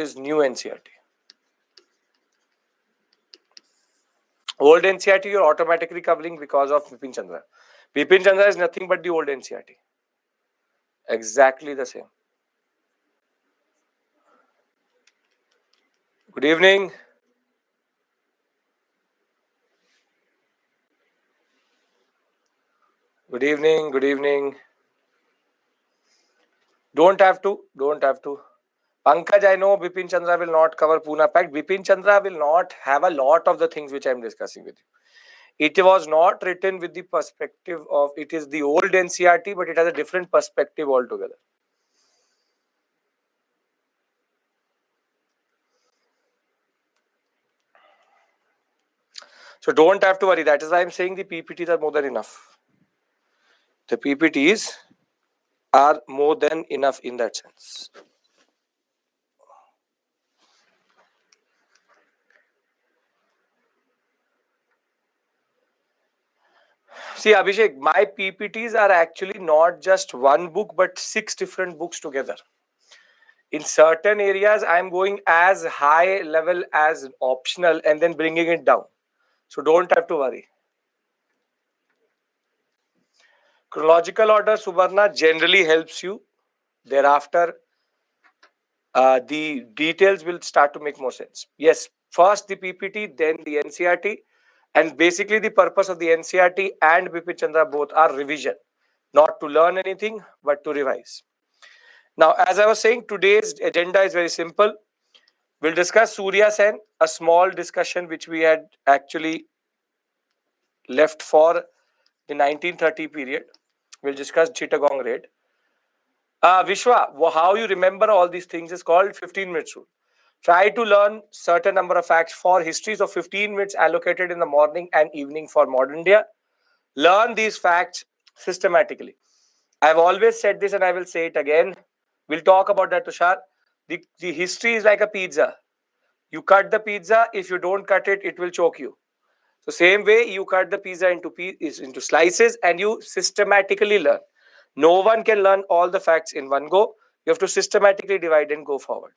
is new NCERT. Old NCERT you're automatically covering because of Bipin Chandra. Bipin Chandra is nothing but the old NCERT. Exactly the same. Good evening. Good evening. Good evening. Don't have to. Pankaj, I know Bipin Chandra will not cover Pune Pact. Bipin Chandra will not have a lot of the things which I am discussing with you. It was not written with the perspective of, it is the old NCERT, but it has a different perspective altogether. So don't have to worry. That is why I'm saying the PPTs are more than enough. The PPTs are more than enough in that sense. See, Abhishek, my PPTs are actually not just one book, but 6 different books together. In certain areas, I'm going as high level as optional and then bringing it down. So don't have to worry. Chronological order, Subarna, generally helps you. Thereafter, the details will start to make more sense. Yes, first the PPT, then the NCERT. And basically the purpose of the NCERT and Bipin Chandra both are revision. Not to learn anything, but to revise. Now, as I was saying, today's agenda is very simple. We'll discuss Surya Sen, a small discussion which we had actually left for the 1930 period. We'll discuss Chittagong raid. Vishwa, how you remember all these things is called 15 minutes rule. Try to learn certain number of facts for histories of 15 minutes allocated in the morning and evening for modern India. Learn these facts systematically. I've always said this and I will say it again. We'll talk about that, Tushar. The history is like a pizza. You cut the pizza. If you don't cut it, it will choke you. So same way, you cut the pizza into slices and you systematically learn. No one can learn all the facts in one go. You have to systematically divide and go forward.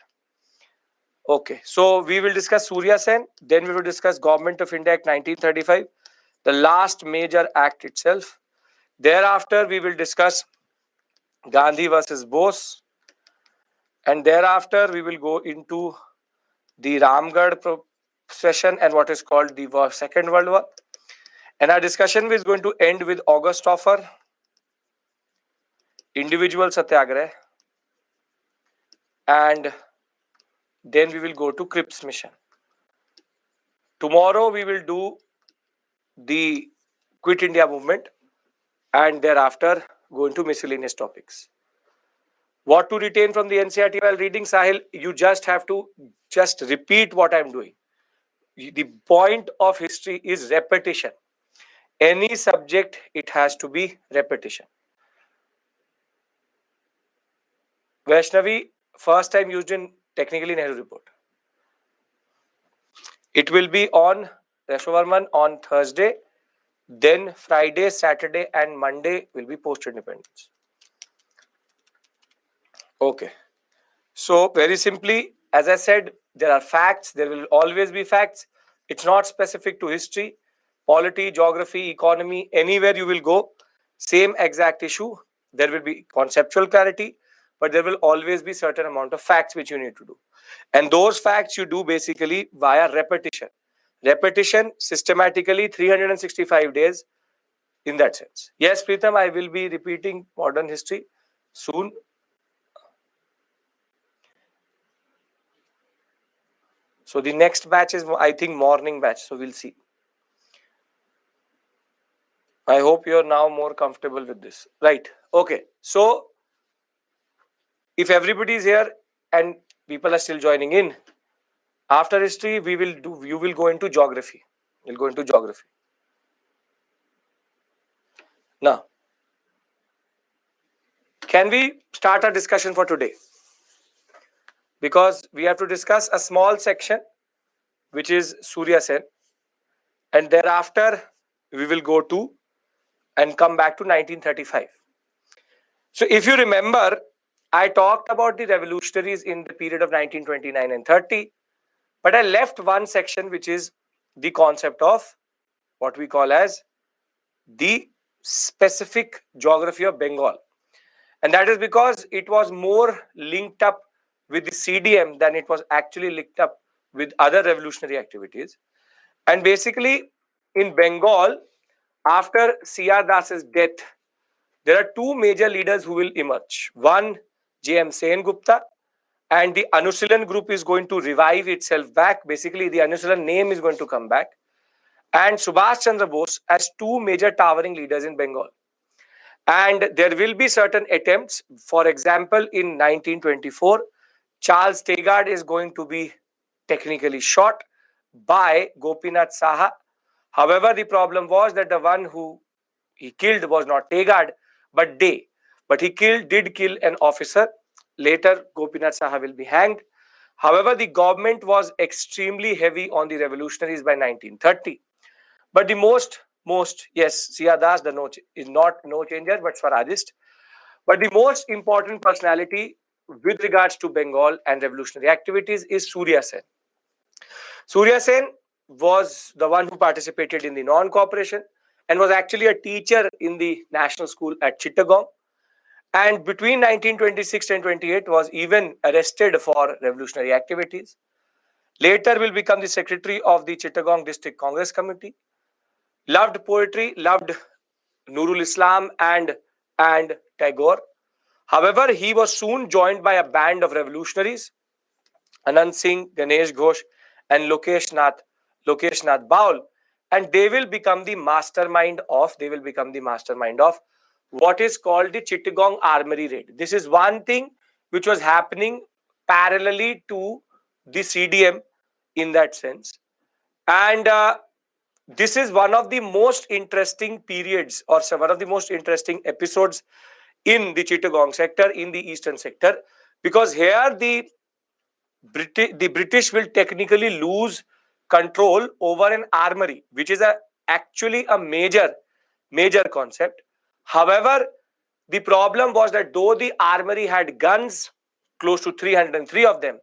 Okay, so we will discuss Surya Sen. Then we will discuss Government of India Act 1935, the last major act itself. Thereafter, we will discuss Gandhi versus Bose. And thereafter, we will go into the Ramgarh session and what is called the Second World War. And our discussion is going to end with August offer, individual satyagrah, and then we will go to Cripps mission. Tomorrow, we will do the Quit India movement and thereafter go into miscellaneous topics. What to retain from the NCERT while reading, Sahil? You just have to just repeat what I'm doing. The point of history is repetition. Any subject, it has to be repetition. Vaishnavi, first time used in technically Nehru report. It will be on Yashovarman on Thursday. Then Friday, Saturday and Monday will be post-independence. Okay. So very simply, as I said, there are facts. There will always be facts. It's not specific to history, polity, geography, economy. Anywhere you will go, same exact issue. There will be conceptual clarity, but there will always be certain amount of facts which you need to do. And those facts you do basically via repetition. Repetition systematically 365 days in that sense. Yes, Pritam, I will be repeating modern history soon. So the next batch is, I think, morning batch. So we'll see. I hope you're now more comfortable with this. Right. Okay. So if everybody is here and people are still joining in, after history, you will go into geography. You'll go into geography. Now, can we start our discussion for today? Because we have to discuss a small section, which is Surya Sen. And thereafter, we will go to and come back to 1935. So if you remember, I talked about the revolutionaries in the period of 1929 and 30, but I left one section which is the concept of what we call as the specific geography of Bengal. And that is because it was more linked up with the CDM than it was actually linked up with other revolutionary activities. And basically, in Bengal, after C.R. Das's death, there are two major leaders who will emerge. One, J.M. Sen Gupta, and the Anusilan group is going to revive itself back. Basically, the Anusilan name is going to come back. And Subhash Chandra Bose as two major towering leaders in Bengal. And there will be certain attempts. For example, in 1924, Charles Tegard is going to be technically shot by Gopinath Saha. However, the problem was that the one who he killed was not Tegard, but Day. But he did kill an officer. Later, Gopinath Saha will be hanged. However, the government was extremely heavy on the revolutionaries by 1930. But the most, yes, Siya Das, the no, is not no changer, but Swarajist. But the most important personality with regards to Bengal and revolutionary activities is Surya Sen. Surya Sen was the one who participated in the non-cooperation and was actually a teacher in the national school at Chittagong. And between 1926 and 28 was even arrested for revolutionary activities. Later will become the secretary of the Chittagong District Congress Committee. Loved poetry, loved Nurul Islam and Tagore. However, he was soon joined by a band of revolutionaries, Anand Singh, Ganesh Ghosh, and Lokesh Nath Baul, and they will become the mastermind of what is called the Chittagong Armory raid. This is one thing which was happening parallelly to the CDM in that sense, and this is one of the most interesting periods or one of the most interesting episodes in the Chittagong sector, in the eastern sector, because here the British will technically lose control over an armory, which is actually a major concept. However, the problem was that though the armory had guns, close to 303 of them,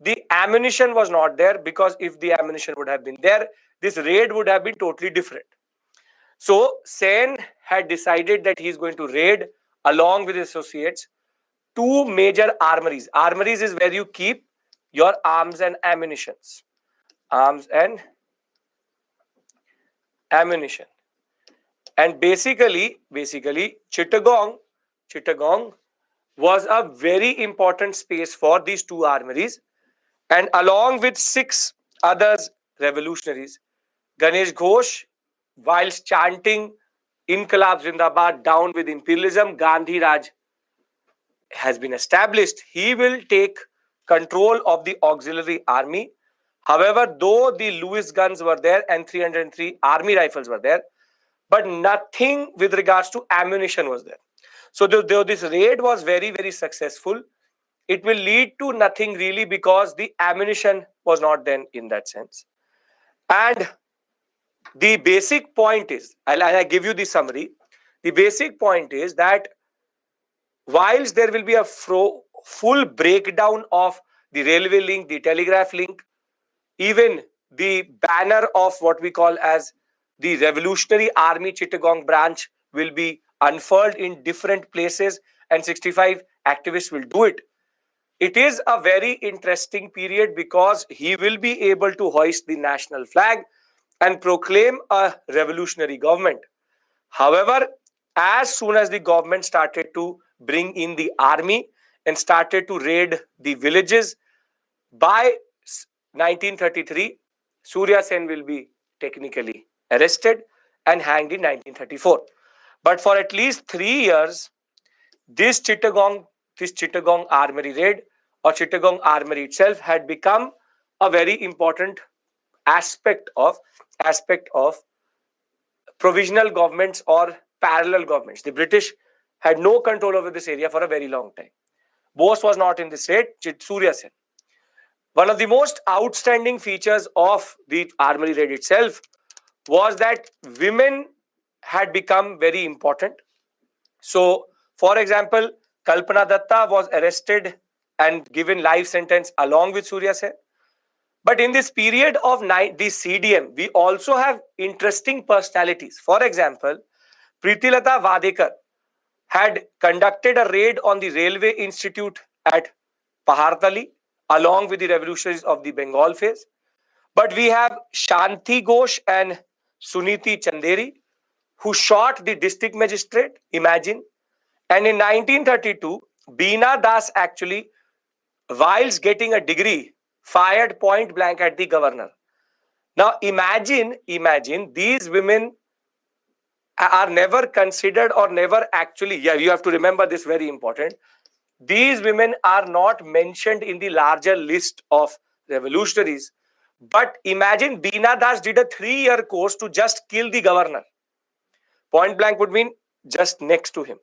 the ammunition was not there, because if the ammunition would have been there, this raid would have been totally different. So Sen had decided that he is going to raid along with his associates two major armories. Armories is where you keep your arms and ammunitions. Arms and ammunition. And basically, Chittagong was a very important space for these two armories. And along with 6 others revolutionaries, Ganesh Ghosh, whilst chanting Inqilab Zindabad, down with imperialism, Gandhi Raj has been established, he will take control of the auxiliary army. However, though the Lewis guns were there and 303 army rifles were there, but nothing with regards to ammunition was there. So though this raid was very successful, it will lead to nothing really, because the ammunition was not then in that sense. And the basic point is, I'll give you the summary. The basic point is that whilst there will be a full breakdown of the railway link, the telegraph link, even the banner of what we call as the Revolutionary Army Chittagong branch will be unfurled in different places, and 65 activists will do it. It is a very interesting period because he will be able to hoist the national flag and proclaim a revolutionary government. However, as soon as the government started to bring in the army and started to raid the villages, by 1933, Surya Sen will be technically arrested and hanged in 1934. But for at least 3 years, this Chittagong Armory raid or Chittagong Armory itself had become a very important aspect of provisional governments or parallel governments. The British had no control over this area for a very long time. Bose was not in this raid, Surya Sen. One of the most outstanding features of the armory raid itself was that women had become very important. So, for example, Kalpana Datta was arrested and given life sentence along with Surya Sen. But in this period of the CDM, we also have interesting personalities. For example, Pritilata Vadekar had conducted a raid on the Railway Institute at Pahartali along with the revolutionaries of the Bengal phase. But we have Shanti Ghosh and Suniti Chanderi who shot the district magistrate, imagine. And in 1932, Beena Das actually, whilst getting a degree, fired point blank at the governor. Now imagine these women are never considered or never actually, yeah, you have to remember this, very important. These women are not mentioned in the larger list of revolutionaries. But imagine Beena Das did a 3-year course to just kill the governor. Point blank would mean just next to him.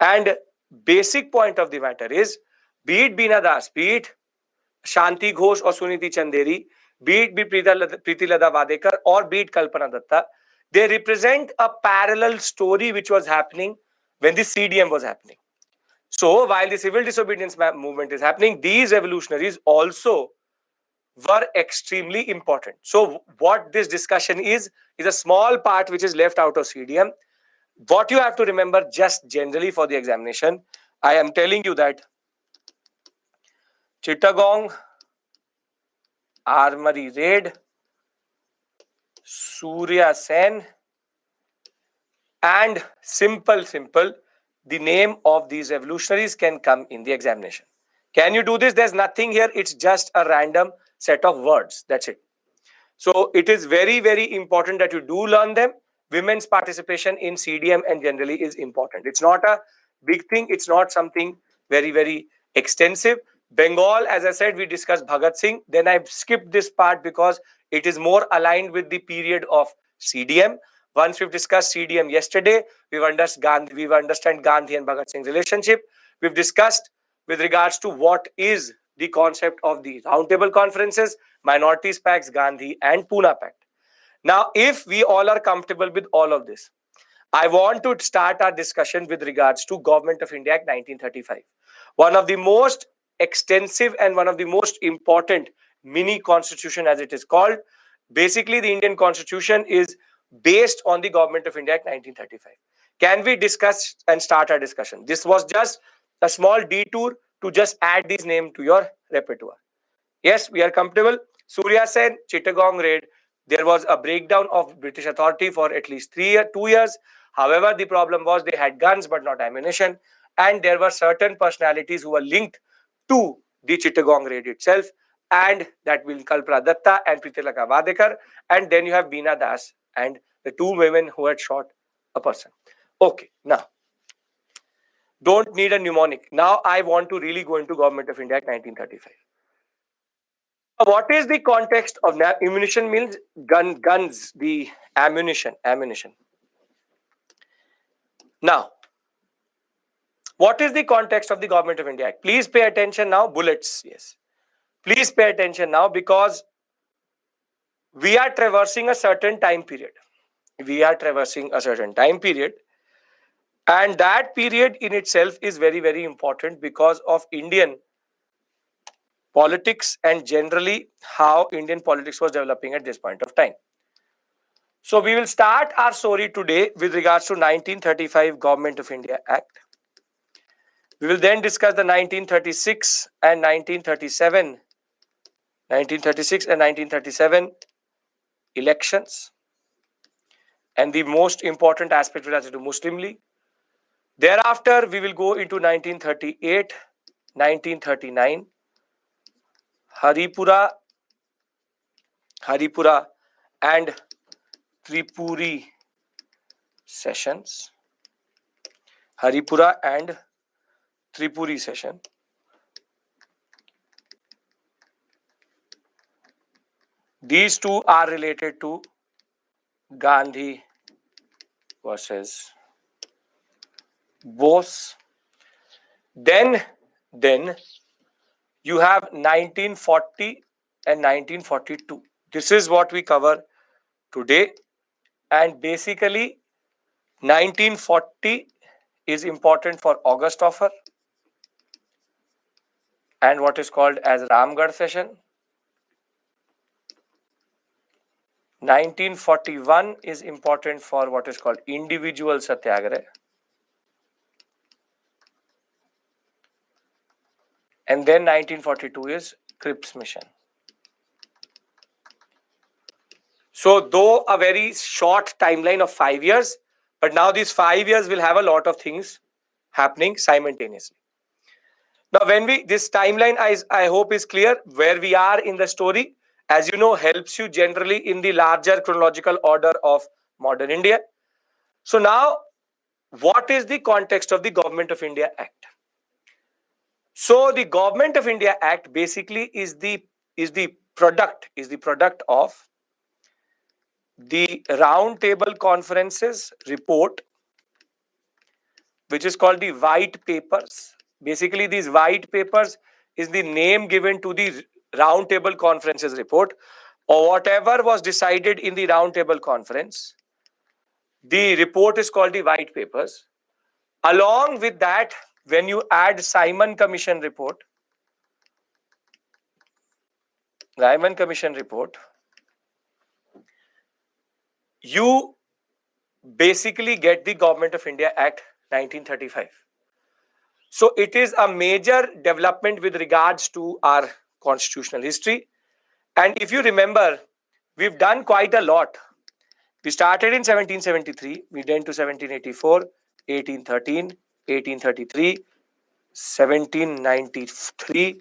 And basic point of the matter is, be it Beena Das, be it Shanti Ghosh or Suniti Chanderi, be it Pritilada Vadekar or be it Kalpana Datta, they represent a parallel story which was happening when the CDM was happening. So while the civil disobedience movement is happening, these revolutionaries also were extremely important. So what this discussion is a small part which is left out of CDM. What you have to remember just generally for the examination, I am telling you that Chittagong Armory raid, Surya Sen, and simple, the name of these revolutionaries can come in the examination. Can you do this? There's nothing here. It's just a random set of words. That's it. So it is very, very important that you do learn them. Women's participation in CDM and generally is important. It's not a big thing. It's not something very, very extensive. Bengal, as I said, we discussed Bhagat Singh. Then I skipped this part because it is more aligned with the period of CDM. Once we've discussed CDM yesterday, we've understood Gandhi and Bhagat Singh's relationship. We've discussed with regards to what is the concept of the roundtable conferences, Minorities Pacts, Gandhi and Pune Pact. Now, if we all are comfortable with all of this, I want to start our discussion with regards to Government of India Act 1935. One of the most extensive and one of the most important mini constitution as it is called. Basically, the Indian constitution is based on the Government of India Act 1935. Can we discuss and start our discussion? This was just a small detour to just add these names to your repertoire. Yes, we are comfortable. Surya Sen, Chittagong raid. There was a breakdown of British authority for at least 2 years. However, the problem was they had guns but not ammunition. And there were certain personalities who were linked to the Chittagong raid itself. And that will Kalpana Datta and Pritilaka Vadekar. And then you have Beena Das and the 2 women who had shot a person. Okay, now, don't need a mnemonic. Now I want to really go into Government of India Act 1935. What is the context of ammunition? Means guns, the ammunition. Now, what is the context of the Government of India Act? Please pay attention now. Bullets, yes. Please pay attention now because we are traversing a certain time period. And that period in itself is very, very important because of Indian politics and generally how Indian politics was developing at this point of time. So we will start our story today with regards to 1935 Government of India Act. We will then discuss the 1936 and 1937 elections and the most important aspect related to Muslim League. Thereafter, we will go into 1938, 1939, Haripura and Tripuri sessions. Haripura and Tripuri session. These two are related to Gandhi versus Bose. Then you have 1940 and 1942. This is what we cover today. And basically, 1940 is important for August offer. and what is called as Ramgarh session. 1941 is important for what is called individual satyagraha. And then 1942 is Cripps mission. So though a very short timeline of 5 years, but now these 5 years will have a lot of things happening simultaneously. Now this timeline I hope is clear where we are in the story. As you know, helps you generally in the larger chronological order of modern India. So now, what is the context of the Government of India Act? So the Government of India Act basically is the product of the round table conferences report, which is called the white papers. Basically, these white papers is the name given to the round table conferences report, or whatever was decided in the round table conference. The report is called the white papers. Along with that, when you add Simon Commission report, you basically get the Government of India Act 1935. So it is a major development with regards to our constitutional history. And if you remember, we've done quite a lot. We started in 1773, we went to 1784, 1813, 1833, 1793,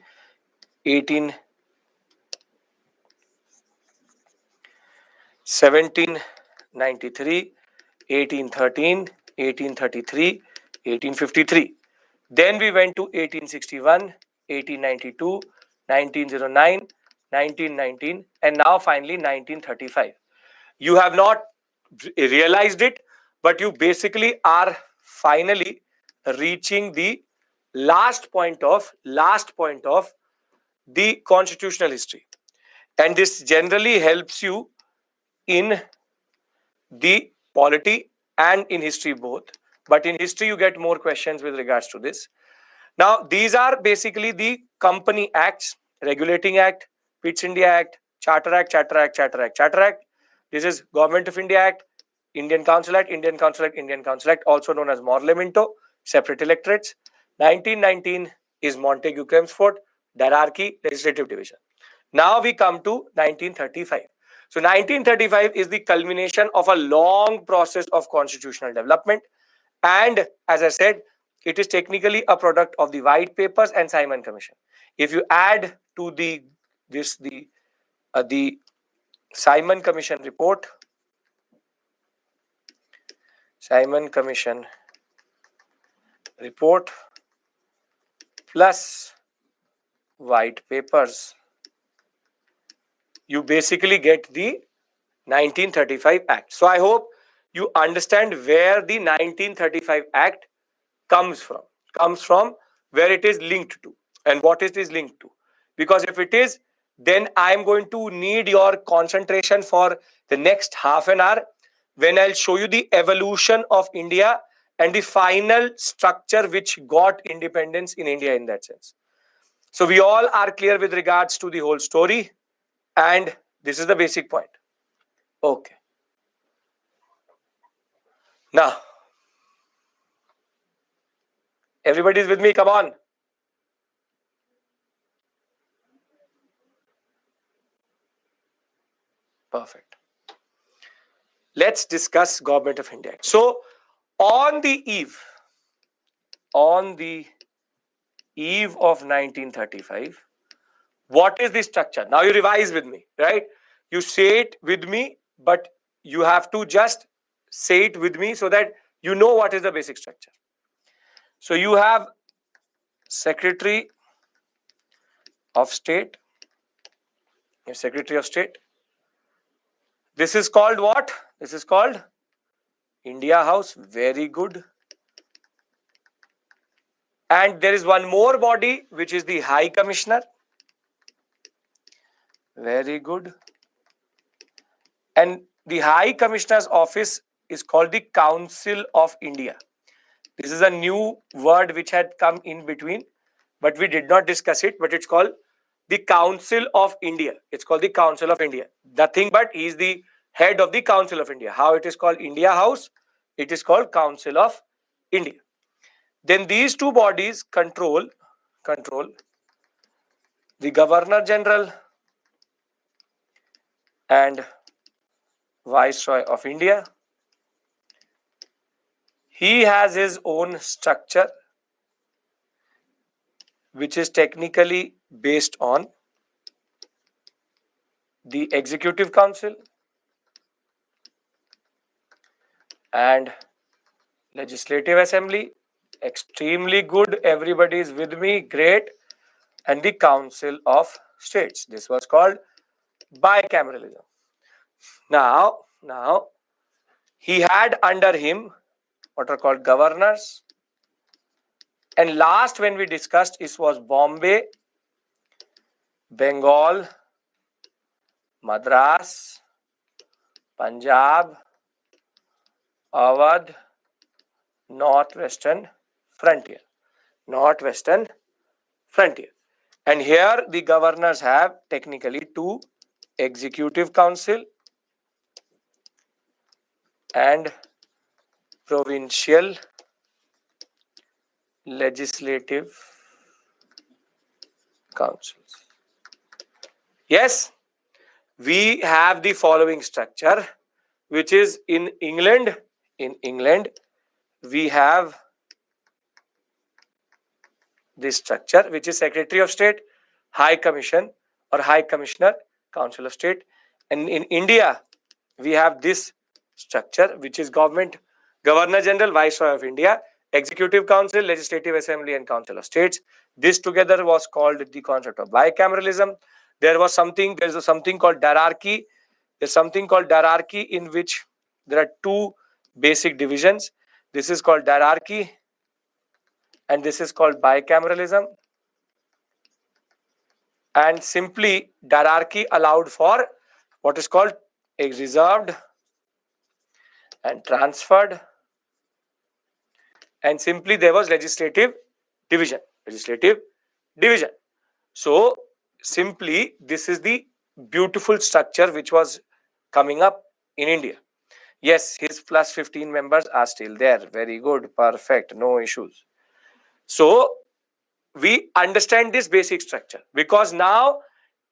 1793, 1813, 1833, 1853. Then we went to 1861, 1892, 1909, 1919, and now finally 1935. You have not realized it, but you basically are finally reaching the last point of the constitutional history. And this generally helps you in the polity and in history both. But in history, you get more questions with regards to this. Now, these are basically the Company Acts, Regulating Act, Pitt's India Act, Charter Act, Charter Act, Charter Act, Charter Act. This is Government of India Act, Indian Council Act, Indian Council Act, Indian Council Act, also known as Morle-Minto, separate electorates. 1919 is Montagu-Chelmsford, Hierarchy, Legislative Division. Now we come to 1935. So 1935 is the culmination of a long process of constitutional development. And as I said, it is technically a product of the white papers and Simon Commission. If you add to the Simon Commission report, plus white papers, you basically get the 1935 Act. So I hope you understand where the 1935 Act comes from where it is linked to and what it is linked to. Because if it is, then I'm going to need your concentration for the next half an hour when I'll show you the evolution of India and the final structure which got independence in India in that sense. So we all are clear with regards to the whole story, and this is the basic point. Okay. Now, everybody's with me, come on. Perfect. Let's discuss Government of India. So, on the eve of 1935, what is the structure? Now you revise with me, right? You say it with me, but you have to just say it with me so that you know what is the basic structure. So you have Secretary of State. Secretary of State. This is called what? This is called India House. Very good. And there is one more body which is the High Commissioner. Very good. And the High Commissioner's office is called the Council of India. This is a new word which had come in between. but we did not discuss it. But it's called the Council of India. It's called the Council of India. Nothing but he is the head of the Council of India. How it is called? India House. It is called Council of India. Then these two bodies control the Governor General and Viceroy of India. He has his own structure, which is technically based on the Executive Council and Legislative Assembly. Extremely good. Everybody is with me. Great. And the Council of States. This was called bicameralism. Now, he had under him what are called governors. And last when we discussed, it was Bombay, Bengal, Madras, Punjab, Awadh, Northwestern Frontier. And here the governors have technically two: Executive Council and Provincial Legislative Councils. Yes, we have the following structure, which is in England. In England, we have this structure, which is Secretary of State, High Commission or High Commissioner, Council of State. And in India, we have this structure, which is Governor General, Viceroy of India, Executive Council, Legislative Assembly, and Council of States. This together was called the concept of bicameralism. There is something called hierarchy. There's something called hierarchy in which there are two basic divisions. This is called hierarchy and this is called bicameralism. And simply hierarchy allowed for what is called a reserved and transferred, and simply there was legislative division. So simply this is the beautiful structure which was coming up in India. Yes, his plus 15 members are still there. Very good, perfect, no issues. So we understand this basic structure because now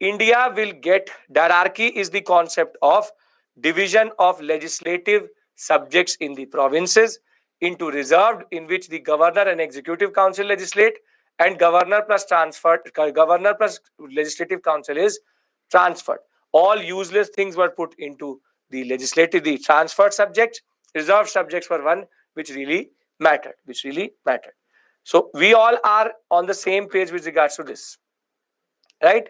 India will get hierarchy is the concept of division of legislative subjects in the provinces into reserved, in which the governor and executive council legislate, and governor plus legislative council is transferred. All useless things were put into the legislative, the transferred subjects. Reserved subjects were one which really mattered. So we all are on the same page with regards to this, right?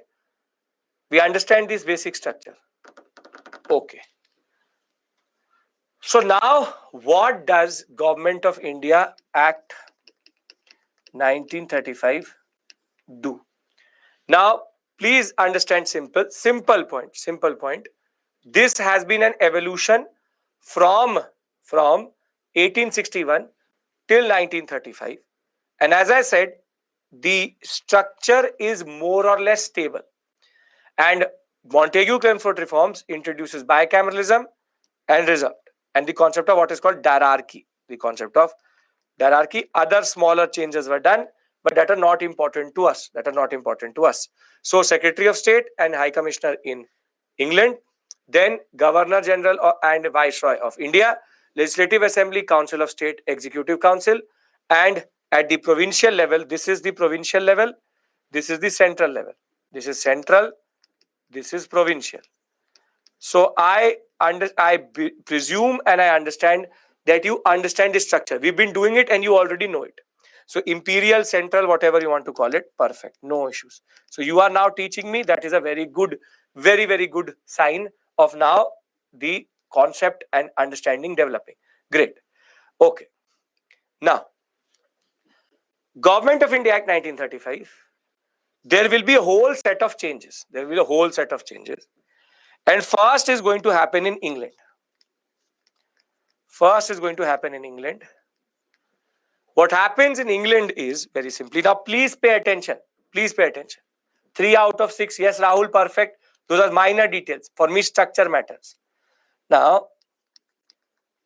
We understand this basic structure. Okay. So now, what does Government of India Act 1935 do? Now, please understand simple point. This has been an evolution from 1861 till 1935. And as I said, the structure is more or less stable. And Montagu-Chelmsford reforms introduces bicameralism and reserved, and the concept of what is called hierarchy. Other smaller changes were done, but that are not important to us. So Secretary of State and High Commissioner in England, then Governor General and Viceroy of India, Legislative Assembly, Council of State, Executive Council, and at the provincial level, this is the provincial level, this is the central level. This is central, this is provincial. So I presume and I understand that you understand this structure. We've been doing it and you already know it. So imperial, central, whatever you want to call it, perfect, no issues. So you are now teaching me. That is a very good, very, very good sign of now the concept and understanding developing. Great. Okay. Now, Government of India Act 1935, there will be a whole set of changes. And first is going to happen in England. What happens in England is very simply. Now, please pay attention. Please pay attention. 3 out of 6. Yes, Rahul, perfect. Those are minor details. For me, structure matters. Now,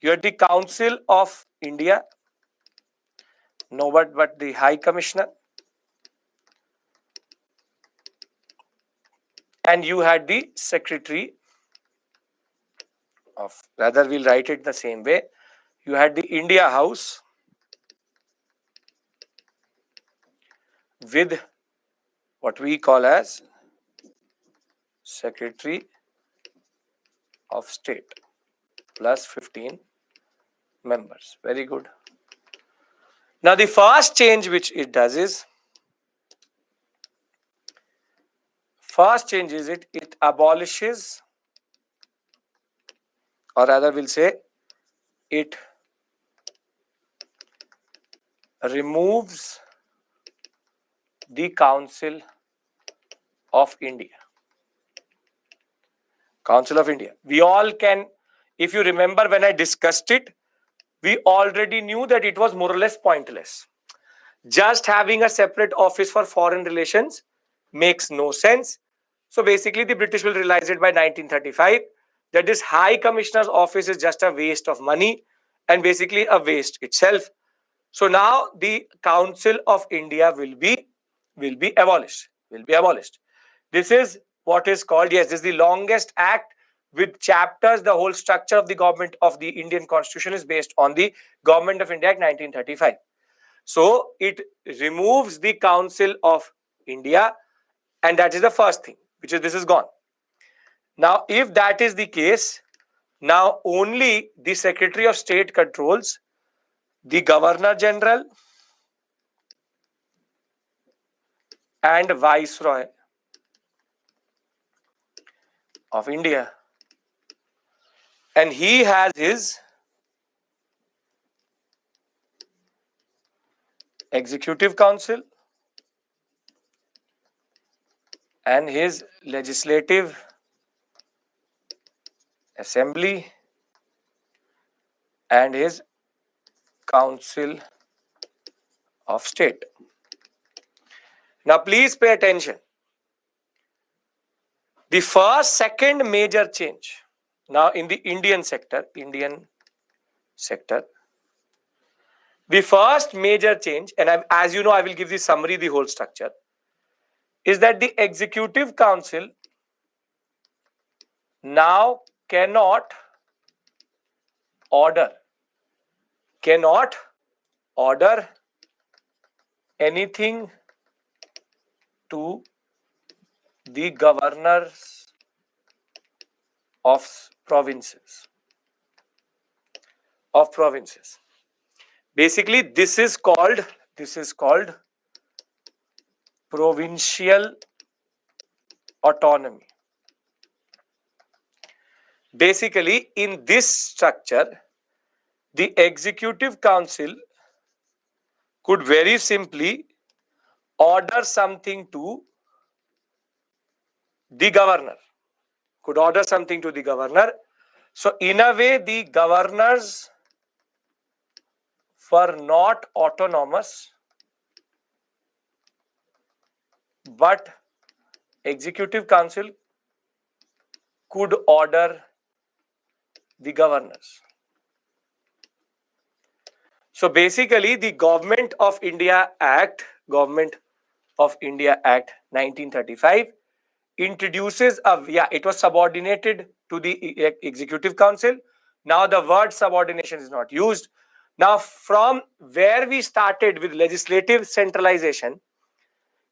you're the Council of India. Nobody but the High Commissioner. And you had the Secretary of, rather we'll write it the same way. You had the India House with what we call as Secretary of State plus 15 members. Very good. Now the first change which it does is, it abolishes, or rather we'll say it removes the Council of India. Council of India. We all can, if you remember when I discussed it, we already knew that it was more or less pointless. Just having a separate office for foreign relations makes no sense. So basically the British will realize it by 1935 that this High Commissioner's office is just a waste of money and basically a waste itself. So now the Council of India will be abolished. This is what is called, yes, this is the longest act with chapters. The whole structure of the government of the Indian Constitution is based on the Government of India Act 1935. So it removes the Council of India, and that is the first thing, which is this is gone. Now, if that is the case, now only the Secretary of State controls the Governor General and Viceroy of India. And he has his Executive Council and his Legislative Assembly and his Council of State. Now, please pay attention. The second major change now in the Indian sector, the first major change, and as you know, I will give the summary, the whole structure, is that the Executive Council now cannot order anything to the governors of provinces. Basically, this is called provincial autonomy. Basically, in this structure, the Executive Council could very simply order something to the governor. So, in a way, the governors were not autonomous, but Executive Council could order the governors. So basically, the Government of India Act 1935 introduces it was subordinated to the Executive Council. Now the word subordination is not used. Now, from where we started with legislative centralization,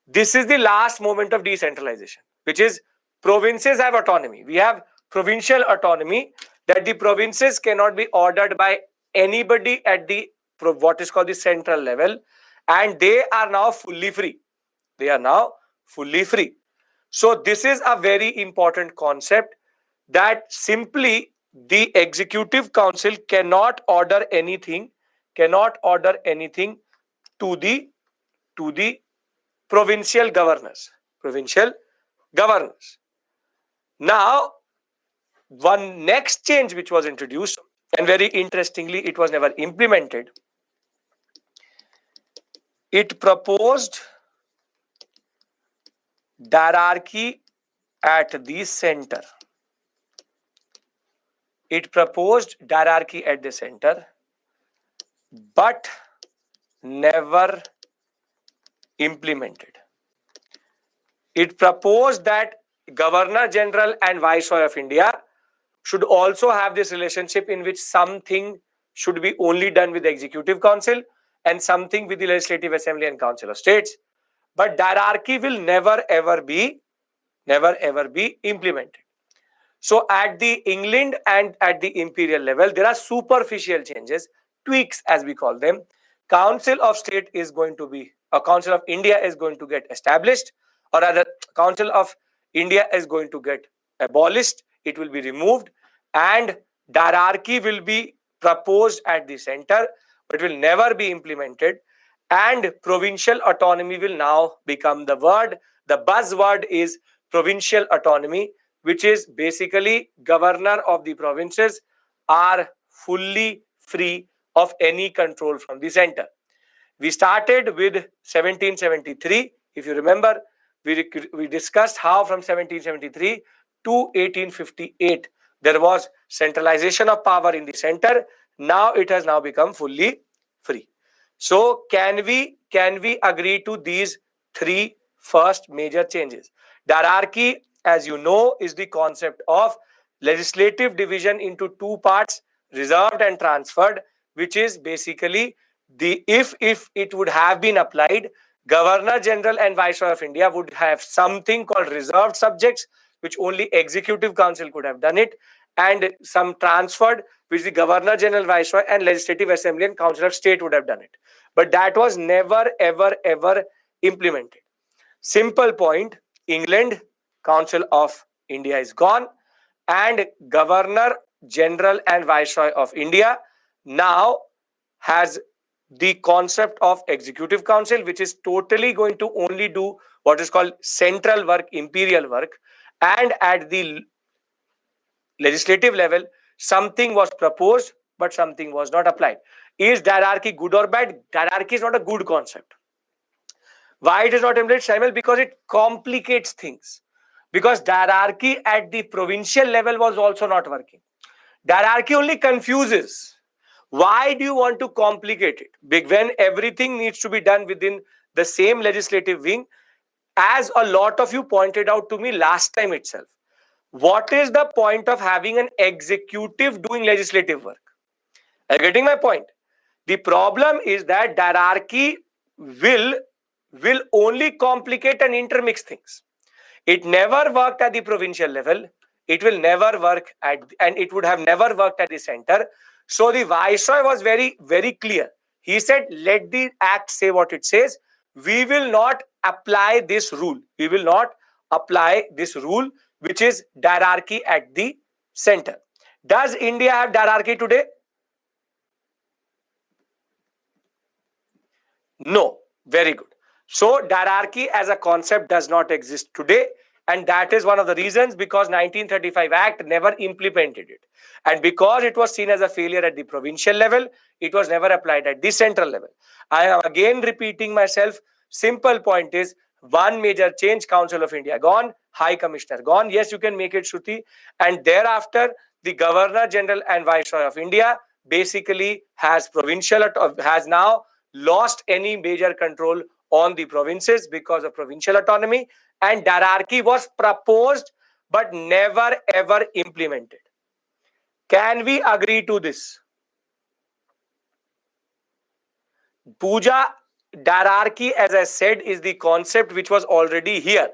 this is the last moment of decentralization, which is provinces have autonomy. We have provincial autonomy, that the provinces cannot be ordered by anybody at the what is called the central level, and they are now fully free. So this is a very important concept, that simply the Executive Council cannot order anything to the provincial governors. Now, one next change which was introduced, and very interestingly, it was never implemented, It proposed hierarchy at the center. It proposed hierarchy at the center, but never implemented. It proposed that Governor General and Viceroy of India should also have this relationship in which something should be only done with the Executive Council and something with the Legislative Assembly and Council of States. But hierarchy will never ever be implemented. So at the England and at the imperial level, there are superficial changes, tweaks as we call them. Council of State is going to be, a Council of India is going to get established, or rather, Council of India is going to get abolished. It will be removed, and hierarchy will be proposed at the center, but will never be implemented. And provincial autonomy will now become the word. The buzzword is provincial autonomy, which is basically governor of the provinces are fully free of any control from the center. We started with 1773. If you remember, we discussed how from 1773 to 1858 there was centralization of power in the center. Now it has now become fully free. So can we agree to these three first major changes? Hierarchy, as you know, is the concept of legislative division into two parts, reserved and transferred, which is basically the if it would have been applied, Governor General and Viceroy of India would have something called reserved subjects, which only Executive Council could have done it, and some transferred, which the Governor General, Viceroy, and Legislative Assembly and Council of State would have done it. But that was never, ever implemented. Simple point, England, Council of India is gone, and Governor General and Viceroy of India now has the concept of Executive Council, which is totally going to only do what is called central work, imperial work, and at the legislative level, something was proposed, but something was not applied. Is hierarchy good or bad? Hierarchy is not a good concept. Why it is not implemented, Samuel? Because it complicates things. Because hierarchy at the provincial level was also not working. Hierarchy only confuses. Why do you want to complicate it? When everything needs to be done within the same legislative wing, as a lot of you pointed out to me last time itself. What is the point of having an executive doing legislative work? Are you getting my point? The problem is that hierarchy will only complicate and intermix things. It never worked at the provincial level. It will never work and it would have never worked at the center. So the Viceroy was very, very clear. He said, let the act say what it says. We will not apply this rule. We will not apply this rule, which is hierarchy at the center. Does India have hierarchy today? No. Very good. So hierarchy as a concept does not exist today. And that is one of the reasons, because 1935 Act never implemented it. And because it was seen as a failure at the provincial level, it was never applied at the central level. I am again repeating myself. Simple point is, one major change, Council of India gone, High Commissioner gone. Yes, you can make it Shruti. And thereafter, the Governor General and Viceroy of India basically has now lost any major control on the provinces because of provincial autonomy, and hierarchy was proposed but never ever implemented. Can we agree to this? Puja, hierarchy, as I said, is the concept which was already here,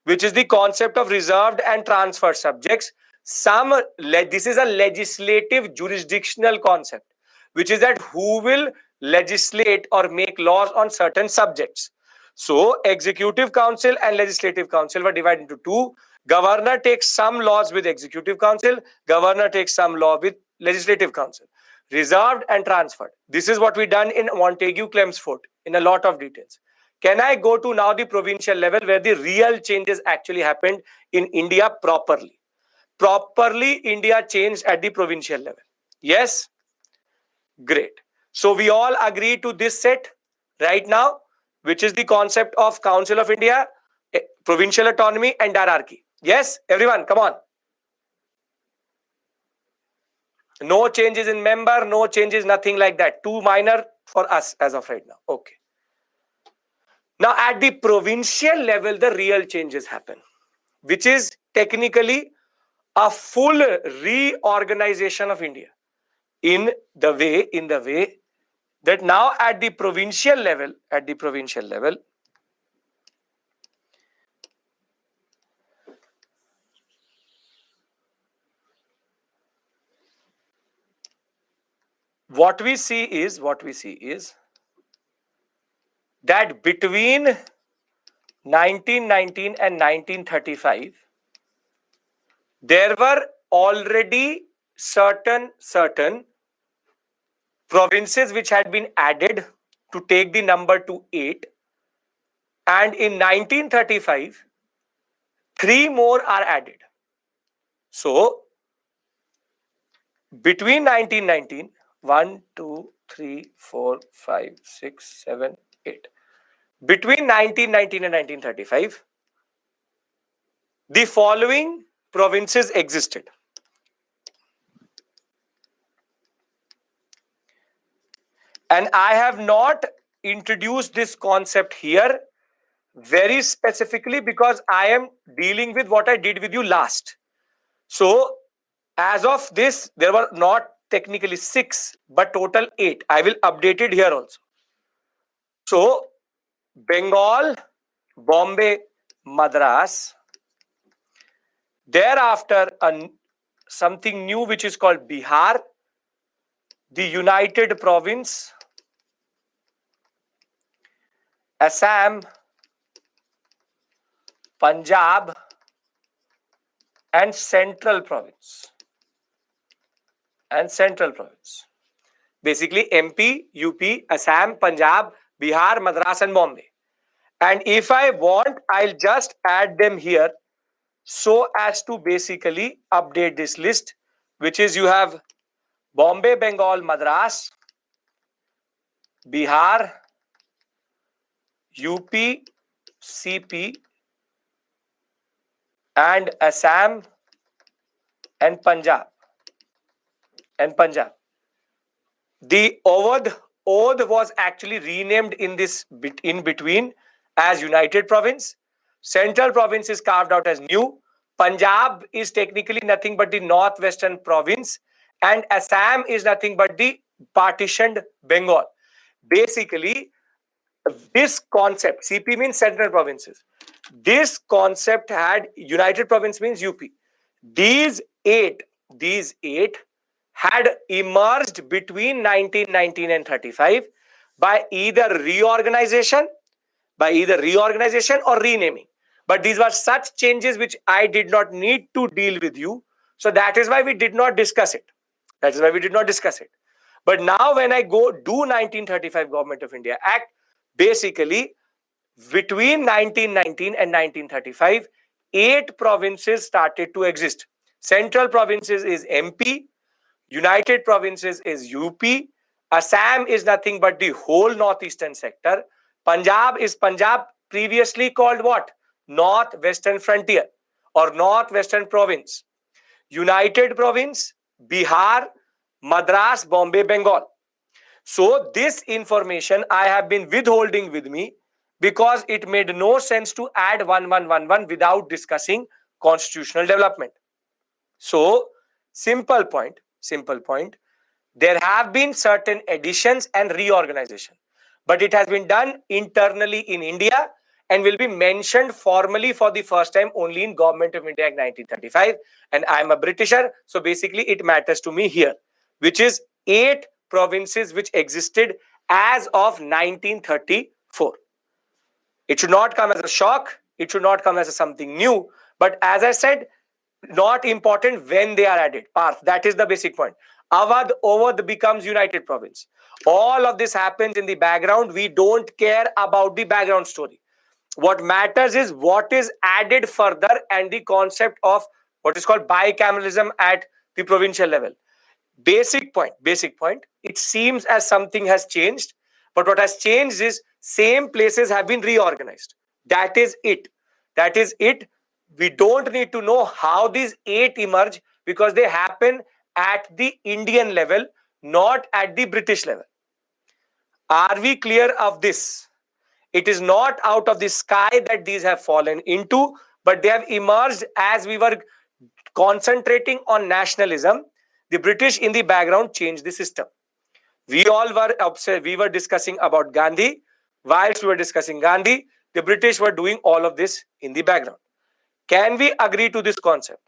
which is the concept of reserved and transferred subjects. This is a legislative jurisdictional concept, which is that who will legislate or make laws on certain subjects. So Executive Council and Legislative Council were divided into two. Governor takes some laws with Executive Council, Governor takes some law with Legislative Council. Reserved and transferred. This is what we done in Montague Chelmsford in a lot of details. Can I go to now the provincial level where the real changes actually happened in India properly? Properly, India changed at the provincial level. Yes? Great. So we all agree to this set right now. which is the concept of Council of India, provincial autonomy and hierarchy. Yes, everyone, come on. No changes in member, no changes, nothing like that. Too minor for us as of right now. Okay. Now at the provincial level, the real changes happen, which is technically a full reorganization of India in the way that now at the provincial level, what we see is that between 1919 and 1935, there were already certain provinces which had been added to take the number to 8, and in 1935 3 more are added. So between 1919, 1, 2, 3, 4, 5, 6, 7, 8. Between 1919 and 1935, the following provinces existed. And I have not introduced this concept here very specifically because I am dealing with what I did with you last. So as of this, there were not technically 6, but total 8. I will update it here also. So Bengal, Bombay, Madras. Thereafter, something new which is called Bihar, the United Province, Assam, Punjab, and Central Province. Basically MP, UP, Assam, Punjab, Bihar, Madras and Bombay. And if I want, I'll just add them here so as to basically update this list, which is you have Bombay, Bengal, Madras, Bihar, UP, CP, and Assam and Punjab. The Oudh was actually renamed in this bit in between as United Province. Central Province is carved out as new. Punjab is technically nothing but the Northwestern Province, and Assam is nothing but the partitioned Bengal. Basically, this concept, CP means Central Provinces. This concept had United Province means UP. These eight had emerged between 1919 and 35 by either reorganization or renaming. But these were such changes which I did not need to deal with you. So that is why we did not discuss it. But now when I go do 1935 Government of India Act, basically between 1919 and 1935, 8 provinces started to exist. Central Provinces is MP, United Provinces is UP, Assam is nothing but the whole northeastern sector, Punjab is Punjab, previously called what? Northwestern Frontier or Northwestern Province. United Province, Bihar, Madras, Bombay, Bengal. So this information I have been withholding with me because it made no sense to add 1111 without discussing constitutional development. So simple point, there have been certain additions and reorganization, but it has been done internally in India and will be mentioned formally for the first time only in Government of India Act 1935. And I am a Britisher, so basically it matters to me here, which is 8 provinces which existed as of 1934. It should not come as a shock. It should not come as something new. But as I said, not important when they are added. Parth, that is the basic point. Awadh becomes United Province. All of this happens in the background. We don't care about the background story. What matters is what is added further and the concept of what is called bicameralism at the provincial level. Basic point. It seems as something has changed, but what has changed is same places have been reorganized. That is it. That is it. We don't need to know how these 8 emerge, because they happen at the Indian level, not at the British level. Are we clear of this? It is not out of the sky that these have fallen into, but they have emerged as we were concentrating on nationalism. The British in the background changed the system. We all were upset. We were discussing about Gandhi. Whilst we were discussing Gandhi, the British were doing all of this in the background. Can we agree to this concept?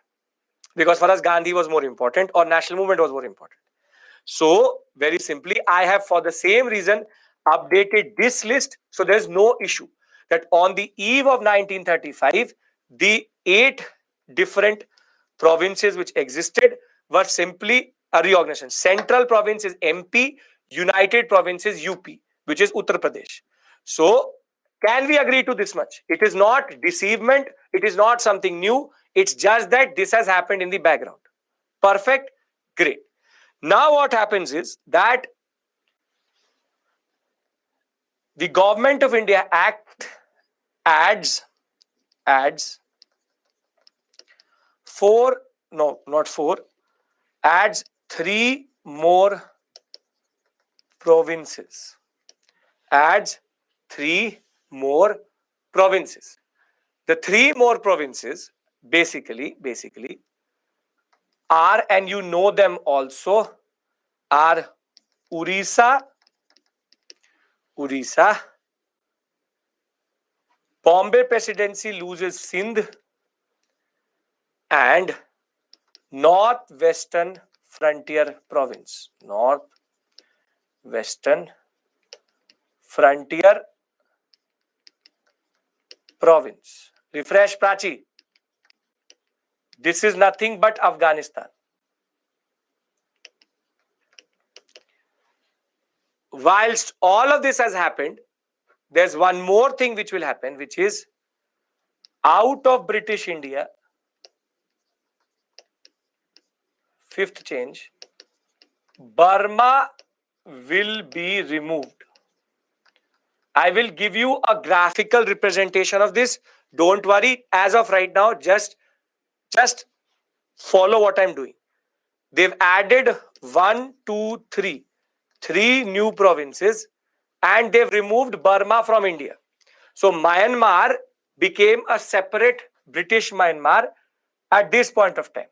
Because for us, Gandhi was more important, or national movement was more important. So, very simply, I have, for the same reason, updated this list. So, there's no issue that on the eve of 1935, the 8 different provinces which existed were simply a reorganization. Central province is MP, United Province is UP, which is Uttar Pradesh. So, can we agree to this much? It is not deceivement, it is not something new, it's just that this has happened in the background. Perfect? Great. Now what happens is that the Government of India Act adds 4, no, not 4, adds 3 more provinces. Adds 3 more provinces. The 3 more provinces basically are, and you know them also, are Orissa, Bombay Presidency loses Sindh, and Northwestern Frontier Province. Northwestern Frontier Province. Refresh, Prachi. This is nothing but Afghanistan. Whilst all of this has happened, there's one more thing which will happen, which is out of British India, 5th change, Burma will be removed. I will give you a graphical representation of this. Don't worry. As of right now, just follow what I'm doing. They've added 1, 2, 3 new provinces, and they've removed Burma from India. So Myanmar became a separate British Myanmar at this point of time.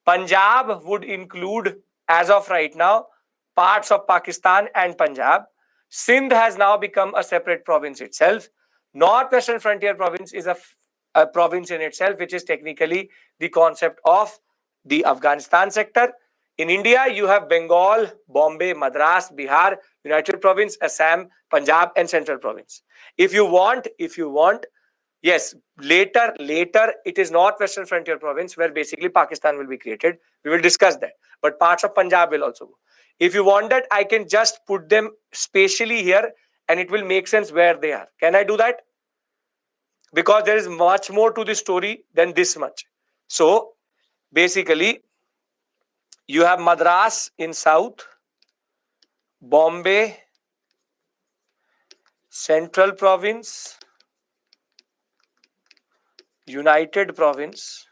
Punjab would include, as of right now, parts of Pakistan and Punjab. Sindh has now become a separate province itself. Northwestern Frontier Province is a province in itself, which is technically the concept of the Afghanistan sector. In India, you have Bengal, Bombay, Madras, Bihar, United Province, Assam, Punjab, and Central Province. If you want, yes, later, it is Northwestern Frontier Province where basically Pakistan will be created. We will discuss that. But parts of Punjab will also go. If you want that, I can just put them spatially here and it will make sense where they are. Can I do that? Because there is much more to the story than this much. So, basically, you have Madras in south, Bombay, Central Province, United Province,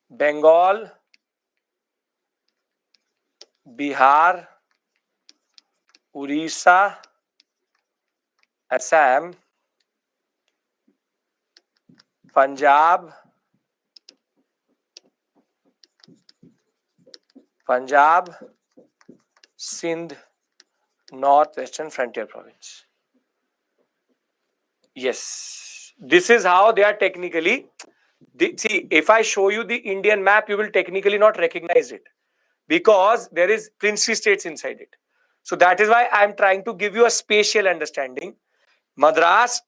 Bengal, Bihar, Orissa, Assam, Punjab, Sindh, Northwestern Frontier Province. Yes, this is how they are technically. See, if I show you the Indian map, you will technically not recognize it because there is princely states inside it. So that is why I am trying to give you a spatial understanding. Madras,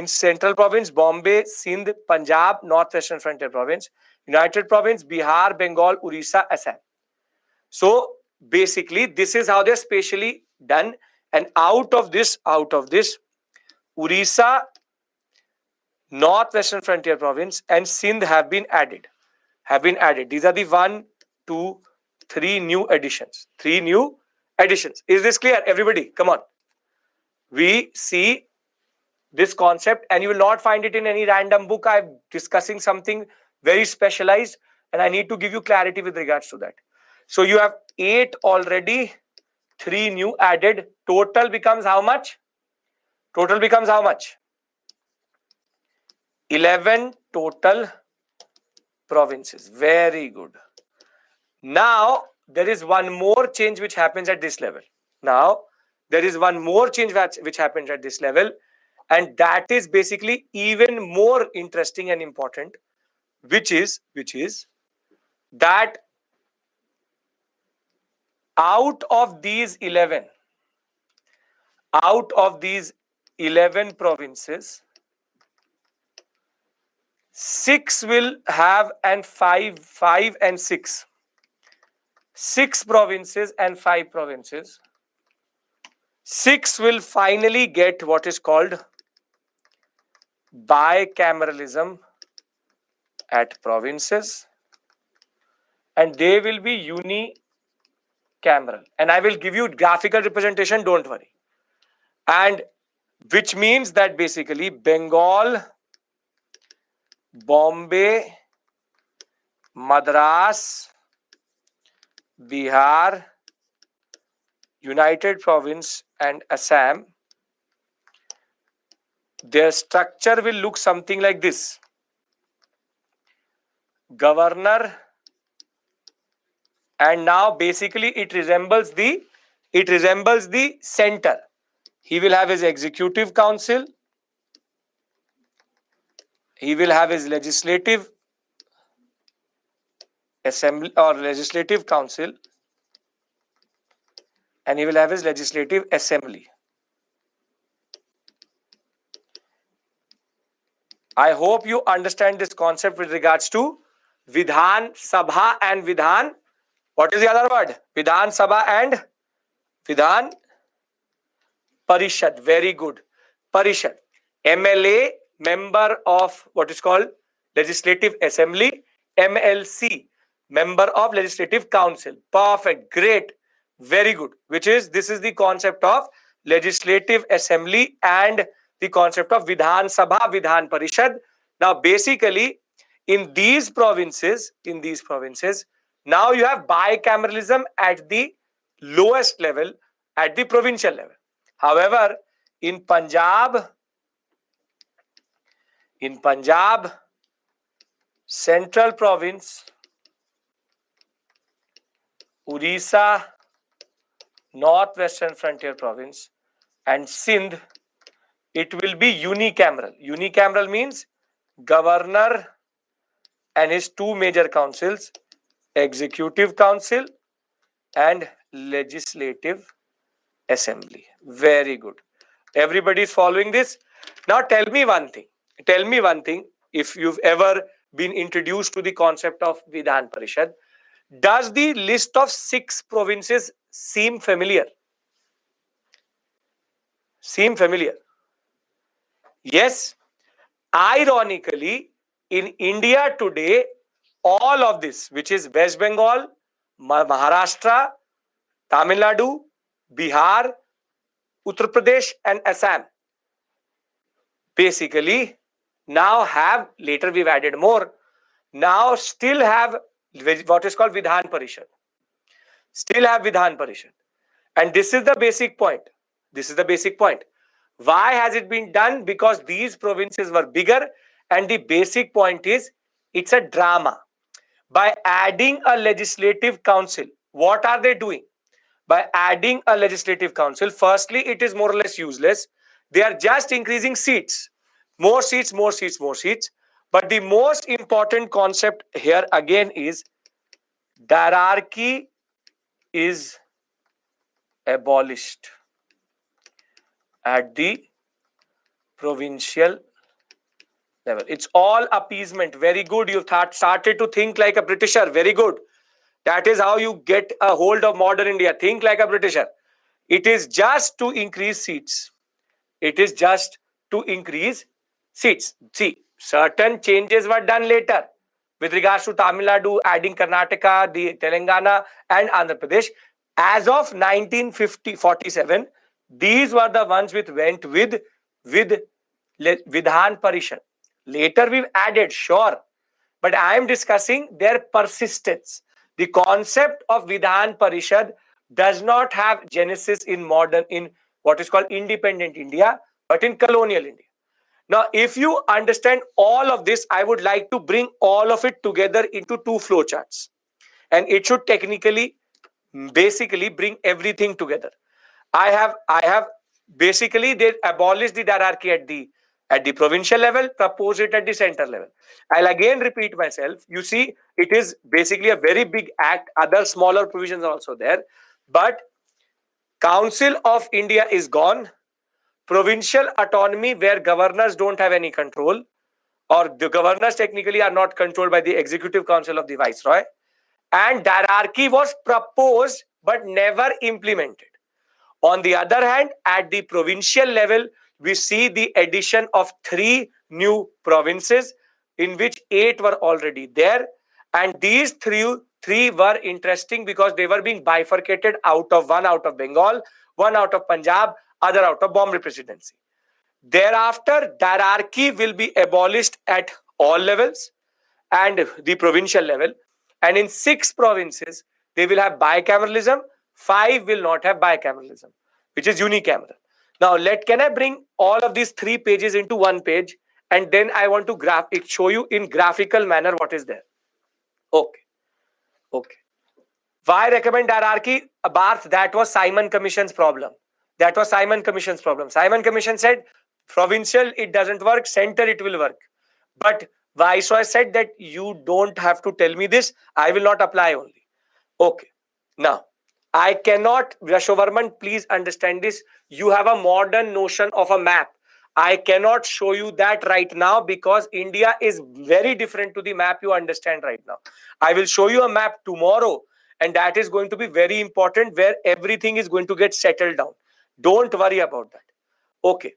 Central Province, Bombay, Sindh, Punjab, Northwestern Frontier Province, United Province, Bihar, Bengal, Orissa, Assam. So basically, this is how they're spatially done. And out of this, Orissa, Northwestern Frontier Province, and Sindh have been added. These are the 1, 2, 3 new additions. Is this clear, everybody? Come on. we see this concept, and you will not find it in any random book. I'm discussing something very specialized, and I need to give you clarity with regards to that. So you have 8 already, 3 new added. Total becomes how much? Total becomes how much? 11 total provinces. Very good. Now, there is one more change which happens at this level. Now, there is one more change which happens at this level, and that is basically even more interesting and important, which is that out of these 11 provinces, 6 will have, and 5 and 6 provinces and 5 provinces, 6 will finally get what is called bicameralism at provinces, and they will be unicameral, and I will give you graphical representation, don't worry. And which means that basically Bengal, Bombay, Madras, Bihar, United Province and Assam, their structure will look something like this. Governor, and now basically it resembles the center. He will have his executive council, he will have his legislative assembly or legislative council, and he will have his legislative assembly. I hope you understand this concept with regards to Vidhan Sabha and Vidhan. What is the other word? Vidhan Sabha and Vidhan Parishad. Very good. Parishad. MLA, member of what is called Legislative Assembly. MLC, member of Legislative Council. Perfect. Great. Very good. This is the concept of Legislative Assembly and the concept of Vidhan Sabha, Vidhan Parishad. Now, basically, in these provinces, now you have bicameralism at the lowest level, at the provincial level. However, in Punjab, Central Province, Orissa, Northwestern Frontier Province, and Sindh, it will be unicameral. Unicameral means governor and his 2 major councils, executive council and legislative assembly. Very good. Everybody is following this. Now tell me one thing. If you've ever been introduced to the concept of Vidhan Parishad, does the list of 6 provinces seem familiar? Yes. Ironically, in India today, all of this, which is West Bengal, Maharashtra, Tamil Nadu, Bihar, Uttar Pradesh and Assam, basically now have, later we've added more, now still have what is called Vidhan Parishad. And this is the basic point. Why has it been done? Because these provinces were bigger, and the basic point is it's a drama. By adding a legislative council, what are they doing? By adding a legislative council, firstly, it is more or less useless. They are just increasing seats. More seats. But the most important concept here again is hierarchy is abolished at the provincial level. It's all appeasement. Very good. You've started to think like a Britisher. Very good. That is how you get a hold of modern India. Think like a Britisher. It is just to increase seats. See, certain changes were done later with regards to Tamil Nadu, adding Karnataka, the Telangana and Andhra Pradesh. As of 1947, These were the ones which went with Vidhan Parishad. Later we've added, sure, but I am discussing their persistence. The concept of Vidhan Parishad does not have genesis in modern, in what is called independent India, but in colonial India. Now, if you understand all of this, I would like to bring all of it together into two flowcharts. And it should technically, basically bring everything together. I have basically they abolished the hierarchy at the provincial level, propose it at the center level. I'll again repeat myself. You see, it is basically a very big act. Other smaller provisions are also there, but Council of India is gone. Provincial autonomy, where governors don't have any control, or the governors technically are not controlled by the executive council of the viceroy, and hierarchy was proposed but never implemented. On the other hand, at the provincial level, we see the addition of 3 new provinces, in which 8 were already there. And these three were interesting because they were being bifurcated out of one out of Bengal, one out of Punjab, other out of Bombay Presidency. Thereafter, hierarchy will be abolished at all levels and the provincial level. And in 6 provinces, they will have bicameralism. 5 will not have bicameralism, which is unicameral. Now, can I bring all of these 3 pages into one page, and then I want to show you in graphical manner what is there. Okay. Okay. Why recommend hierarchy? Barth, that was Simon Commission's problem. Simon Commission said, provincial, it doesn't work. Center, it will work. But Viceroy said that you don't have to tell me this. I will not apply only. Okay. Now, I cannot, Yashovarman, please understand this. You have a modern notion of a map. I cannot show you that right now because India is very different to the map you understand right now. I will show you a map tomorrow, and that is going to be very important, where everything is going to get settled down. Don't worry about that. Okay.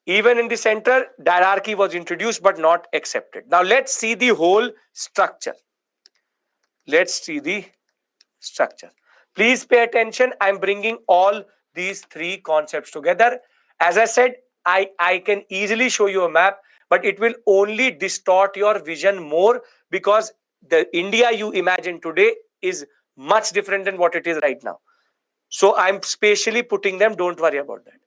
Even in the center, hierarchy was introduced but not accepted. Now let's see the whole structure. Please pay attention. I'm bringing all these 3 concepts together. As I said, I can easily show you a map, but it will only distort your vision more, because the India you imagine today is much different than what it is right now. So I'm spatially putting them. Don't worry about that.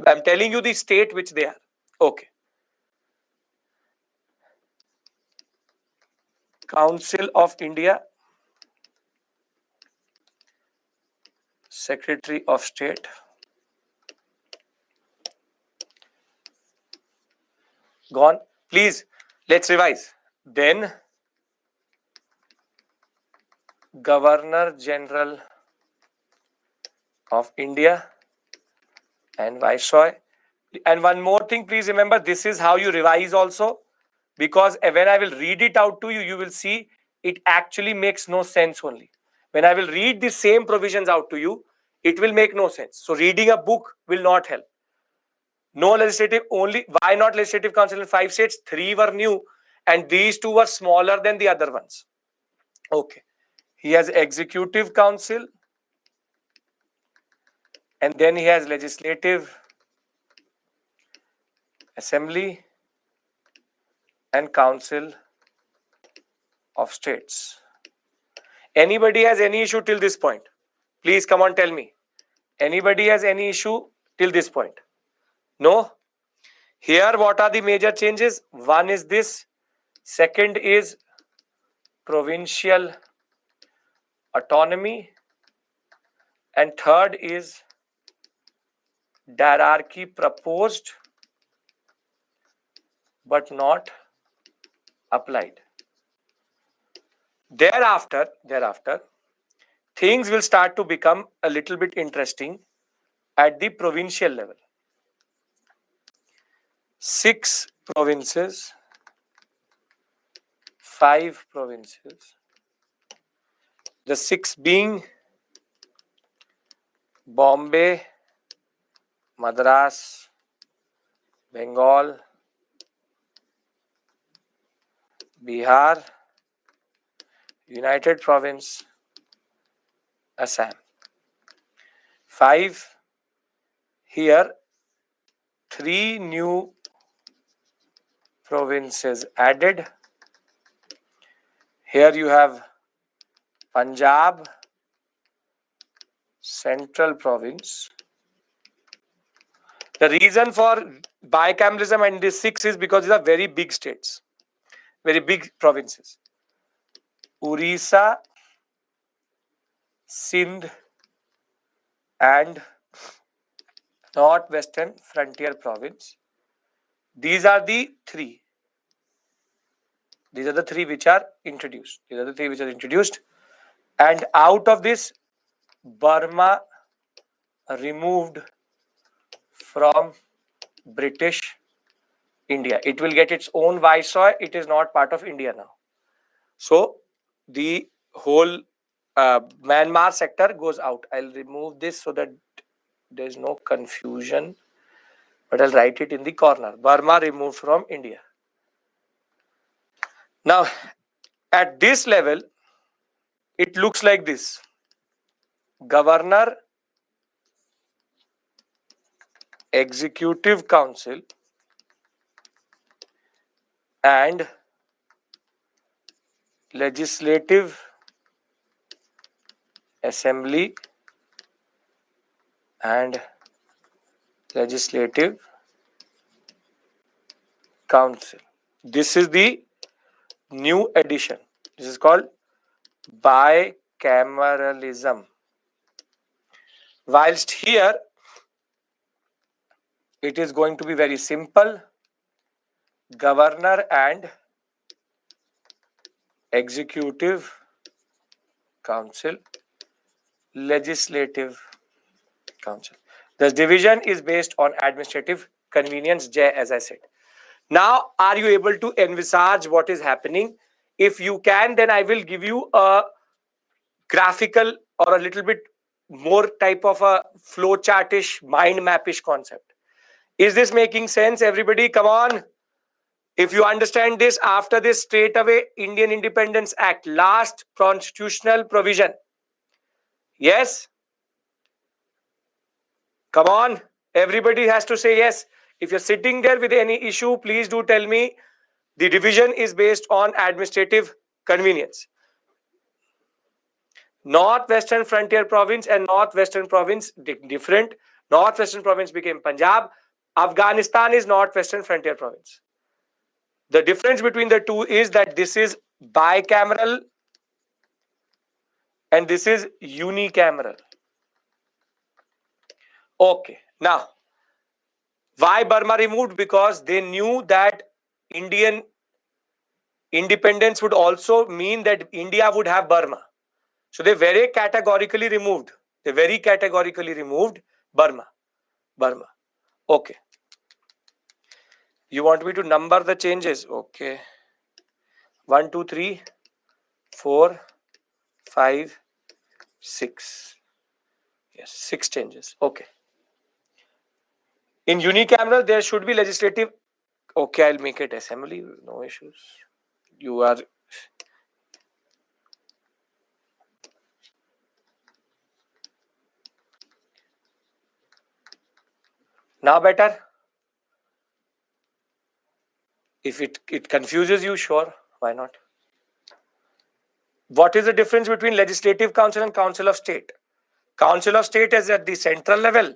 I'm telling you the state which they are. Okay. Council of India, Secretary of State, gone. Please, let's revise. Then Governor General of India and Viceroy. And one more thing, please remember, this is how you revise also, because when I will read it out to you, you will see it actually makes no sense only. When I will read the same provisions out to you, it will make no sense. So reading a book will not help. No legislative, only, why not legislative council in 5 states? 3 were new, and these 2 were smaller than the other ones. Okay. He has executive council, and then he has legislative assembly and council of states. Anybody has any issue till this point? Please come on, tell me. Anybody has any issue till this point? No? Here, what are the major changes? One is this. Second is provincial autonomy. And third is hierarchy proposed but not applied. Thereafter, things will start to become a little bit interesting at the provincial level. 6 provinces, 5 provinces. The 6 being Bombay, Madras, Bengal, Bihar, United Province, Assam. 5 here 3 new provinces added. Here you have Punjab, Central Province. The reason for bicameralism and these 6 is because these are very big states, very big provinces. Orissa, Sindh, and Northwestern Frontier Province. These are the 3. These are the 3 which are introduced. And out of this, Burma removed from British India. It will get its own viceroy. It is not part of India now. So the whole Myanmar sector goes out. I'll remove this so that there's no confusion, but I'll write it in the corner. Burma removed from India. Now, at this level, it looks like this. Governor, Executive Council, and Legislative Assembly and Legislative Council. This is the new addition. This is called bicameralism. Whilst here, it is going to be very simple. Governor and Executive Council, Legislative Council. The division is based on administrative convenience, J, as I said. Now, are you able to envisage what is happening? If you can, then I will give you a graphical or a little bit more type of a flowchartish, mind mapish concept. Is this making sense, everybody? Come on. If you understand this, after this, straight away, Indian Independence Act, last constitutional provision. Yes? Come on. Everybody has to say yes. If you're sitting there with any issue, please do tell me. The division is based on administrative convenience. Northwestern Frontier Province and Northwestern Province different. Northwestern Province became Punjab. Afghanistan is Northwestern Frontier Province. The difference between the two is that this is bicameral and this is unicameral. Okay. Now, why Burma removed? Because they knew that Indian independence would also mean that India would have Burma. So they very categorically removed. Burma. Okay. You want me to number the changes? Okay. 1, 2, 3, 4, 5, 6. Yes, 6 changes. Okay. In unicameral, there should be legislative. Okay, I'll make it assembly. No issues. You are. Now better? If it confuses you, sure. Why not? What is the difference between Legislative Council and Council of State? Council of State is at the central level.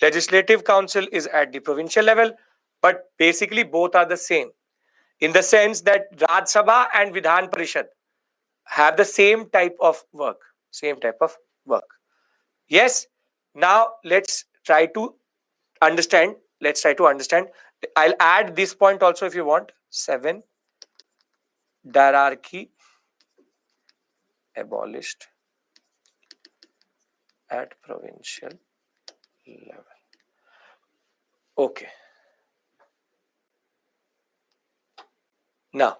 Legislative Council is at the provincial level. But basically, both are the same. In the sense that Raj Sabha and Vidhan Parishad have the same type of work. Yes. Now, let's try to understand. I'll add this point also if you want. 7. Hierarchy abolished at provincial level. Okay. Now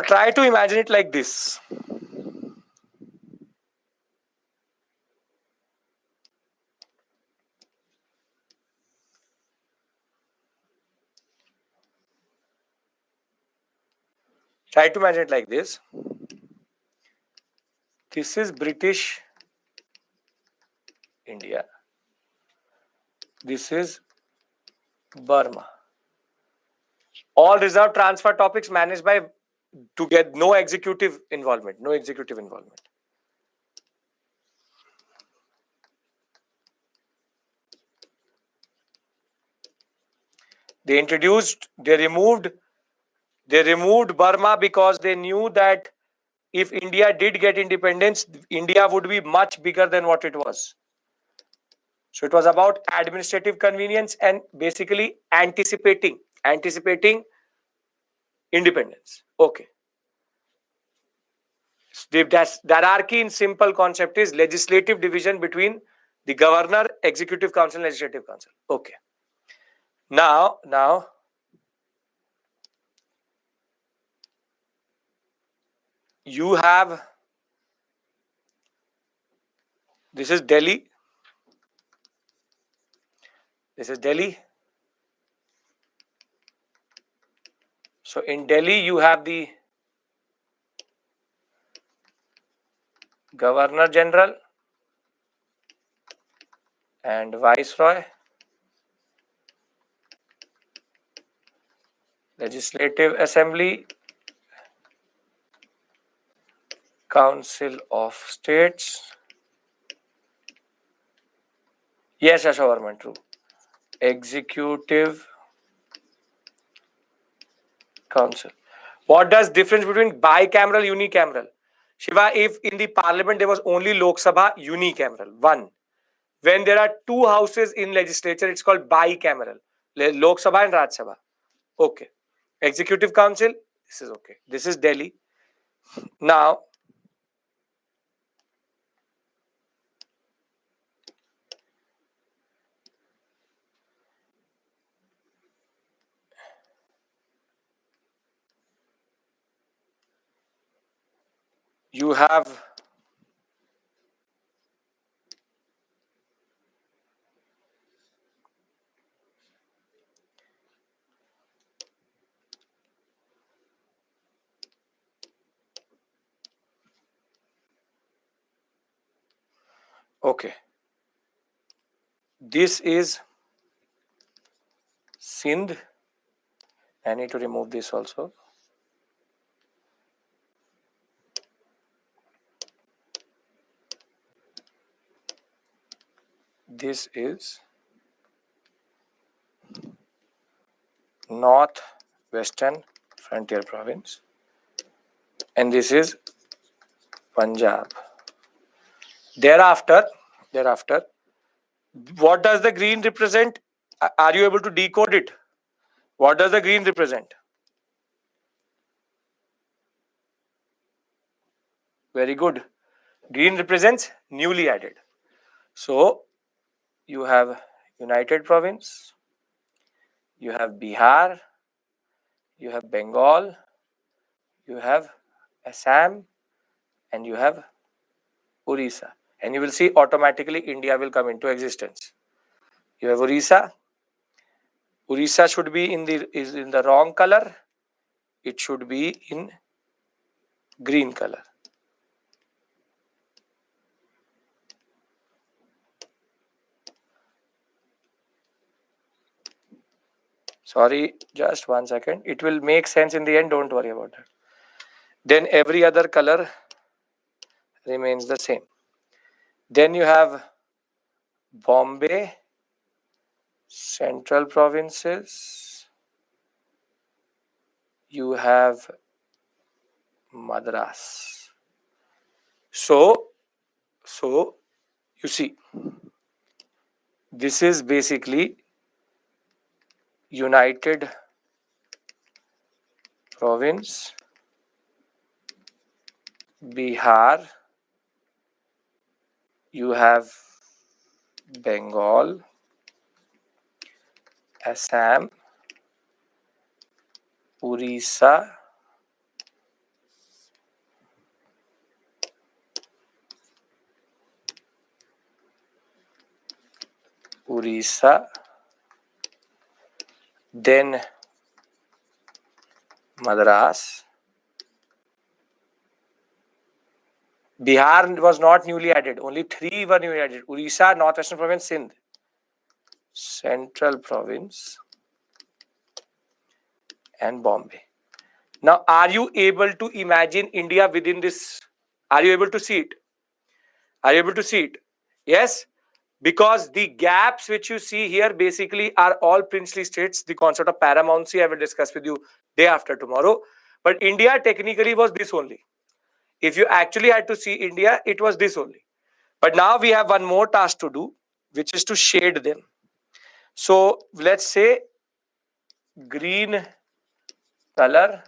try to imagine it like this. This is British India. This is Burma. All reserve transfer topics managed by to get no executive involvement. No executive involvement. They removed Burma because they knew that if India did get independence, India would be much bigger than what it was. So it was about administrative convenience and basically anticipating independence. Okay. The hierarchy in simple concept is legislative division between the governor, executive council, and legislative council. Okay. Now, you have, this is Delhi. This is Delhi. So in Delhi, you have the Governor General and Viceroy, Legislative Assembly, Council of States. Yes, Ashavarman, true. Executive Council. What does difference between bicameral, unicameral? Shiva, if in the parliament there was only Lok Sabha, unicameral, one. When there are two houses in legislature, it's called bicameral. Lok Sabha and Raj Sabha. Okay. Executive Council, this is okay. This is Delhi. Now, you have okay. This is Sindh. I need to remove this also. This is North Western Frontier Province. And this is Punjab. Thereafter, what does the green represent? Are you able to decode it? What does the green represent? Very good. Green represents newly added. So you have United Province, you have Bihar, you have Bengal, you have Assam, and you have Orissa. And you will see automatically India will come into existence. You have Orissa. Orissa should be in the wrong color. It should be in green color. Sorry, just 1 second. It will make sense in the end. Don't worry about that. Then every other color remains the same. Then you have Bombay, Central Provinces. You have Madras. So you see, this is basically United Province, Bihar. You have Bengal, Assam, Orissa, then Madras, Bihar was not newly added. Only 3 were newly added. Orissa, Northwestern Province, Sindh. Central Province and Bombay. Now, are you able to imagine India within this? Are you able to see it? Are you able to see it? Yes? Because the gaps which you see here basically are all princely states. The concept of paramountcy I will discuss with you day after tomorrow. But India technically was this only. If you actually had to see India, it was this only. But now we have one more task to do, which is to shade them. So let's say green color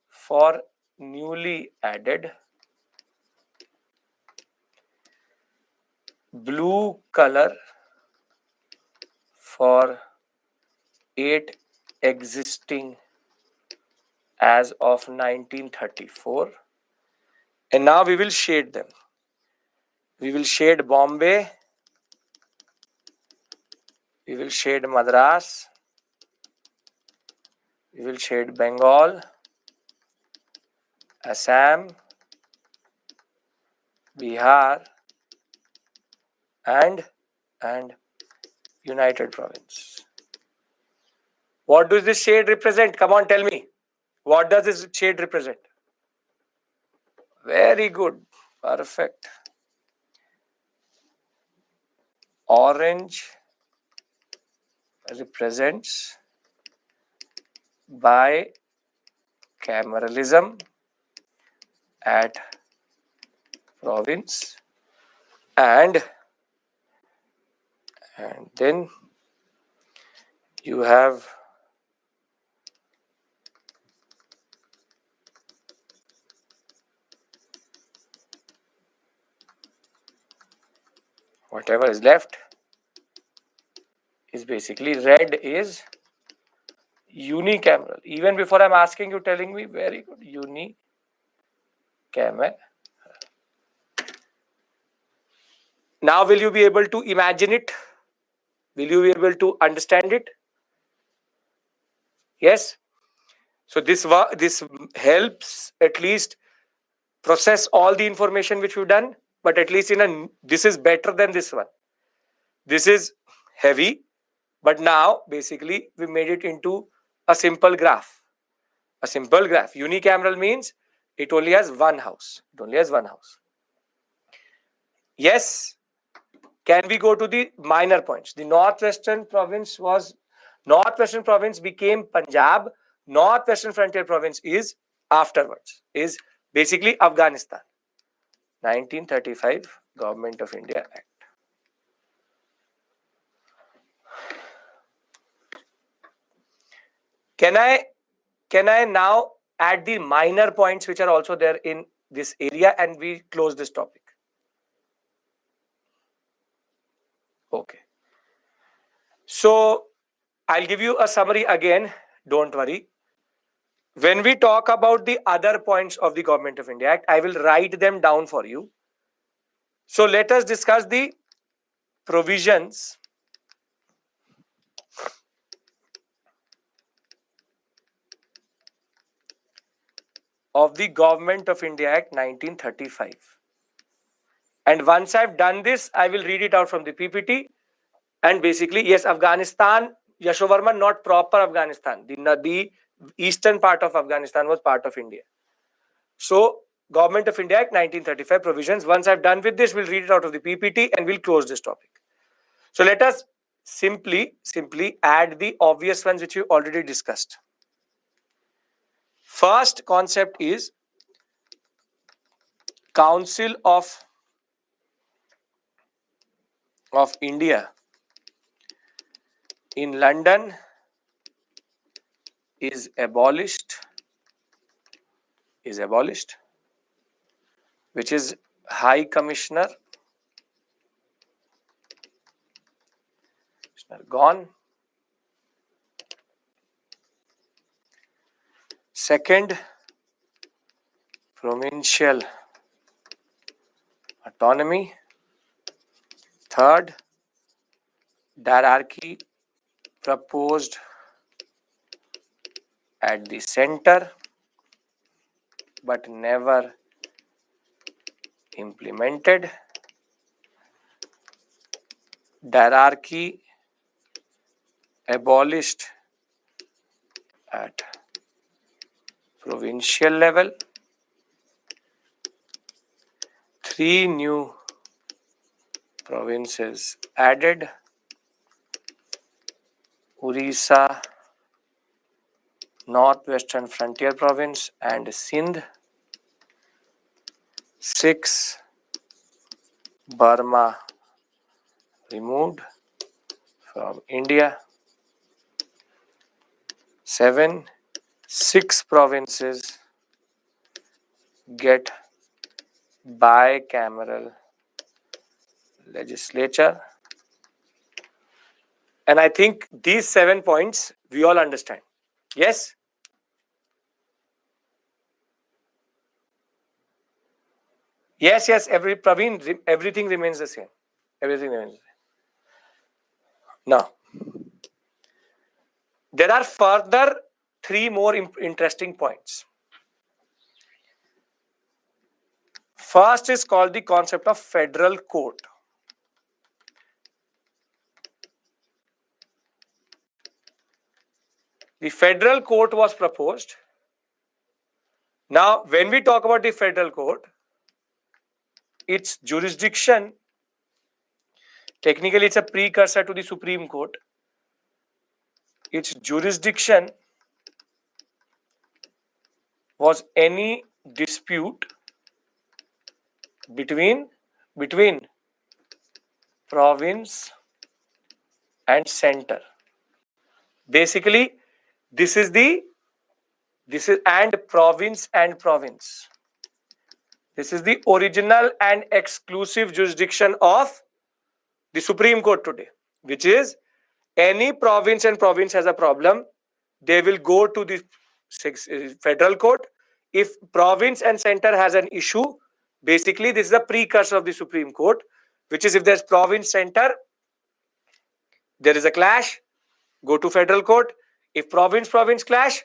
for newly added, blue color for 8 existing as of 1934. And now we will shade them. We will shade Bombay. We will shade Madras. We will shade Bengal, Assam, Bihar, and United Province. What does this shade represent? Come on, tell me. What does this shade represent? Very good. Perfect. Orange represents bicameralism at province, and then you have whatever is left is basically red is unicameral. Even before I'm asking you, telling me, very good, unicameral. Now will you be able to imagine it? Will you be able to understand it? Yes. So this helps at least process all the information which we've done, but at least this is better than this one. This is heavy, but now basically we made it into a simple graph. A simple graph. Unicameral means it only has one house. It only has one house. Yes. Can we go to the minor points? The Northwestern Province became Punjab. Northwestern Frontier Province is afterwards, is basically Afghanistan. 1935 Government of India Act. Can I now add the minor points which are also there in this area and we close this topic? Okay. So I'll give you a summary again. Don't worry. When we talk about the other points of the Government of India Act, I will write them down for you. So let us discuss the provisions of the Government of India Act 1935. And once I've done this, I will read it out from the PPT. And basically, yes, Afghanistan, Yashovarman, not proper Afghanistan. The eastern part of Afghanistan was part of India. So, Government of India Act 1935 provisions. Once I've done with this, we'll read it out of the PPT and we'll close this topic. So, let us simply add the obvious ones which we already discussed. First concept is Council of India in London is abolished, which is High Commissioner gone. Second, provincial autonomy. Third, hierarchy proposed at the center but never implemented hierarchy abolished at provincial level. 3 new provinces added: Orissa, Northwestern Frontier Province, and Sindh. 6. Burma removed from India. 7. 6 provinces get bicameral legislature. And I think these 7 points we all understand. Yes? Yes, Praveen, everything remains the same. Everything remains the same. Now, there are further 3 more interesting points. First is called the concept of federal court. The federal court was proposed. Now, when we talk about the federal court, its jurisdiction, technically it's a precursor to the Supreme Court. Its jurisdiction was any dispute between province and center. Basically, this is and province and province. This is the original and exclusive jurisdiction of the Supreme Court today, which is any province and province has a problem, they will go to the federal court. If province and center has an issue, basically this is the precursor of the Supreme Court, which is if there's province center, there is a clash, go to federal court. If province clash,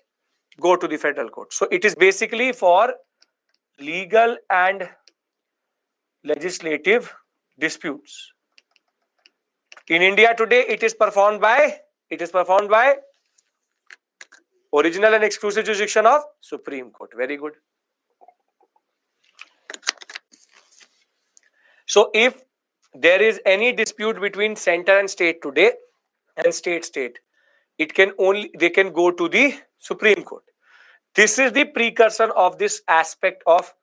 go to the federal court. So it is basically for legal and legislative disputes. In India today, it is performed by original and exclusive jurisdiction of Supreme Court. Very good. So if there is any dispute between center and state today and state, they can go to the Supreme Court. This is the precursor of this aspect of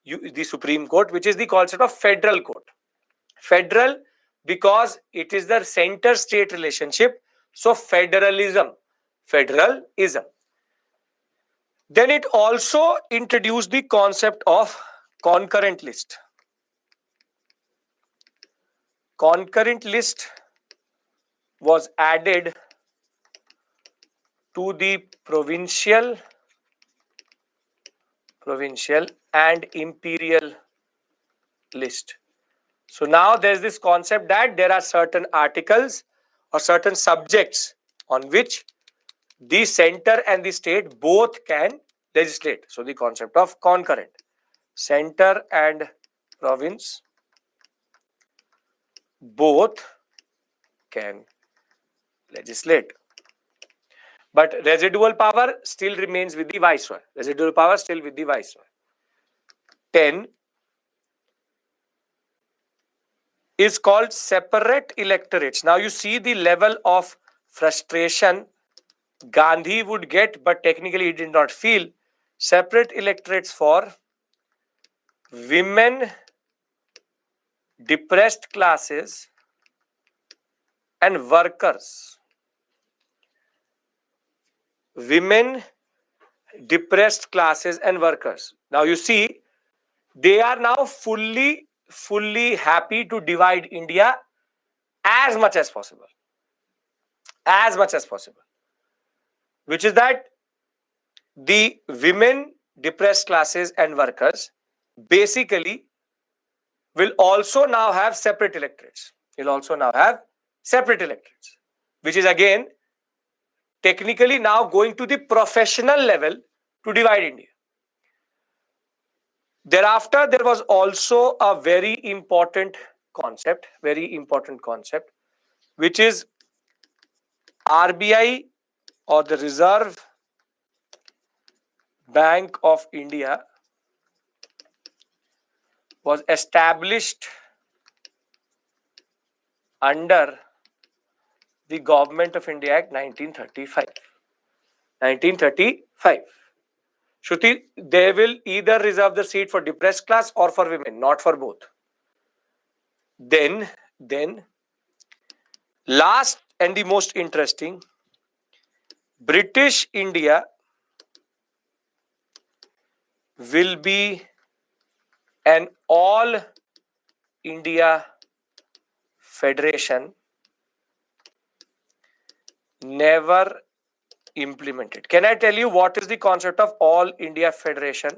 the Supreme Court, which is the concept of federal court. Federal, because it is the center-state relationship, so federalism. Then it also introduced the concept of concurrent list. Concurrent list was added to the provincial and imperial list. So now there's this concept that there are certain articles or certain subjects on which the center and the state both can legislate. So the concept of concurrent. Center and province both can legislate. But residual power still remains with the viceroy. 10 is called separate electorates. Now you see the level of frustration Gandhi would get, but technically he did not feel. Separate electorates for women, depressed classes, and workers. Women, depressed classes, and workers. Now you see, they are now fully happy to divide India as much as possible. Which is that the women, depressed classes, and workers basically will also now have separate electorates. Which is again technically now going to the professional level to divide India. Thereafter, there was also a very important concept, which is RBI, or the Reserve Bank of India, was established under the Government of India Act 1935. 1935. Shruti, they will either reserve the seat for depressed class or for women, not for both. Then, last and the most interesting, British India will be an all India federation, never implemented. Can I tell you what is the concept of all India federation?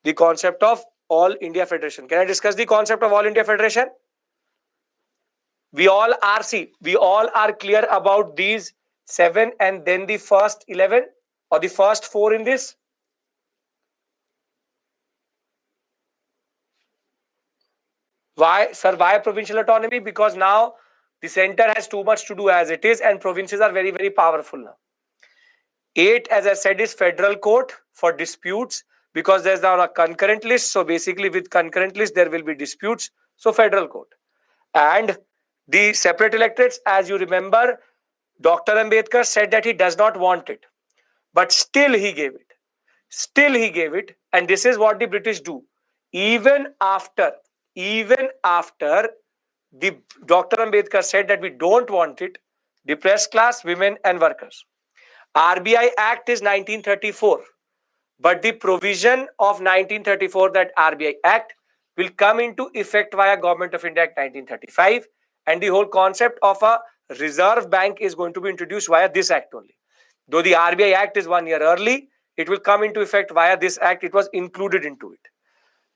The concept of all India federation. Can I discuss the concept of all India federation? We all are clear about these 7 and then the first 11 or the first 4 in this. Why, sir? Why provincial autonomy? Because now the center has too much to do as it is, and provinces are very, very powerful now. 8, as I said, is federal court for disputes, because there's now a concurrent list. So basically, with concurrent list, there will be disputes. So federal court. And the separate electorates, as you remember, Dr. Ambedkar said that he does not want it, but still he gave it. And this is what the British do. Even after the Dr. Ambedkar said that we don't want it, depressed class, women and workers. RBI Act is 1934, but the provision of 1934, that RBI Act, will come into effect via Government of India Act 1935, and the whole concept of a reserve bank is going to be introduced via this act only. Though the RBI Act is 1 year early, it will come into effect via this act. It was included into it.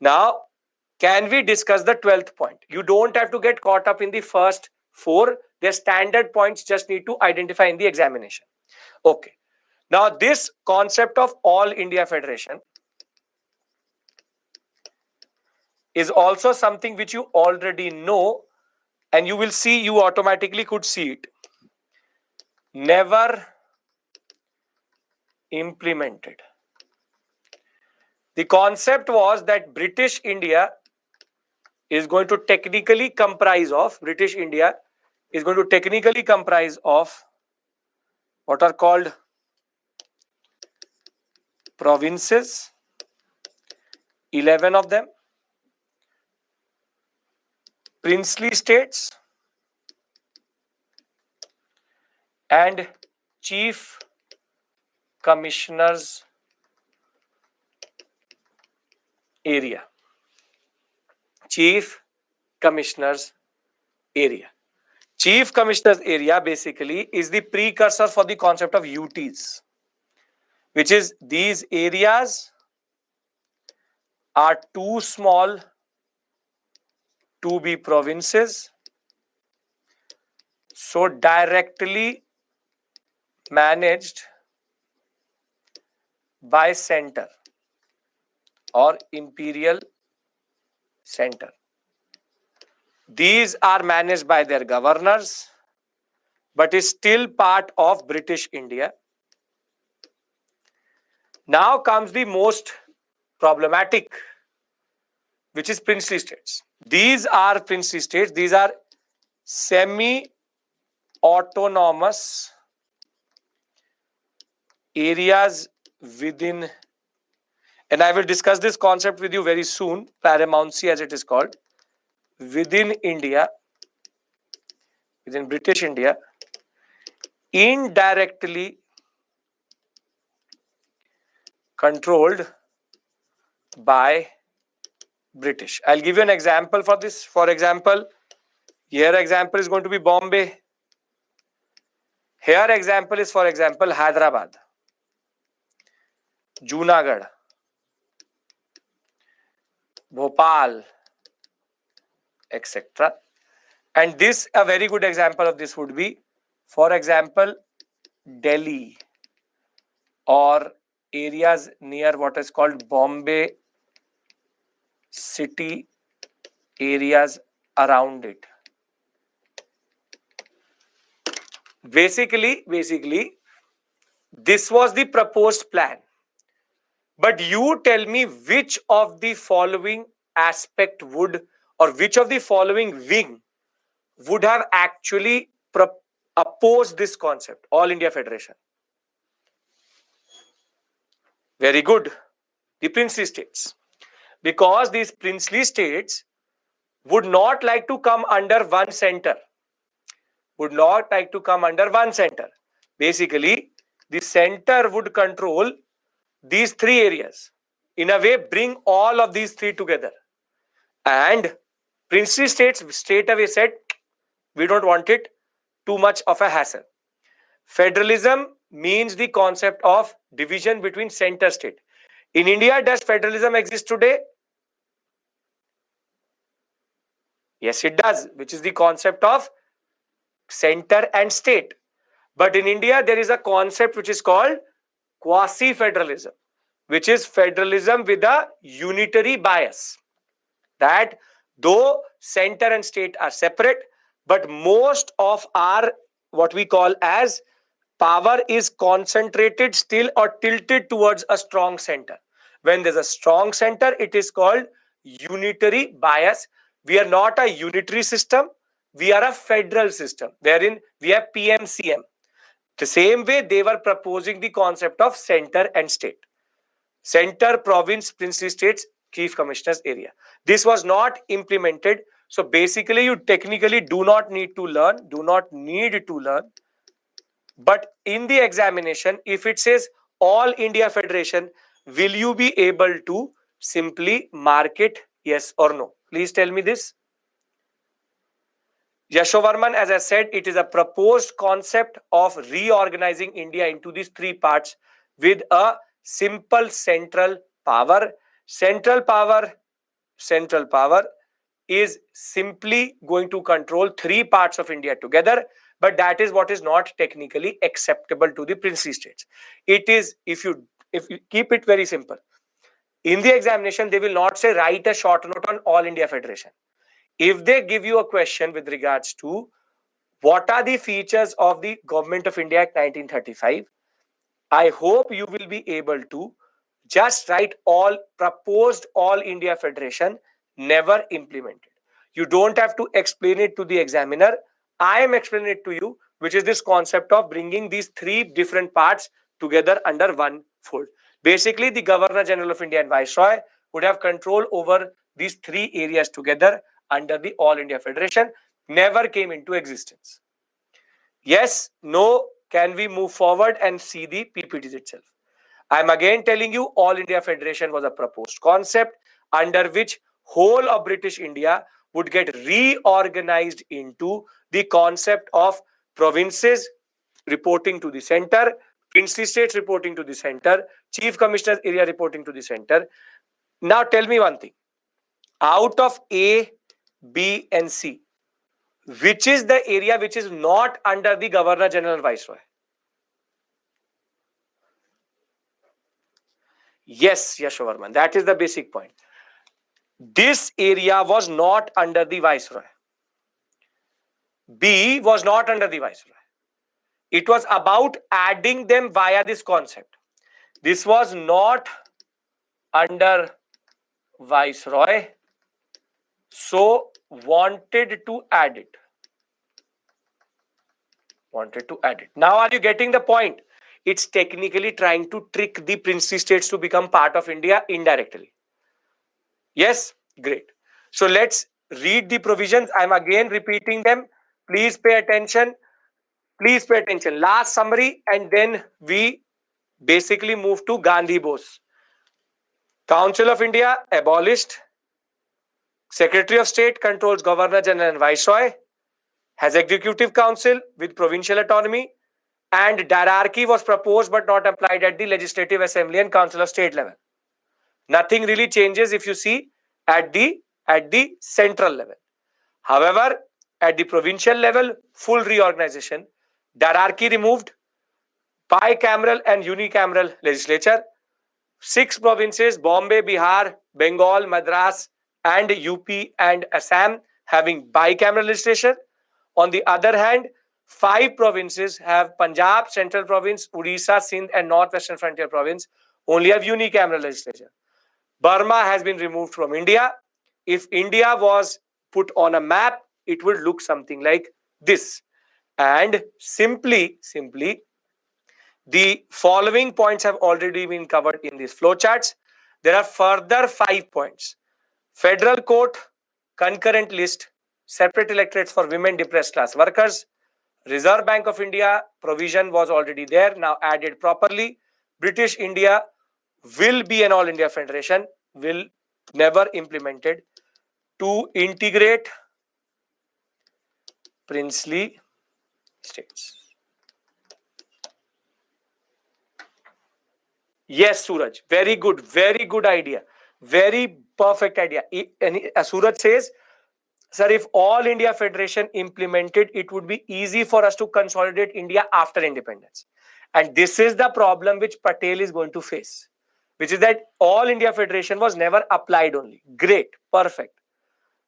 Now, can we discuss the 12th point? You don't have to get caught up in the first 4. Their standard points just need to identify in the examination. Okay. Now, this concept of all India federation is also something which you already know, and you will see, you automatically could see it. Never implemented. The concept was that British India is going to technically comprise of what are called provinces, 11 of them, princely states, and chief commissioners area. Chief commissioners area basically is the precursor for the concept of UTs, which is these areas are too small to be provinces, so directly managed by center or imperial center. These are managed by their governors, but is still part of British India. Now comes the most problematic, which is princely states. These are princely states. These are semi-autonomous areas within, and I will discuss this concept with you very soon, paramountcy as it is called, within India, within British India, indirectly controlled by British. I'll give you an example for this. For example, here example is going to be Bombay. Here example is, for example, Hyderabad, Junagadh, Bhopal, etc. And this, a very good example of this would be, for example, Delhi or areas near what is called Bombay city areas around it. Basically, this was the proposed plan. But you tell me which of the following aspect would, or which of the following wing would have actually opposed this concept, All India Federation. Very good. The princely states. Because these princely states would not like to come under one center. Would not like to come under one center. Basically, the center would control these three areas. In a way, bring all of these three together. And princely states straight away said, we don't want it, too much of a hassle. Federalism means the concept of division between center state. In India, does federalism exist today? Yes, it does, which is the concept of center and state. But in India, there is a concept which is called quasi-federalism, which is federalism with a unitary bias. That though center and state are separate, but most of our what we call as power is concentrated still or tilted towards a strong center. When there's a strong center, it is called unitary bias. We are not a unitary system, we are a federal system wherein we have PMCM. The same way they were proposing the concept of center and state. Center, province, princely states, chief commissioner's area. This was not implemented. So basically, you technically do not need to learn. But in the examination, if it says All India Federation, will you be able to simply mark it yes or no? Please tell me this. Yashovarman, as I said, it is a proposed concept of reorganizing India into these three parts with a simple central power. Central power is simply going to control three parts of India together, but that is what is not technically acceptable to the princely states. It is, if you keep it very simple, in the examination, they will not say write a short note on All India Federation. If they give you a question with regards to what are the features of the Government of India Act 1935, I hope you will be able to just write all proposed All India Federation, never implemented. You don't have to explain it to the examiner. I am explaining it to you, which is this concept of bringing these three different parts together under one fold. Basically, the Governor General of India and Viceroy would have control over these three areas together under the All India Federation, never came into existence. Yes, no, can we move forward and see the PPTs itself? I am again telling you, All India Federation was a proposed concept under which whole of British India would get reorganized into the concept of provinces reporting to the center, princely states reporting to the center, chief commissioner's area reporting to the center. Now tell me one thing. Out of A, B and C, which is the area which is not under the Governor General and Viceroy? Yes, Yashovarman, that is the basic point. This area was not under the Viceroy. B was not under the Viceroy. It was about adding them via this concept. This was not under Viceroy, so wanted to add it. Now are you getting the point? It's technically trying to trick the princely states to become part of India indirectly. Yes, great. So let's read the provisions. I'm again repeating them. Please pay attention. Last summary, and then we basically move to Gandhi Bose. Council of India abolished. Secretary of State controls Governor General and Viceroy. Has Executive Council with provincial autonomy. And hierarchy was proposed but not applied at the Legislative Assembly and Council of State level. Nothing really changes if you see at the central level. However, at the provincial level, full reorganization, hierarchy removed, bicameral and unicameral legislature, 6 provinces, Bombay, Bihar, Bengal, Madras, and UP and Assam having bicameral legislation. On the other hand, 5 provinces have Punjab, Central Province, Odisha, Sindh, and Northwestern Frontier Province only have unicameral legislation. Burma has been removed from India. If India was put on a map, it would look something like this. And simply, the following points have already been covered in these flowcharts. There are further 5 points. Federal court, concurrent list, separate electorates for women, depressed class workers. Reserve Bank of India provision was already there, now added properly. British India will be an all India federation, will never implemented to integrate princely states. Yes, Suraj, very good idea, very perfect idea. And Suraj says, sir, if all India federation implemented, it would be easy for us to consolidate India after independence. And this is the problem which Patel is going to face, which is that all India federation was never applied only. Great, perfect.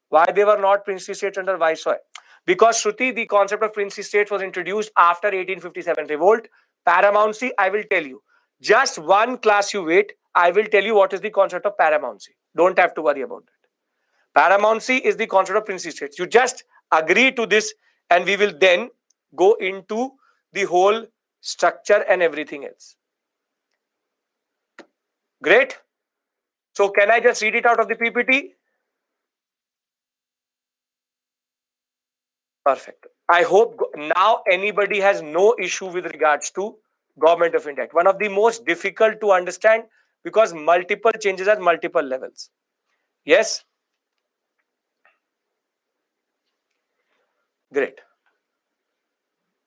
Why they were not princely states under Viceroy? Because Shruti, the concept of princely states was introduced after 1857 revolt. Paramountcy, I will tell you. Just one class you wait, I will tell you what is the concept of paramountcy. Don't have to worry about that. Paramountcy is the concept of princely states. You just agree to this and we will then go into the whole structure and everything else. Great. So can I just read it out of the PPT? Perfect. I hope now anybody has no issue with regards to Government of India. One of the most difficult to understand because multiple changes at multiple levels. Yes? Great.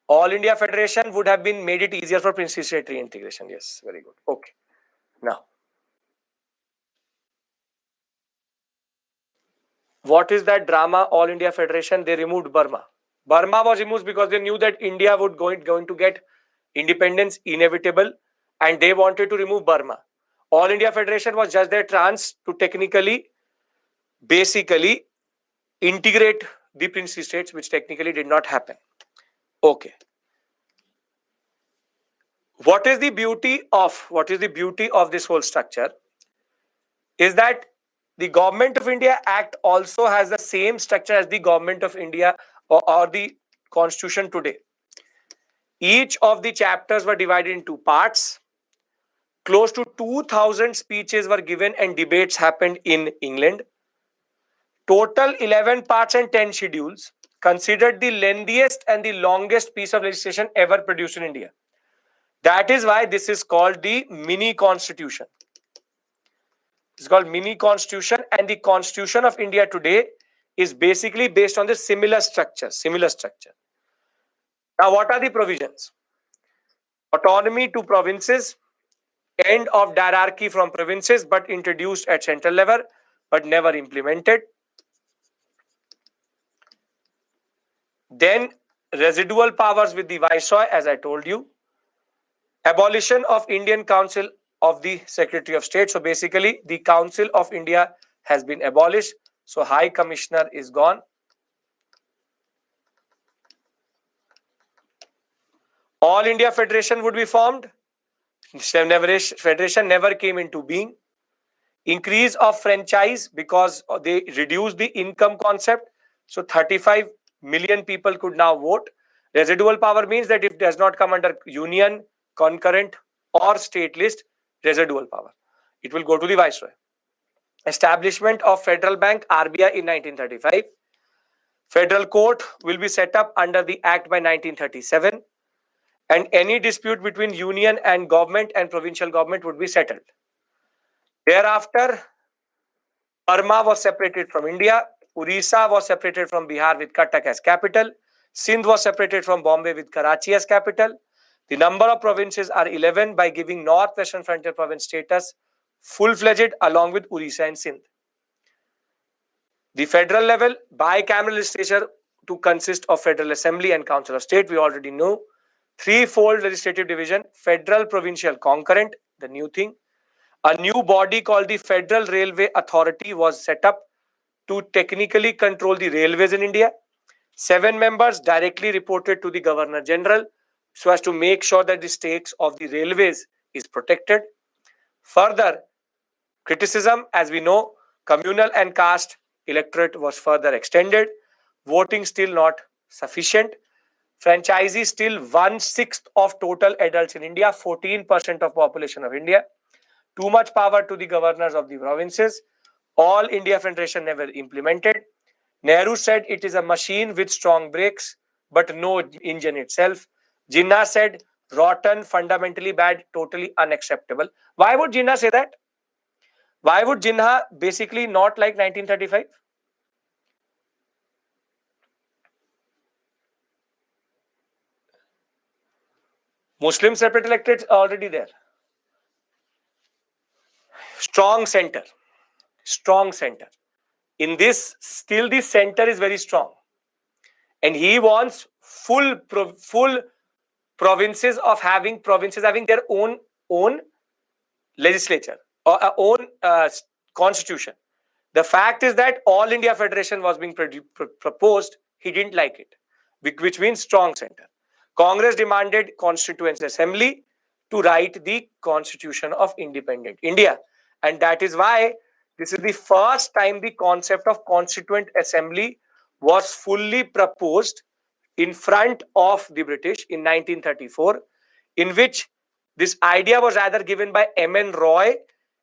All India Federation would have been made it easier for princely state reintegration. Yes, very good. Okay. Now, what is that drama? All India Federation, they removed Burma. Burma was removed because they knew that India would going to get independence inevitable and they wanted to remove Burma. All India Federation was just their chance to technically, basically integrate the princely states, which technically did not happen. Okay. What is the beauty of this whole structure? Is that the Government of India Act also has the same structure as the Government of India or the Constitution today. Each of the chapters were divided into parts. Close to 2,000 speeches were given and debates happened in England. Total 11 parts and 10 schedules, considered the lengthiest and the longest piece of legislation ever produced in India. That is why this is called the mini constitution. It's called mini constitution, and the Constitution of India today is basically based on the similar structure. Now, what are the provisions? Autonomy to provinces, end of hierarchy from provinces, but introduced at central level, but never implemented. Then residual powers with the Viceroy, as I told you. Abolition of Indian Council of the Secretary of State. So basically, the Council of India has been abolished. So High Commissioner is gone. All India Federation would be formed. Federation never came into being. Increase of franchise because they reduced the income concept. So 35 million people could now vote. Residual power means that if it does not come under union, concurrent or state list, residual power, it will go to the Viceroy. Establishment of Federal Bank, RBI, in 1935. Federal Court will be set up under the Act by 1937. And any dispute between union and government and provincial government would be settled. Thereafter, Burma was separated from India. Orissa was separated from Bihar with Cuttack as capital. Sindh was separated from Bombay with Karachi as capital. The number of provinces are 11 by giving Northwestern Frontier Province status full-fledged along with Orissa and Sindh. The federal level, bicameral legislature to consist of Federal Assembly and Council of State, we already know. Threefold legislative division, federal, provincial, concurrent, the new thing. A new body called the Federal Railway Authority was set up to technically control the railways in India. 7 members directly reported to the Governor General so as to make sure that the stakes of the railways is protected. Further, criticism, as we know, communal and caste electorate was further extended. Voting still not sufficient. Franchisees still 1/6 of total adults in India, 14% of population of India. Too much power to the governors of the provinces. All India Federation never implemented. Nehru said it is a machine with strong brakes, but no engine itself. Jinnah said rotten, fundamentally bad, totally unacceptable. Why would Jinnah say that? Why would Jinnah basically not like 1935? Muslim separate electorates are already there. Strong center. Strong center. In this, still the center is very strong. And he wants full provinces having their own legislature or own constitution. The fact is that all India Federation was being proposed. He didn't like it, which means strong center. Congress demanded Constituent Assembly to write the Constitution of Independent India. And that is why this is the first time the concept of Constituent Assembly was fully proposed in front of the British in 1934, in which this idea was rather given by M.N. Roy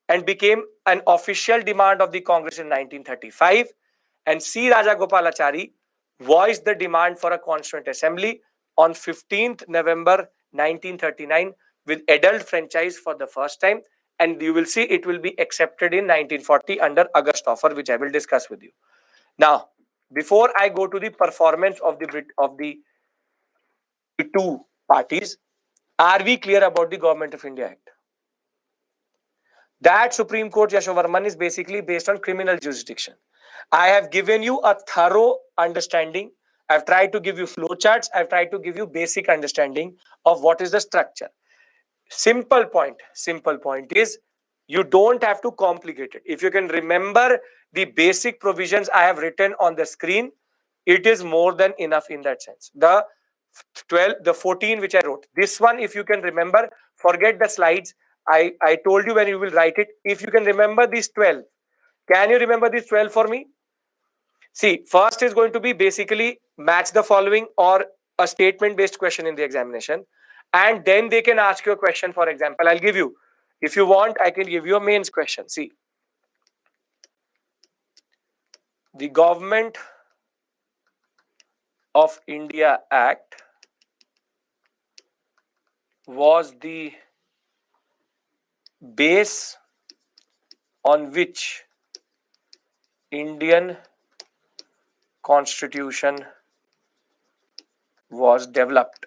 and became an official demand of the Congress in 1935. And C. Rajagopalachari voiced the demand for a Constituent Assembly on 15th November 1939 with adult franchise for the first time. And you will see it will be accepted in 1940 under August offer, which I will discuss with you. Now, before I go to the performance of the two parties, are we clear about the Government of India Act? That Supreme Court Yashovarman is basically based on criminal jurisdiction. I have given you a thorough understanding. I've tried to give you flowcharts. I've tried to give you basic understanding of what is the structure. Simple point is you don't have to complicate it. If you can remember the basic provisions I have written on the screen, it is more than enough in that sense. The 14 which I wrote, this one, if you can remember, forget the slides. I told you when you will write it. If you can remember these 12, can you remember these 12 for me? See, first is going to be basically match the following or a statement based question in the examination. And then they can ask you a question. For example, I'll give you, if you want, I can give you a mains question. See, the Government of India Act was the base on which Indian Constitution was developed.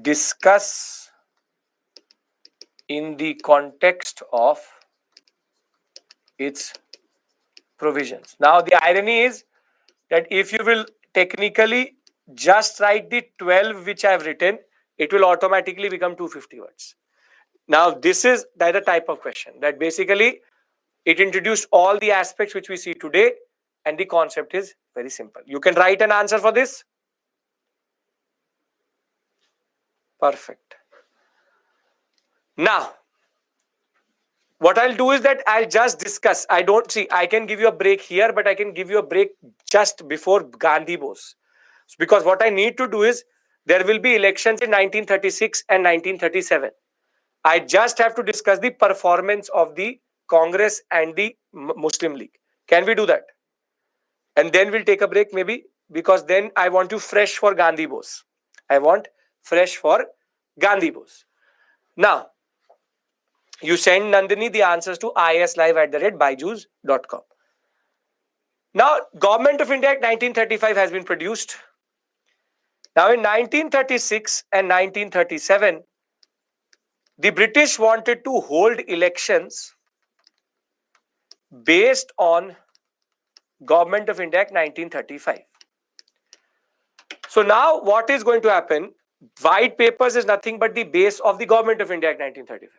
Discuss in the context of its provisions. Now, the irony is that if you will technically just write the 12 which I have written, it will automatically become 250 words. Now, this is the other type of question that basically it introduced all the aspects which we see today, and the concept is very simple. You can write an answer for this. Perfect. Now, what I'll do is that I'll just discuss. I can give you a break here, but I can give you a break just before Gandhi Bose. Because what I need to do is there will be elections in 1936 and 1937. I just have to discuss the performance of the Congress and the Muslim League. Can we do that? And then we'll take a break maybe, because then I want you fresh for Gandhi Bose. I want fresh for Gandhi Bose. Now, you send Nandini the answers to islive@byjus.com. Now, Government of India Act 1935 has been produced. Now, in 1936 and 1937, the British wanted to hold elections based on Government of India Act 1935. So now what is going to happen? White papers is nothing but the base of the Government of India Act 1935,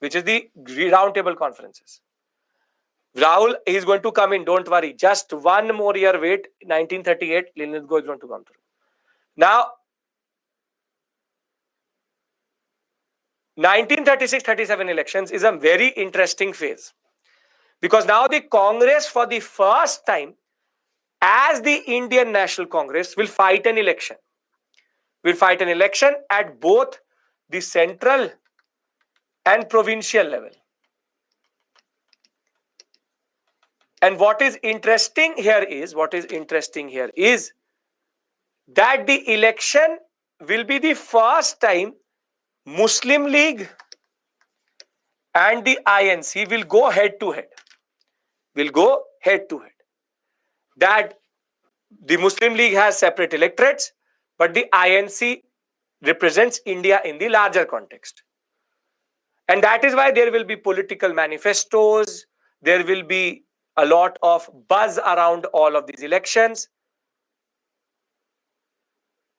which is the round table conferences. Rahul is going to come in. Don't worry. Just one more year wait. 1938, Linlithgow is going to come through. Now, 1936-37 elections is a very interesting phase, because now the Congress, for the first time, as the Indian National Congress, will fight an election. Will fight an election at both the central and provincial level. And what is interesting here is that the election will be the first time Muslim League and the INC will go head to head. That the Muslim League has separate electorates, but the INC represents India in the larger context. And that is why there will be political manifestos, there will be a lot of buzz around all of these elections.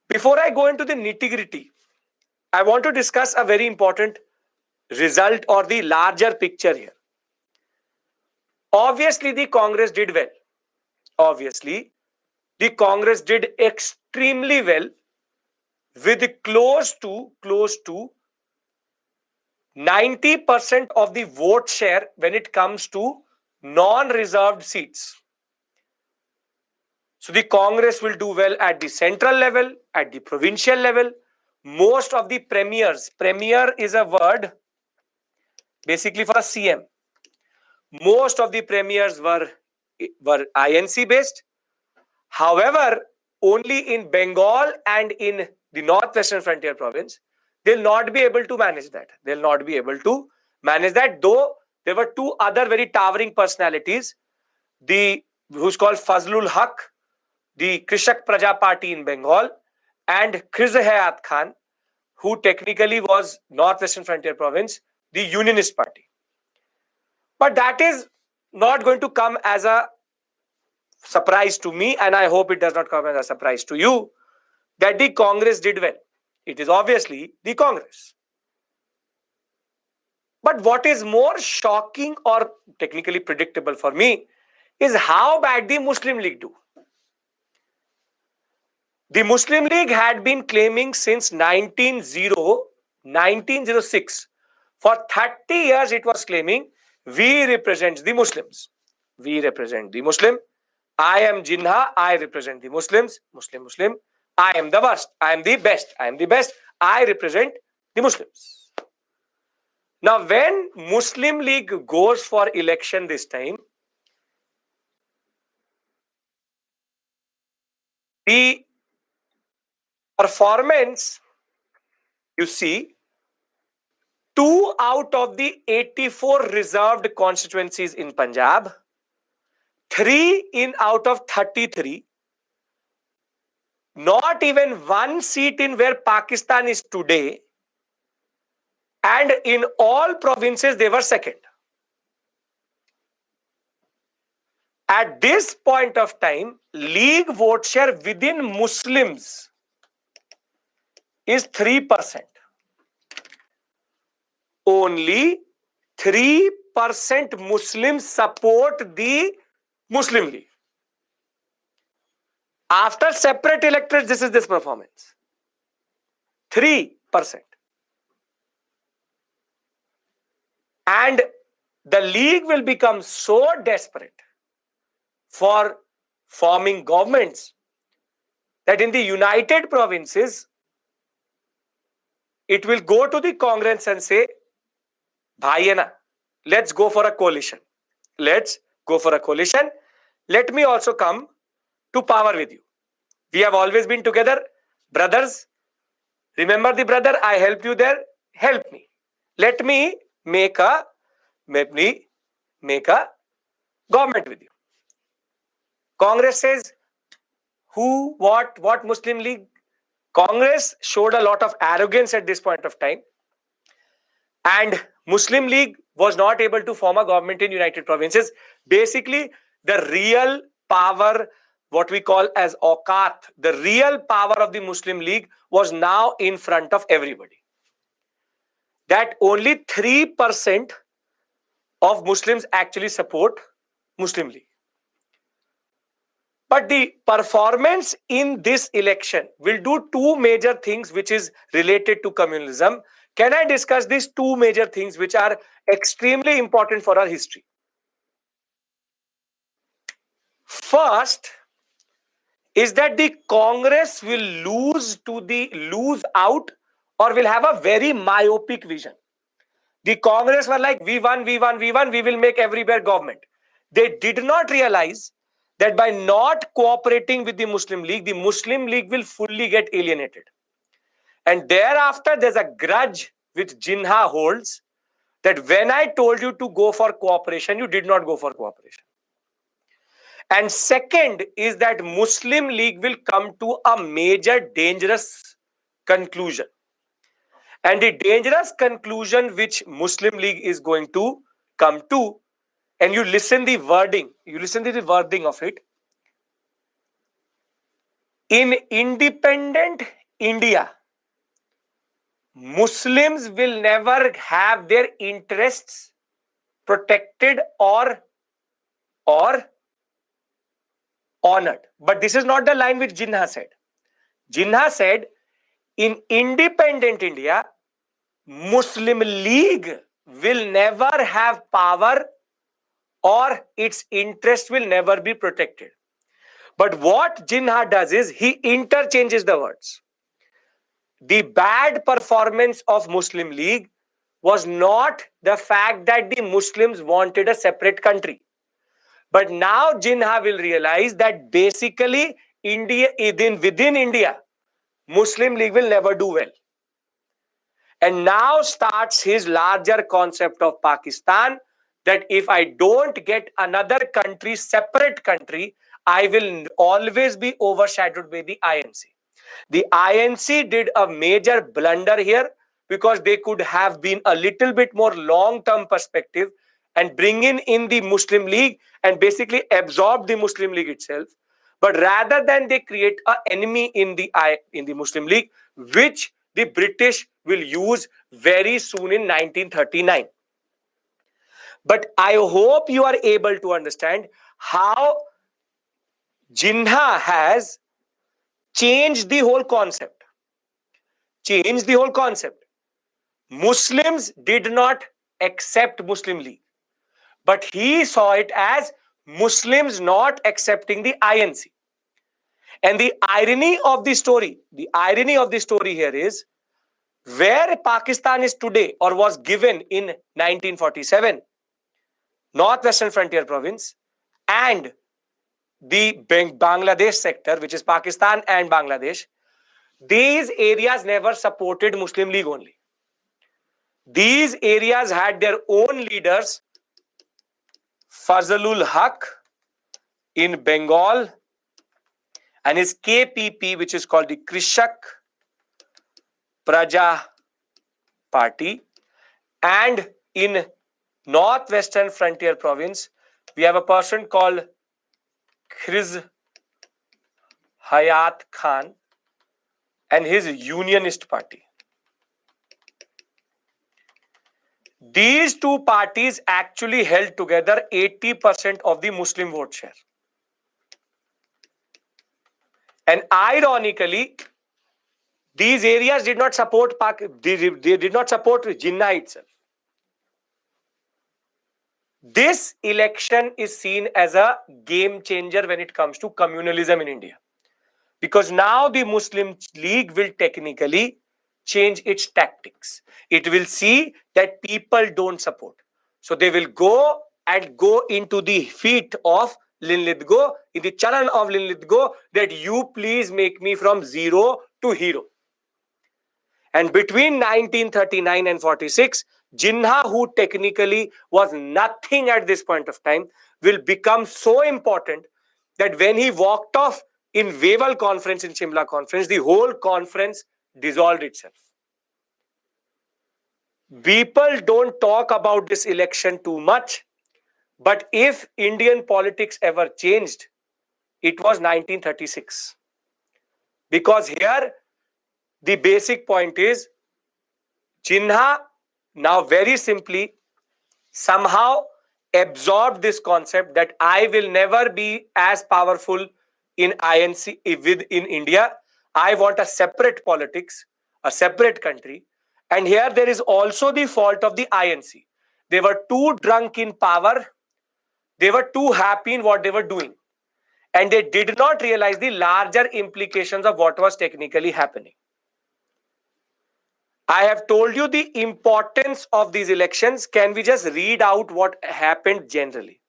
Before I go into the nitty-gritty, I want to discuss a very important result or the larger picture here. Obviously, the Congress did well. Obviously, the Congress did extremely well with close to 90% of the vote share when it comes to non-reserved seats. So the Congress will do well at the central level, at the provincial level. Most of the premiers, premier is a word basically for a CM. Most of the premiers were INC based. However, only in Bengal and in the Northwestern Frontier Province, they'll not be able to manage that. Though there were two other very towering personalities, who's called Fazlul Haq, the Krishak Praja Party in Bengal, and Khiz Hayat Khan, who technically was Northwestern Frontier Province, the Unionist Party. But that is not going to come as a surprise to me, and I hope it does not come as a surprise to you, that the Congress did well. It is obviously the Congress. But what is more shocking or technically predictable for me is how bad the Muslim League do. The Muslim League had been claiming since 1906. For 30 years it was claiming, we represent the Muslims. We represent the Muslim. I am Jinnah. I represent the Muslims. Muslim. I am the worst. I am the best. I represent the Muslims. Now, when Muslim League goes for election this time, the performance, you see, 2 out of the 84 reserved constituencies in Punjab, 3 out of 33, not even one seat in where Pakistan is today, and in all provinces they were second. At this point of time, League vote share within Muslims is 3%. Only 3% Muslims support the Muslim League. After separate electorates, this is this performance. 3%. And the League will become so desperate for forming governments that in the United Provinces, it will go to the Congress and say, Bhaiena, let's go for a coalition. Let me also come to power with you. We have always been together, brothers. Remember the brother, I helped you there, help me. Let me make a government with you. Congress says, who, what Muslim League? Congress showed a lot of arrogance at this point of time, and Muslim League was not able to form a government in United Provinces. Basically, the real power, what we call as Auqat, the real power of the Muslim League was now in front of everybody. That only 3% of Muslims actually support Muslim League. But the performance in this election will do two major things which is related to communalism. Can I discuss these two major things which are extremely important for our history? First is that the Congress will lose out or will have a very myopic vision. The Congress were like, we won, we will make everywhere government. They did not realize that by not cooperating with the Muslim League will fully get alienated. And thereafter, there's a grudge which Jinnah holds that when I told you to go for cooperation, you did not go for cooperation. And second is that Muslim League will come to a major dangerous conclusion. And the dangerous conclusion which Muslim League is going to come to, and you listen to the wording of it. In independent India, Muslims will never have their interests protected or honored. But this is not the line which Jinnah said. Jinnah said, in independent India, Muslim League will never have power or its interest will never be protected. But what Jinnah does is he interchanges the words. The bad performance of Muslim League was not the fact that the Muslims wanted a separate country. But now Jinnah will realize that basically within India, Muslim League will never do well. And now starts his larger concept of Pakistan, that if I don't get another country, separate country, I will always be overshadowed by the INC. The INC did a major blunder here because they could have been a little bit more long-term perspective and bring in the Muslim League and basically absorb the Muslim League itself. But rather than they create an enemy in the Muslim League, which the British will use very soon in 1939. But I hope you are able to understand how Jinnah has changed the whole concept. Muslims did not accept Muslim League, but he saw it as Muslims not accepting the INC. And the irony of the story here is, where Pakistan is today or was given in 1947, Northwestern Frontier Province and the Bangladesh sector, which is Pakistan and Bangladesh, these areas never supported Muslim League only. These areas had their own leaders, Fazlul Haq in Bengal and his KPP, which is called the Krishak Praja Party, and in Northwestern Frontier Province, we have a person called Khiz Hayat Khan and his Unionist Party. These two parties actually held together 80% of the Muslim vote share. And ironically, these areas did not support they did not support Jinnah itself. This election is seen as a game changer when it comes to communalism in India. Because now the Muslim League will technically change its tactics. It will see that people don't support. So they will go into the feet of Linlithgow, in the charan of Linlithgow, that you please make me from zero to hero. And between 1939 and 46, Jinnah, who technically was nothing at this point of time, will become so important that when he walked off in Wewal conference, in Shimla conference, the whole conference dissolved itself. People don't talk about this election too much, but if Indian politics ever changed, it was 1936. Because here, the basic point is, Jinnah now very simply somehow absorbed this concept that I will never be as powerful in INC within India. I want a separate politics, a separate country. And here there is also the fault of the INC. They were too drunk in power. They were too happy in what they were doing. And they did not realize the larger implications of what was technically happening. I have told you the importance of these elections. Can we just read out what happened generally?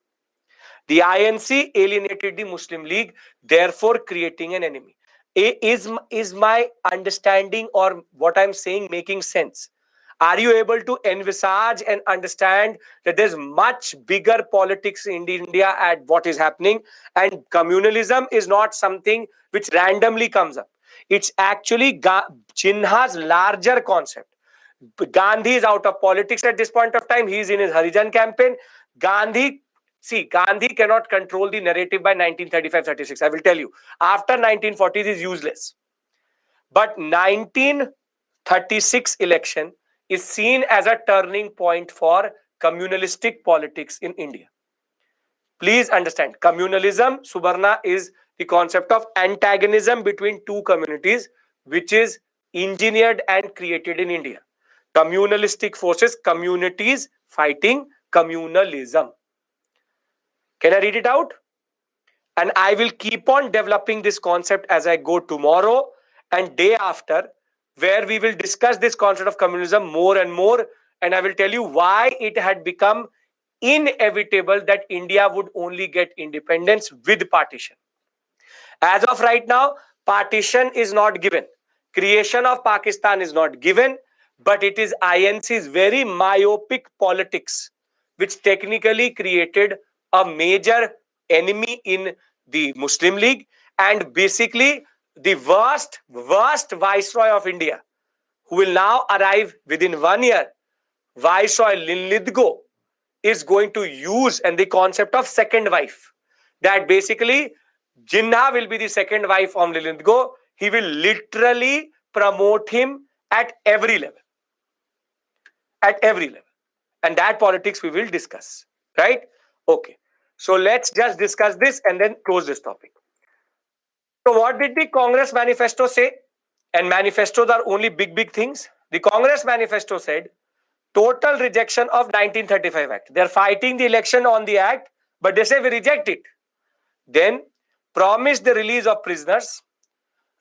The INC alienated the Muslim League, therefore creating an enemy. Is my understanding or what I'm saying making sense? Are you able to envisage and understand that there's much bigger politics in India at what is happening? And communalism is not something which randomly comes up. It's actually Jinnah's larger concept. Gandhi is out of politics at this point of time. He's in his Harijan campaign. Gandhi cannot control the narrative by 1935-36. I will tell you. After 1940s is useless. But 1936 election is seen as a turning point for communalistic politics in India. Please understand, communalism, Subarna, is the concept of antagonism between two communities, which is engineered and created in India. Communalistic forces, communities fighting communalism. Can I read it out? And I will keep on developing this concept as I go tomorrow and day after, where we will discuss this concept of communism more and more. And I will tell you why it had become inevitable that India would only get independence with partition. As of right now, partition is not given. Creation of Pakistan is not given, but it is INC's very myopic politics which technically created a major enemy in the Muslim League, and basically the worst viceroy of India, who will now arrive within 1 year, Viceroy Lithgow, is going to use and the concept of second wife, that basically Jinnah will be the second wife of Lithgow. He will literally promote him at every level. At every level. And that politics we will discuss. Right? Okay. So let's just discuss this and then close this topic. So what did the Congress manifesto say? And manifestos are only big things. The Congress manifesto said total rejection of 1935 Act. They're fighting the election on the Act, but they say we reject it. Then promise the release of prisoners,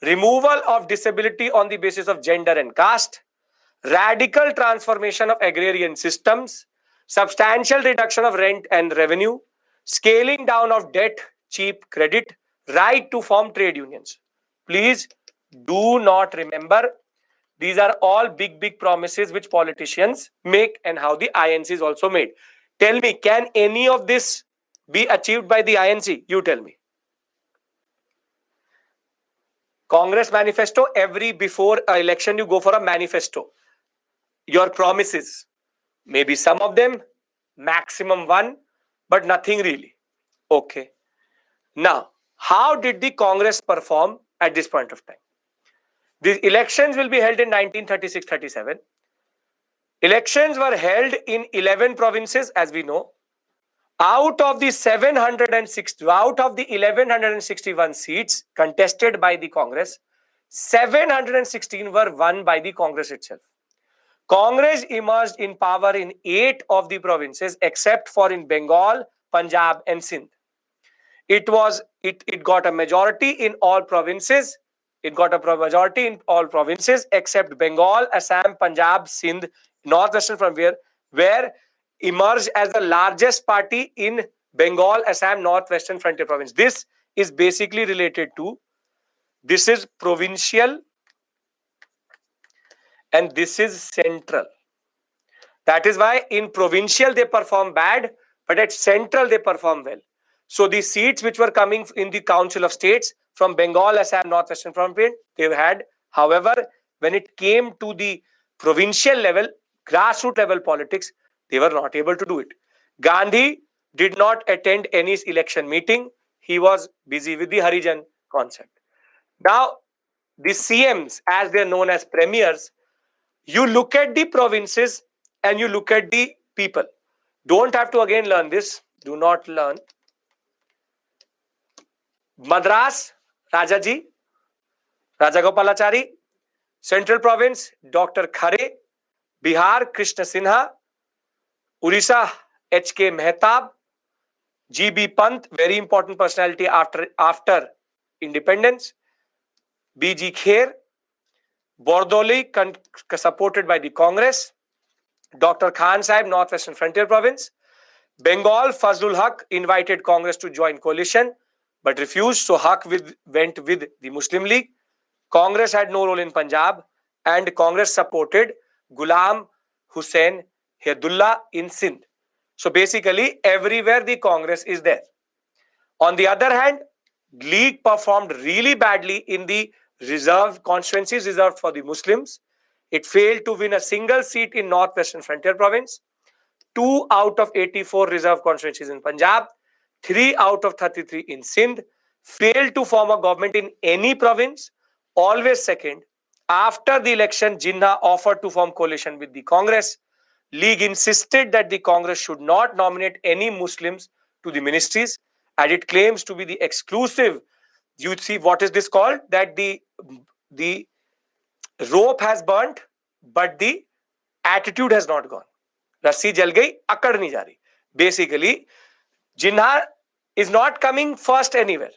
removal of disability on the basis of gender and caste, radical transformation of agrarian systems, substantial reduction of rent and revenue, scaling down of debt, cheap credit, right to form trade unions. Please do not remember, these are all big promises which politicians make and how the INC is also made. Tell me, can any of this be achieved by the INC? You tell me. Congress manifesto, every before election you go for a manifesto. Your promises, maybe some of them, maximum one, but nothing really. Okay. Now, how did the Congress perform at this point of time? The elections will be held in 1936-37. Elections were held in 11 provinces, as we know. Out of the 1161 seats contested by the Congress, 716 were won by the Congress itself. Congress emerged in power in 8 of the provinces except for in Bengal, Punjab and Sindh. It got a majority in all provinces. It got a majority in all provinces except Bengal, Assam, Punjab, Sindh, Northwestern Frontier, where emerged as the largest party in Bengal, Assam, Northwestern Frontier province. This is basically related to, this is provincial and this is central. That is why in provincial they perform bad, but at central they perform well. So the seats which were coming in the Council of States from Bengal, Assam, Northwestern Frontier, they had. However, when it came to the provincial level, grassroots level politics, they were not able to do it. Gandhi did not attend any election meeting. He was busy with the Harijan concept. Now, the CMs, as they are known as premiers, you look at the provinces and you look at the people. Don't have to again learn this. Do not learn. Madras, Rajaji, Rajagopalachari. Central Province, Dr. Khare. Bihar, Krishna Sinha. Orissa, H.K. Mehtab. G.B. Pant, very important personality after independence. B.G. Kher. Bordoli, supported by the Congress. Dr. Khan Sahib, Northwestern Frontier Province. Bengal, Fazlul Haq invited Congress to join coalition but refused, so Haq went with the Muslim League. Congress had no role in Punjab and Congress supported Ghulam Hussain Hedullah in Sindh. So basically, everywhere the Congress is there. On the other hand, League performed really badly in the reserved constituencies reserved for the Muslims. It failed to win a single seat in Northwestern Frontier Province. 2 out of 84 reserved constituencies in Punjab, 3 out of 33 in Sindh, failed to form a government in any province, always second. After the election, Jinnah offered to form coalition with the Congress. League insisted that the Congress should not nominate any Muslims to the ministries, and it claims to be the exclusive. You see, what is this called? That the rope has burnt, but the attitude has not gone. रस्सी जल गई, अकड़ नहीं जा रही. Basically, Jinnah is not coming first anywhere,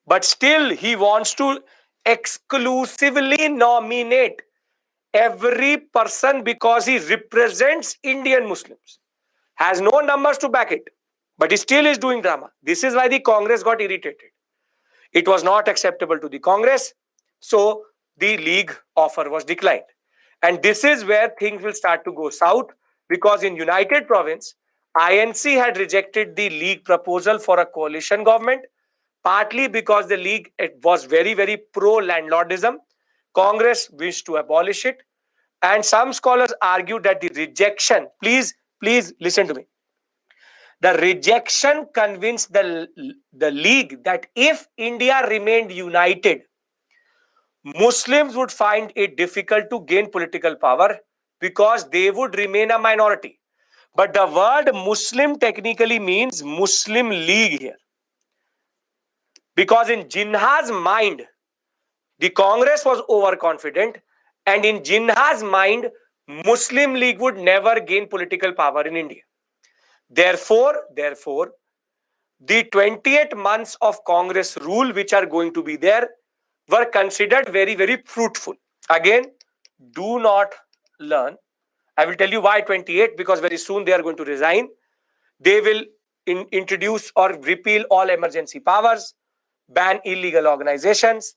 but still he wants to exclusively nominate every person because he represents Indian Muslims. Has no numbers to back it, but he still is doing drama. This is why the Congress got irritated. It was not acceptable to the Congress, so the League offer was declined. And this is where things will start to go south, because in United Province, INC had rejected the League proposal for a coalition government, partly because the League was very, very pro-landlordism. Congress wished to abolish it. And some scholars argued that the rejection, please listen to me. The rejection convinced the League that if India remained united, Muslims would find it difficult to gain political power because they would remain a minority. But the word Muslim technically means Muslim League here. Because in Jinnah's mind, the Congress was overconfident, and in Jinnah's mind, Muslim League would never gain political power in India. Therefore, the 28 months of Congress rule which are going to be there were considered very, very fruitful. Again, do not learn. I will tell you why 28, because very soon they are going to resign. They will introduce or repeal all emergency powers, ban illegal organizations,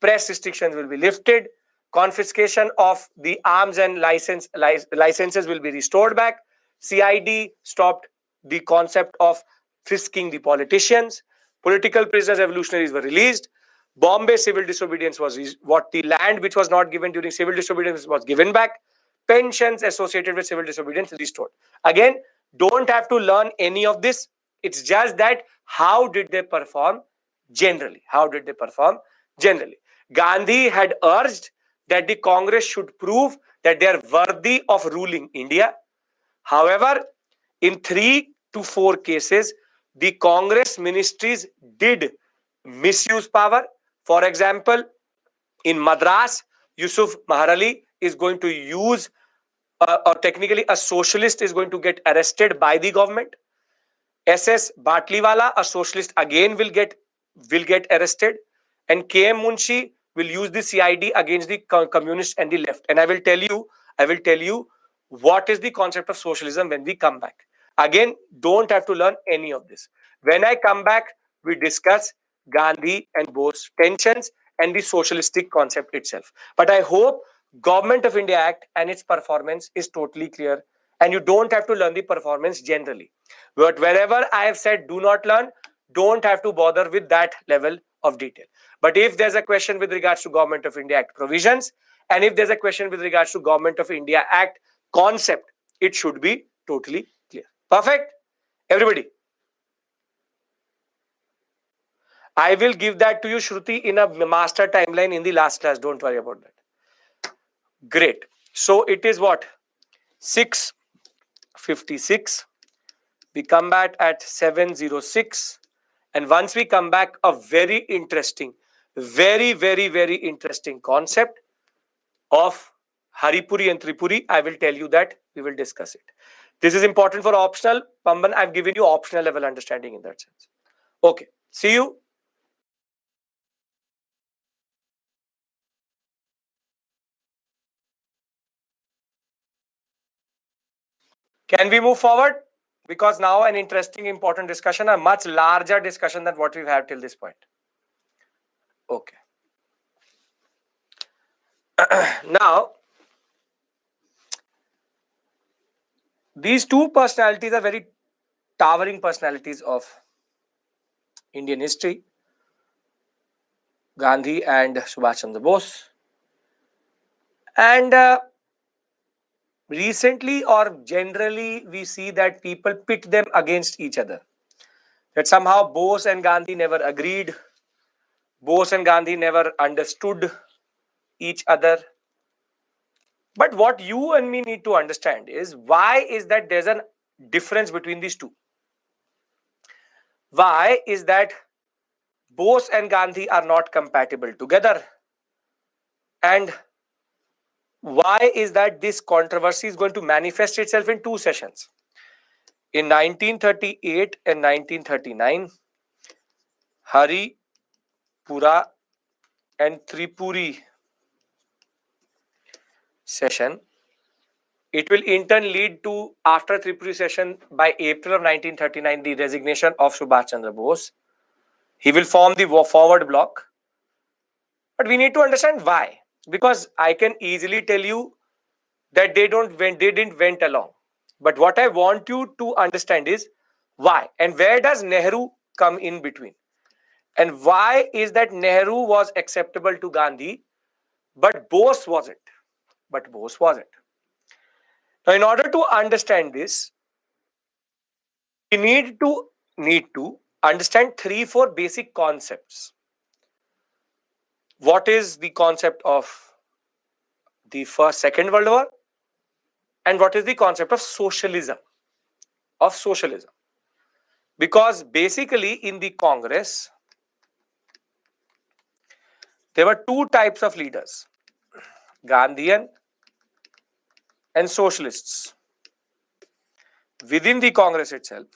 press restrictions will be lifted, confiscation of the arms and licenses will be restored back, CID stopped the concept of frisking the politicians, political prisoners, revolutionaries were released, Bombay civil disobedience was what the land which was not given during civil disobedience was given back, pensions associated with civil disobedience restored. Again, don't have to learn any of this. It's just that how did they perform generally? How did they perform generally? Gandhi had urged that the Congress should prove that they are worthy of ruling India. However, in 3 to 4 cases, the Congress ministries did misuse power. For example, in Madras, Yusuf Maharali is going to use, or technically a socialist is going to get arrested by the government. SS Batliwala, a socialist, again will get arrested, and KM Munshi will use the CID against the communists and the left. And I will tell you what is the concept of socialism when we come back. Again, don't have to learn any of this. When I come back, we discuss Gandhi and Bose tensions and the socialistic concept itself. But I hope Government of India Act and its performance is totally clear, and you don't have to learn the performance generally. But wherever I have said do not learn, don't have to bother with that level of detail. But if there's a question with regards to Government of India Act provisions, and if there's a question with regards to Government of India Act concept, it should be totally clear. Perfect? Everybody. I will give that to you, Shruti, in a master timeline in the last class. Don't worry about that. Great. So it is what? 6:56. We come back at 706. And once we come back, a very interesting, very interesting concept of Haripuri and Tripuri. I will tell you that. We will discuss it. This is important for optional. Pamban, I've given you optional level understanding in that sense. Okay. See you. Can we move forward? Because now an interesting, important discussion, a much larger discussion than what we've had till this point. Okay. Now, these two personalities are very towering personalities of Indian history, Gandhi and Subhash Chandra Bose. And recently or generally, we see that people pit them against each other. That somehow Bose and Gandhi never agreed, Bose and Gandhi never understood each other. But what you and me need to understand is why is that there's a difference between these two? Why is that Bose and Gandhi are not compatible together? And why is that this controversy is going to manifest itself in two sessions? In 1938 and 1939, Hari, Pura and Tripuri session. It will in turn lead to, after Tripuri session, by April of 1939, the resignation of Subhash Chandra Bose. He will form the forward bloc. But we need to understand why. Because I can easily tell you that they didn't went along. But what I want you to understand is why. And where does Nehru come in between? And why is that Nehru was acceptable to Gandhi, but Bose wasn't? But Bose wasn't. Now, in order to understand this, we need to understand 3-4 basic concepts. What is the concept of the Second World War, and what is the concept of socialism? Because basically in the Congress, there were two types of leaders, Gandhian and socialists within the Congress itself.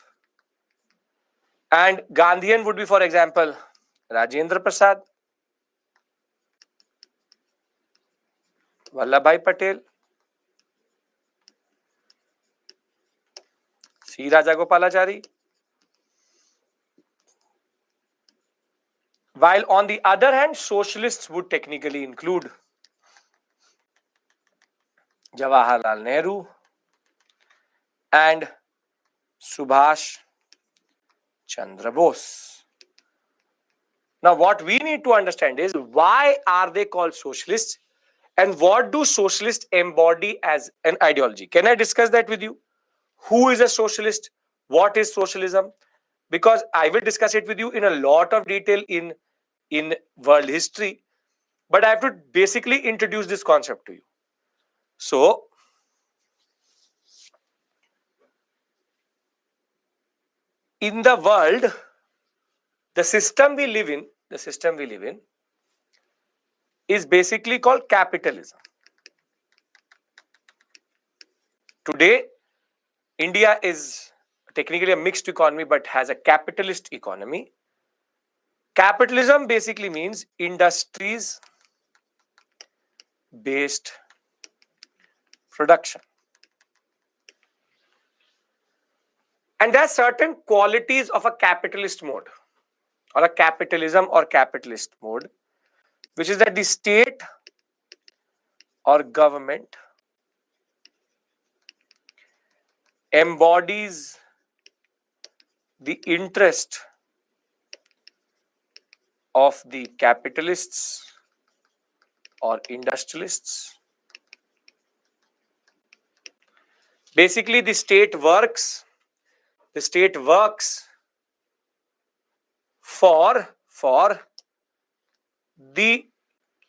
And Gandhian would be, for example, Rajendra Prasad, Vallabhbhai Patel, C. Rajagopalachari. While on the other hand, socialists would technically include Jawaharlal Nehru and Subhash Chandra Bose. Now, what we need to understand is why are they called socialists and what do socialists embody as an ideology? Can I discuss that with you? Who is a socialist? What is socialism? Because I will discuss it with you in a lot of detail in world history, but I have to basically introduce this concept to you. So, in the world, the system we live in is basically called capitalism. Today, India is technically a mixed economy but has a capitalist economy. Capitalism basically means industries based production. And there are certain qualities of a capitalist mode or a capitalism or capitalist mode, which is that the state or government embodies the interest of the capitalists or industrialists. Basically, the state works for the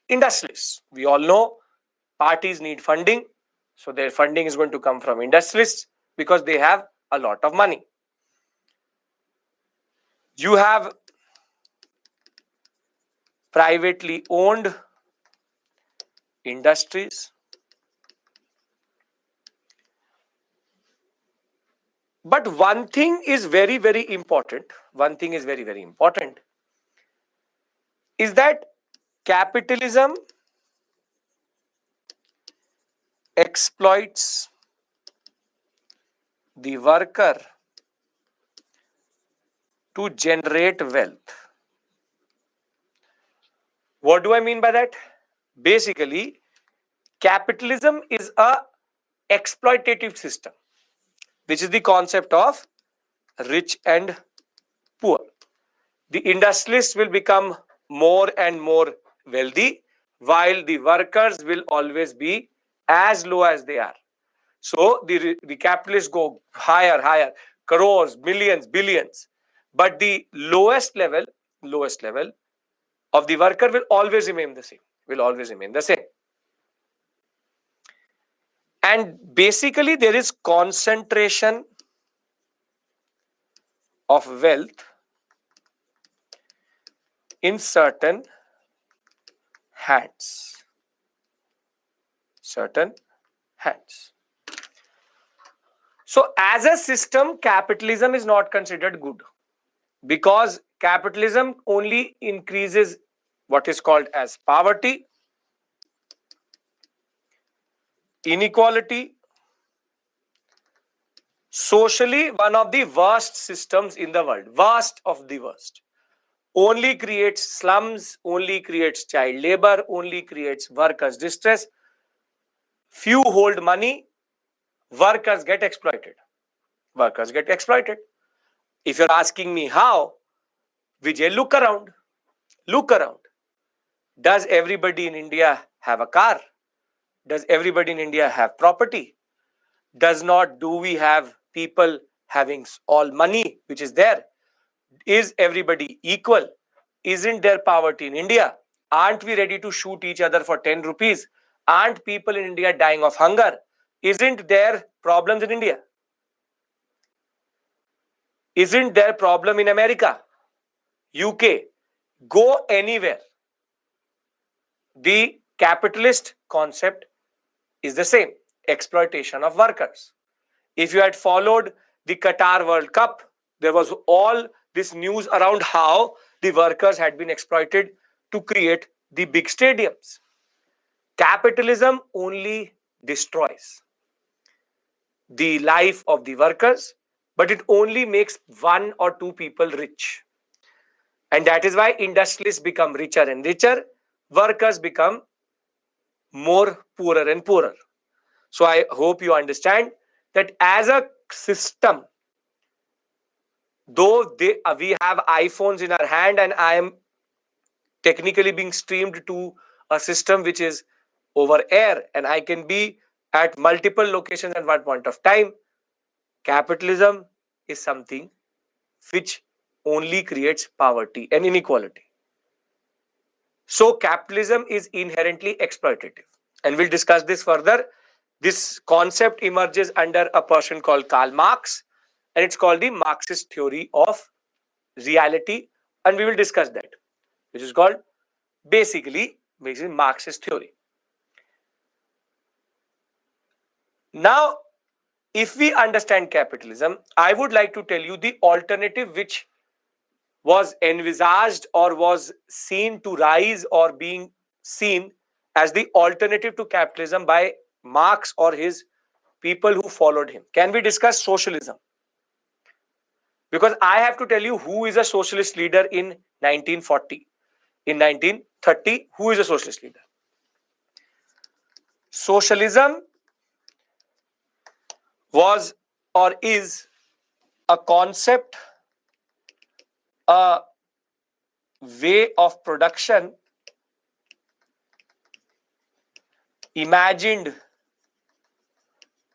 industrialists. We all know parties need funding, so their funding is going to come from industrialists because they have a lot of money. You have privately owned industries. But one thing is very, very important. One thing is very, very important is that capitalism exploits the worker to generate wealth. What do I mean by that? Basically, capitalism is a exploitative system, which is the concept of rich and poor. The industrialists will become more and more wealthy, while the workers will always be as low as they are. So the capitalists go higher, higher, crores, millions, billions. But the lowest level of the worker will always remain the same. Will always remain the same. And basically, there is concentration of wealth in certain hands. Certain hands. So, as a system, capitalism is not considered good because capitalism only increases what is called as poverty, inequality, socially one of the worst systems in the world, worst of the worst. Only creates slums, only creates child labor, only creates workers' distress. Few hold money, workers get exploited. Workers get exploited. If you're asking me how, Vijay, look around. Look around. Does everybody in India have a car? Does everybody in India have property? Do we have people having all money which is there? Is everybody equal? Isn't there poverty in India? Aren't we ready to shoot each other for 10 rupees? Aren't people in India dying of hunger? Isn't there problems in India? Isn't there problem in America, UK? Go anywhere. The capitalist concept is the same, exploitation of workers. If you had followed the Qatar World Cup, there was all this news around how the workers had been exploited to create the big stadiums. Capitalism only destroys the life of the workers, but it only makes one or two people rich. And that is why industrialists become richer and richer, workers become more poorer and poorer. So I hope you understand that as a system, though we have iPhones in our hand and I am technically being streamed to a system which is over air and I can be at multiple locations at one point of time, capitalism is something which only creates poverty and inequality. So capitalism is inherently exploitative. And we'll discuss this further. This concept emerges under a person called Karl Marx, and it's called the Marxist theory of reality. And we will discuss that, which is called basically Marxist theory. Now, if we understand capitalism, I would like to tell you the alternative which was envisaged or was seen to rise or being seen as the alternative to capitalism by Marx or his people who followed him. Can we discuss socialism? Because I have to tell you who is a socialist leader in 1940. In 1930, who is a socialist leader? Socialism was or is a concept, a way of production imagined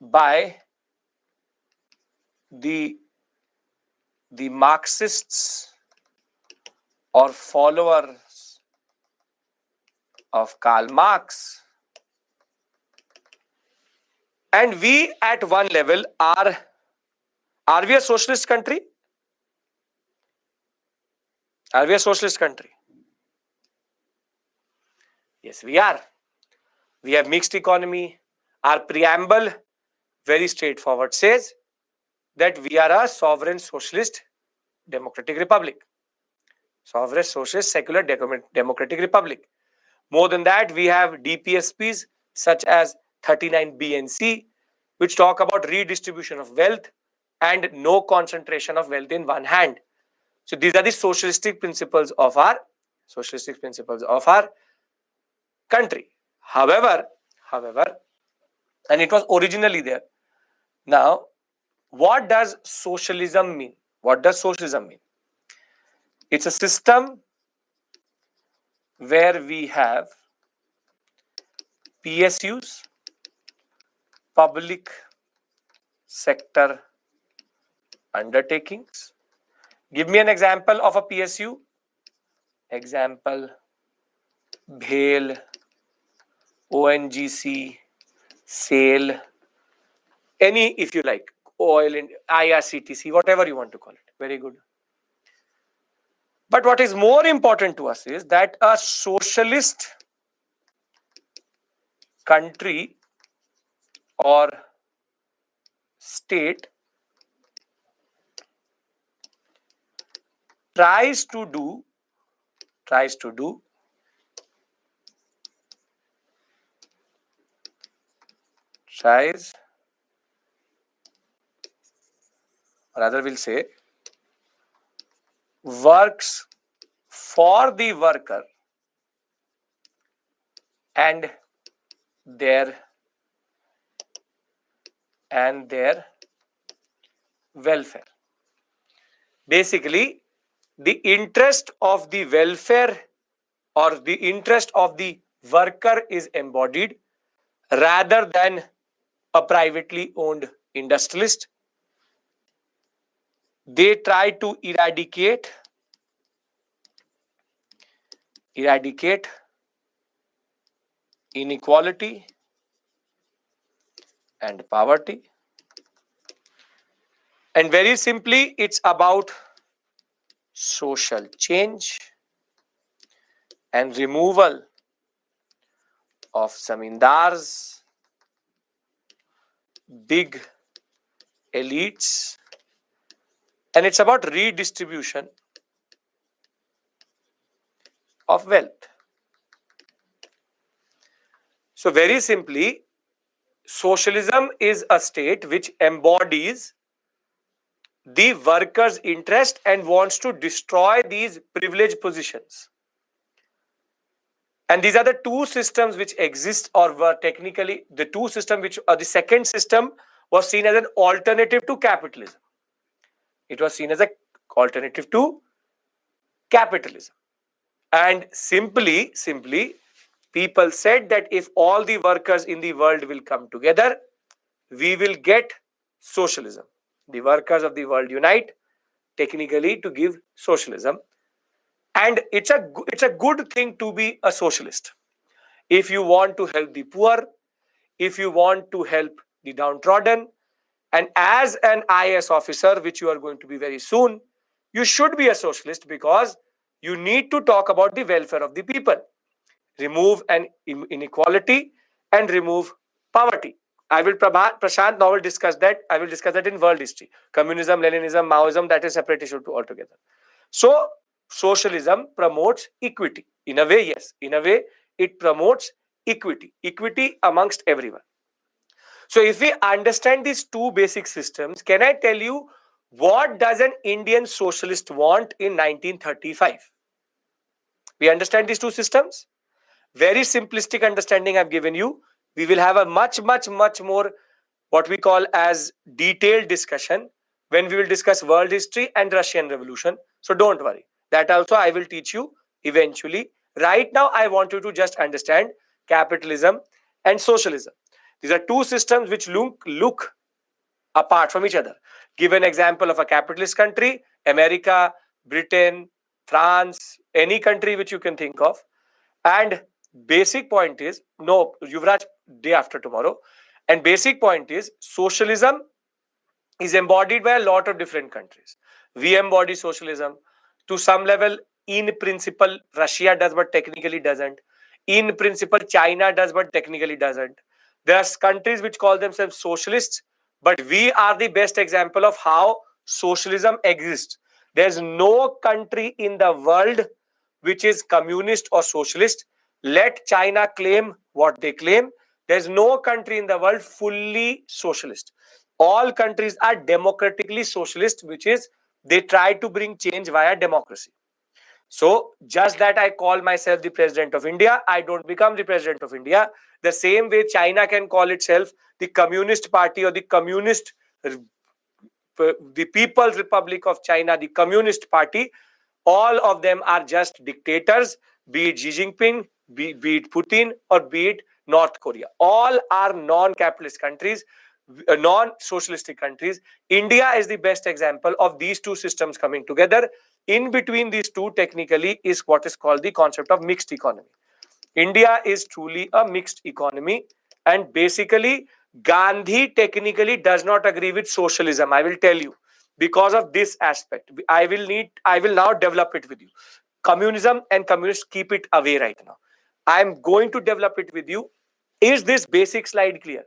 by the Marxists or followers of Karl Marx. And we at one level are we a socialist country? Are we a socialist country? Yes, we are. We have mixed economy. Our preamble, very straightforward, says that we are a sovereign socialist democratic republic. Sovereign socialist secular democratic republic. More than that, we have DPSPs such as 39B and C, which talk about redistribution of wealth and no concentration of wealth in one hand. So these are the socialistic principles of our country. However, and it was originally there. Now, what does socialism mean? What does socialism mean? It's a system where we have PSUs, public sector undertakings. Give me an example of a PSU. Example, BHEL, ONGC, SAIL, any if you like, oil and IRCTC, whatever you want to call it. Very good. But what is more important to us is that a socialist country or state tries to do rather we'll say works for the worker and their welfare. Basically, the interest of the welfare or the interest of the worker is embodied rather than a privately owned industrialist. They try to eradicate inequality and poverty. And very simply, it's about social change and removal of zamindars, big elites, and it's about redistribution of wealth. So very simply, socialism is a state which embodies the worker's interest and wants to destroy these privileged positions. And these are the two systems which exist or were technically the two systems which the second system was seen as an alternative to capitalism. It was seen as an alternative to capitalism. And simply, people said that if all the workers in the world will come together, we will get socialism. The workers of the world unite technically to give socialism. And it's a good thing to be a socialist. If you want to help the poor, if you want to help the downtrodden, and as an IAS officer, which you are going to be very soon, you should be a socialist because you need to talk about the welfare of the people, remove an inequality and remove poverty. Prashant now will discuss that. I will discuss that in world history. Communism, Leninism, Maoism, that is separate issue altogether. So, socialism promotes equity. In a way, yes. In a way, it promotes equity. Equity amongst everyone. So, if we understand these two basic systems, can I tell you what does an Indian socialist want in 1935? We understand these two systems? Very simplistic understanding I've given you. We will have a much more what we call as detailed discussion when we will discuss world history and Russian Revolution. So don't worry. That also I will teach you eventually. Right now, I want you to just understand capitalism and socialism. These are two systems which look apart from each other. Give an example of a capitalist country, America, Britain, France, any country which you can think of. And basic point is, no, Yuvraj, day after tomorrow. And basic point is, socialism is embodied by a lot of different countries. We embody socialism. To some level, in principle Russia does but technically doesn't. In principle China does but technically doesn't. There are countries which call themselves socialists, but we are the best example of how socialism exists. There's no country in the world which is communist or socialist. Let China claim what they claim. There's no country in the world fully socialist. All countries are democratically socialist, which is they try to bring change via democracy. So just that I call myself the president of India, I don't become the president of India. The same way China can call itself the Communist Party or the the People's Republic of China, the Communist Party. All of them are just dictators, be it Xi Jinping, be it Putin, or be it North Korea. All are non-capitalist countries, non-socialistic countries. India is the best example of these two systems coming together. In between these two, technically, is what is called the concept of mixed economy. India is truly a mixed economy, and basically, Gandhi technically does not agree with socialism. I will tell you because of this aspect. I will now develop it with you. Communism and communists, keep it away right now. I am going to develop it with you. Is this basic slide clear?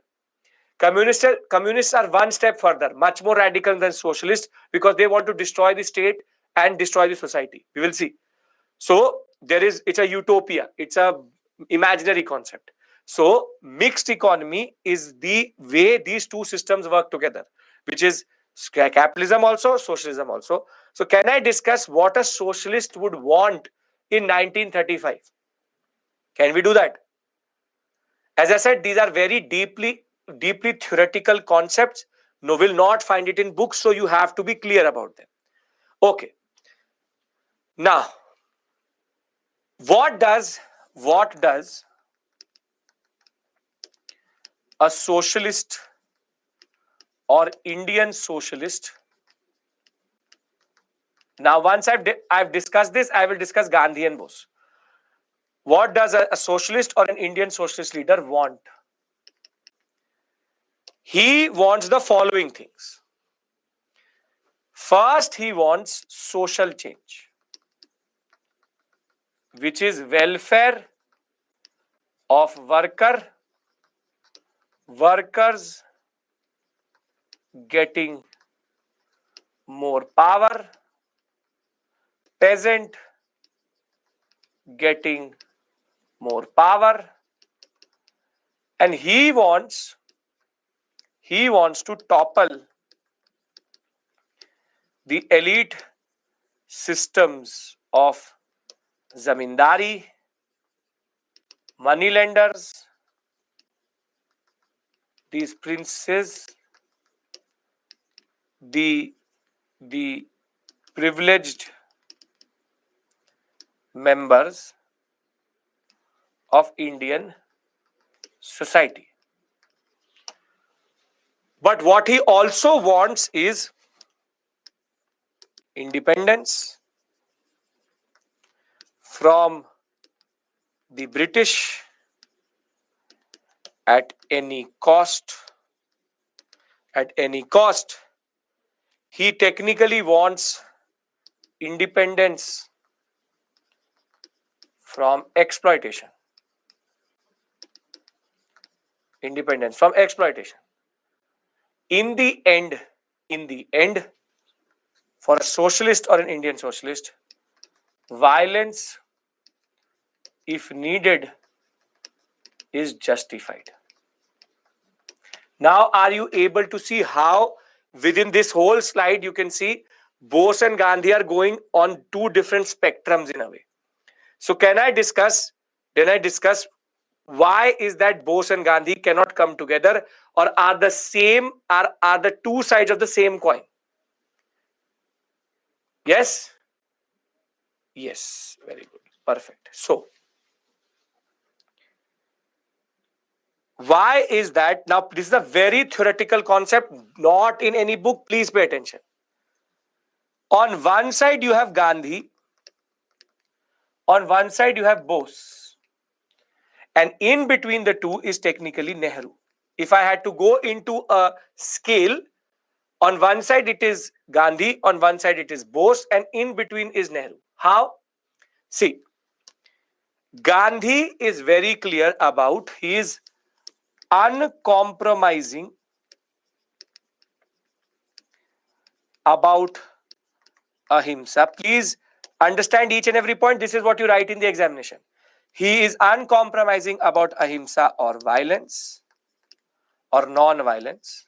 Communists are one step further, much more radical than socialists, because they want to destroy the state and destroy the society. We will see. So it's a utopia. It's a imaginary concept. So mixed economy is the way these two systems work together, which is capitalism also, socialism also. So can I discuss what a socialist would want in 1935? Can we do that? As I said, these are very deeply theoretical concepts. No, will not find it in books, so you have to be clear about them. Okay. Now, what does a socialist or Indian socialist? Now, once I've discussed this, I will discuss Gandhi and Bose. What does a socialist or an Indian socialist leader want? He wants the following things. First, he wants social change, which is welfare of workers getting more power, peasant getting more power, and he wants to topple the elite systems of zamindari, moneylenders, these princes, the privileged members of Indian society. But what he also wants is independence from the British at any cost. At any cost. He technically wants independence from exploitation. Independence from exploitation. In the end, for a socialist or an Indian socialist, violence, if needed, is justified. Now, are you able to see how within this whole slide you can see Bose and Gandhi are going on two different spectrums in a way? So can I discuss why is that Bose and Gandhi cannot come together, or are the same, are the two sides of the same coin? Yes? Yes, very good. Perfect. So, why is that? Now, this is a very theoretical concept, not in any book. Please pay attention. On one side, you have Gandhi. On one side, you have Bose. And in between the two is technically Nehru. If I had to go into a scale, on one side it is Gandhi, on one side it is Bose, and in between is Nehru. How? See, Gandhi is very clear about his uncompromising about ahimsa. Please understand each and every point. This is what you write in the examination. He is uncompromising about ahimsa or violence or non-violence.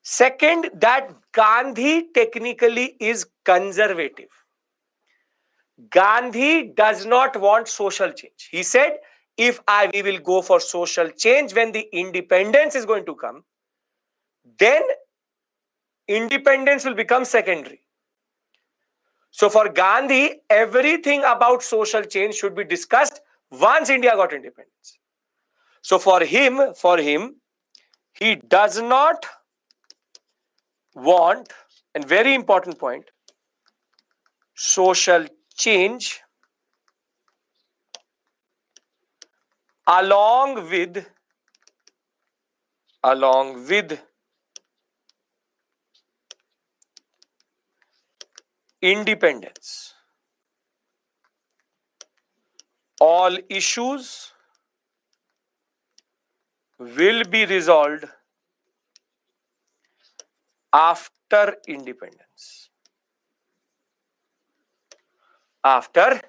Second, that Gandhi technically is conservative. Gandhi does not want social change. He said, if we will go for social change when the independence is going to come, then independence will become secondary. So for Gandhi, everything about social change should be discussed once India got independence. So for him, he does not want, and very important point, social change along with independence. All issues will be resolved after independence. After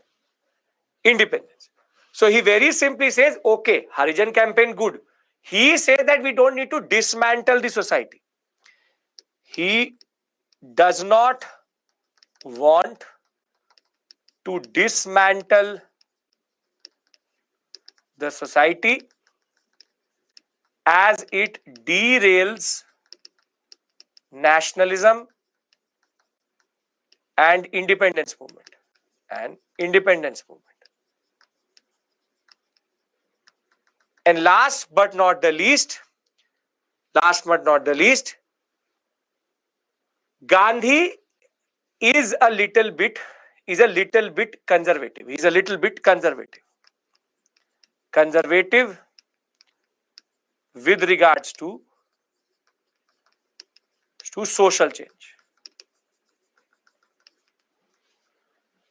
independence. So he very simply says, okay, Harijan campaign, good. He says that we don't need to dismantle the society. He does not want to dismantle the society as it derails nationalism and independence movement. And last but not the least, Gandhi is a little bit conservative. He's a little bit conservative with regards to social change.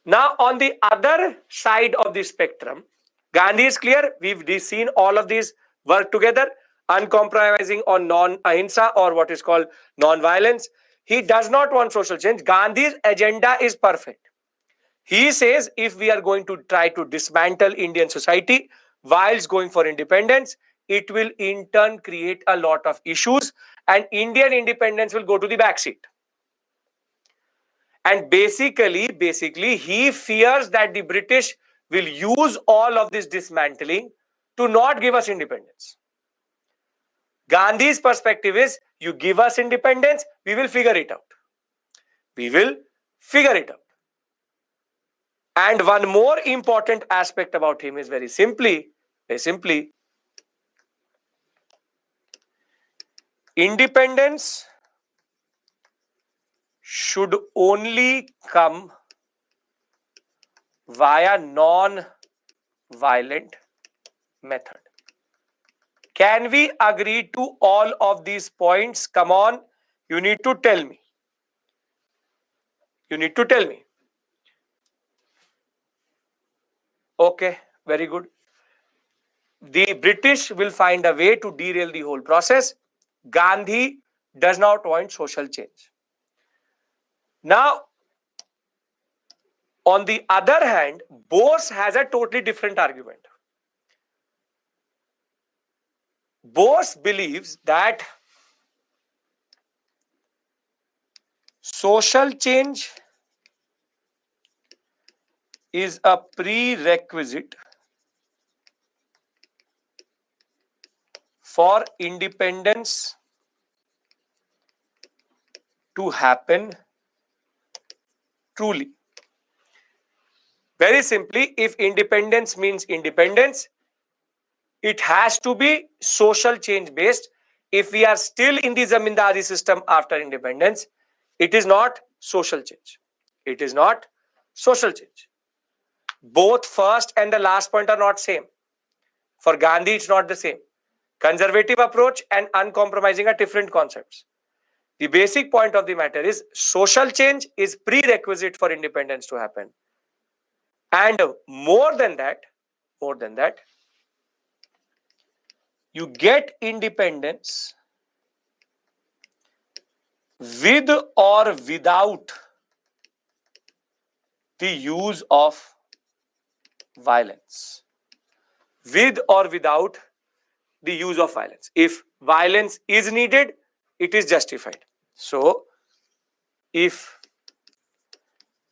Now, on the other side of the spectrum, Gandhi is clear. We've seen all of these work together, uncompromising on non-ahimsa or what is called non-violence. He does not want social change. Gandhi's agenda is perfect. He says if we are going to try to dismantle Indian society whilst going for independence, it will in turn create a lot of issues and Indian independence will go to the backseat. And basically, he fears that the British will use all of this dismantling to not give us independence. Gandhi's perspective is, you give us independence, we will figure it out. And one more important aspect about him is very simply, independence should only come via non-violent method. Can we agree to all of these points? Come on, you need to tell me. Okay, very good. The British will find a way to derail the whole process. Gandhi does not want social change. Now, on the other hand, Bose has a totally different argument. Bose believes that social change is a prerequisite for independence to happen truly. Very simply, if independence means independence, it has to be social change based. If we are still in the zamindari system after independence, it is not social change. Both first and the last point are not same. For Gandhi, it's not the same. Conservative approach and uncompromising are different concepts. The basic point of the matter is social change is prerequisite for independence to happen. And more than that, you get independence with or without the use of violence. With or without the use of violence. If violence is needed, it is justified. So, if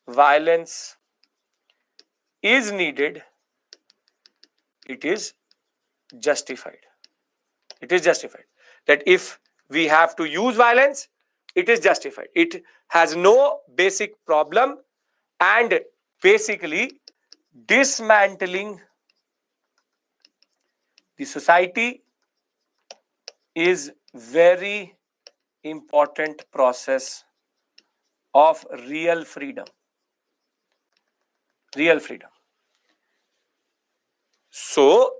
violence is needed, it is justified. It is justified. That if we have to use violence, it is justified. It has no basic problem, and basically dismantling the society is very important process of real freedom. Real freedom. So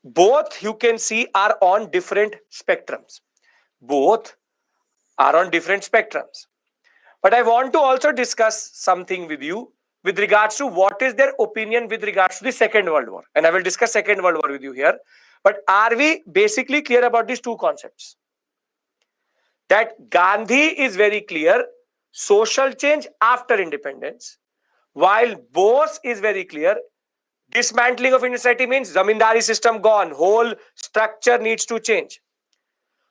both you can see are on different spectrums. Both are on different spectrums. But I want to also discuss something with you with regards to what is their opinion with regards to the Second World War. And I will discuss Second World War with you here. But are we basically clear about these two concepts? That Gandhi is very clear, social change after independence, while Bose is very clear, dismantling of Indian society means zamindari system gone, whole structure needs to change.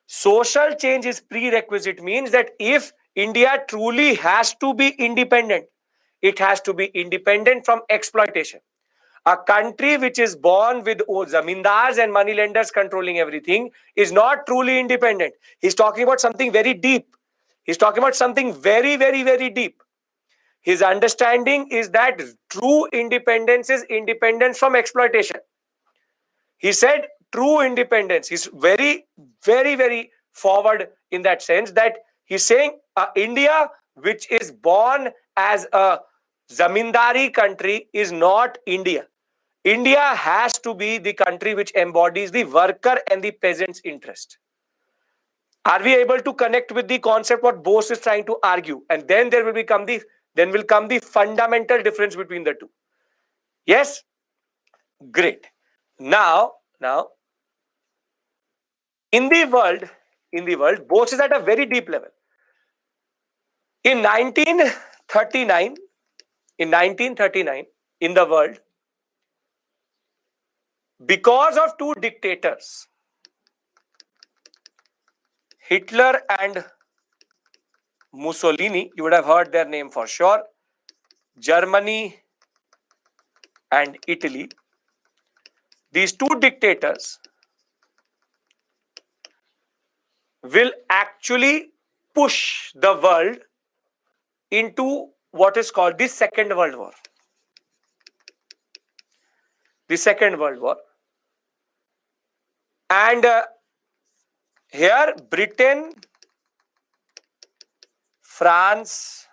Social change is prerequisite, means that if India truly has to be independent, it has to be independent from exploitation. A country which is born with zamindars and moneylenders controlling everything is not truly independent. He's talking about something very deep. He's talking about something very, very, very deep. His understanding is that true independence is independence from exploitation. He said true independence. He's very, very, very forward in that sense that he's saying India, which is born as a zamindari country, is not India. India has to be the country which embodies the worker and the peasant's interest. Are we able to connect with the concept what Bose is trying to argue? And then there will come the fundamental difference between the two. Yes? Great. Now, in the world, Bose is at a very deep level. In 1939, in the world, because of two dictators, Hitler and Mussolini, you would have heard their name for sure, Germany and Italy, these two dictators will actually push the world into what is called the Second World War. The Second World War. And here Britain, France,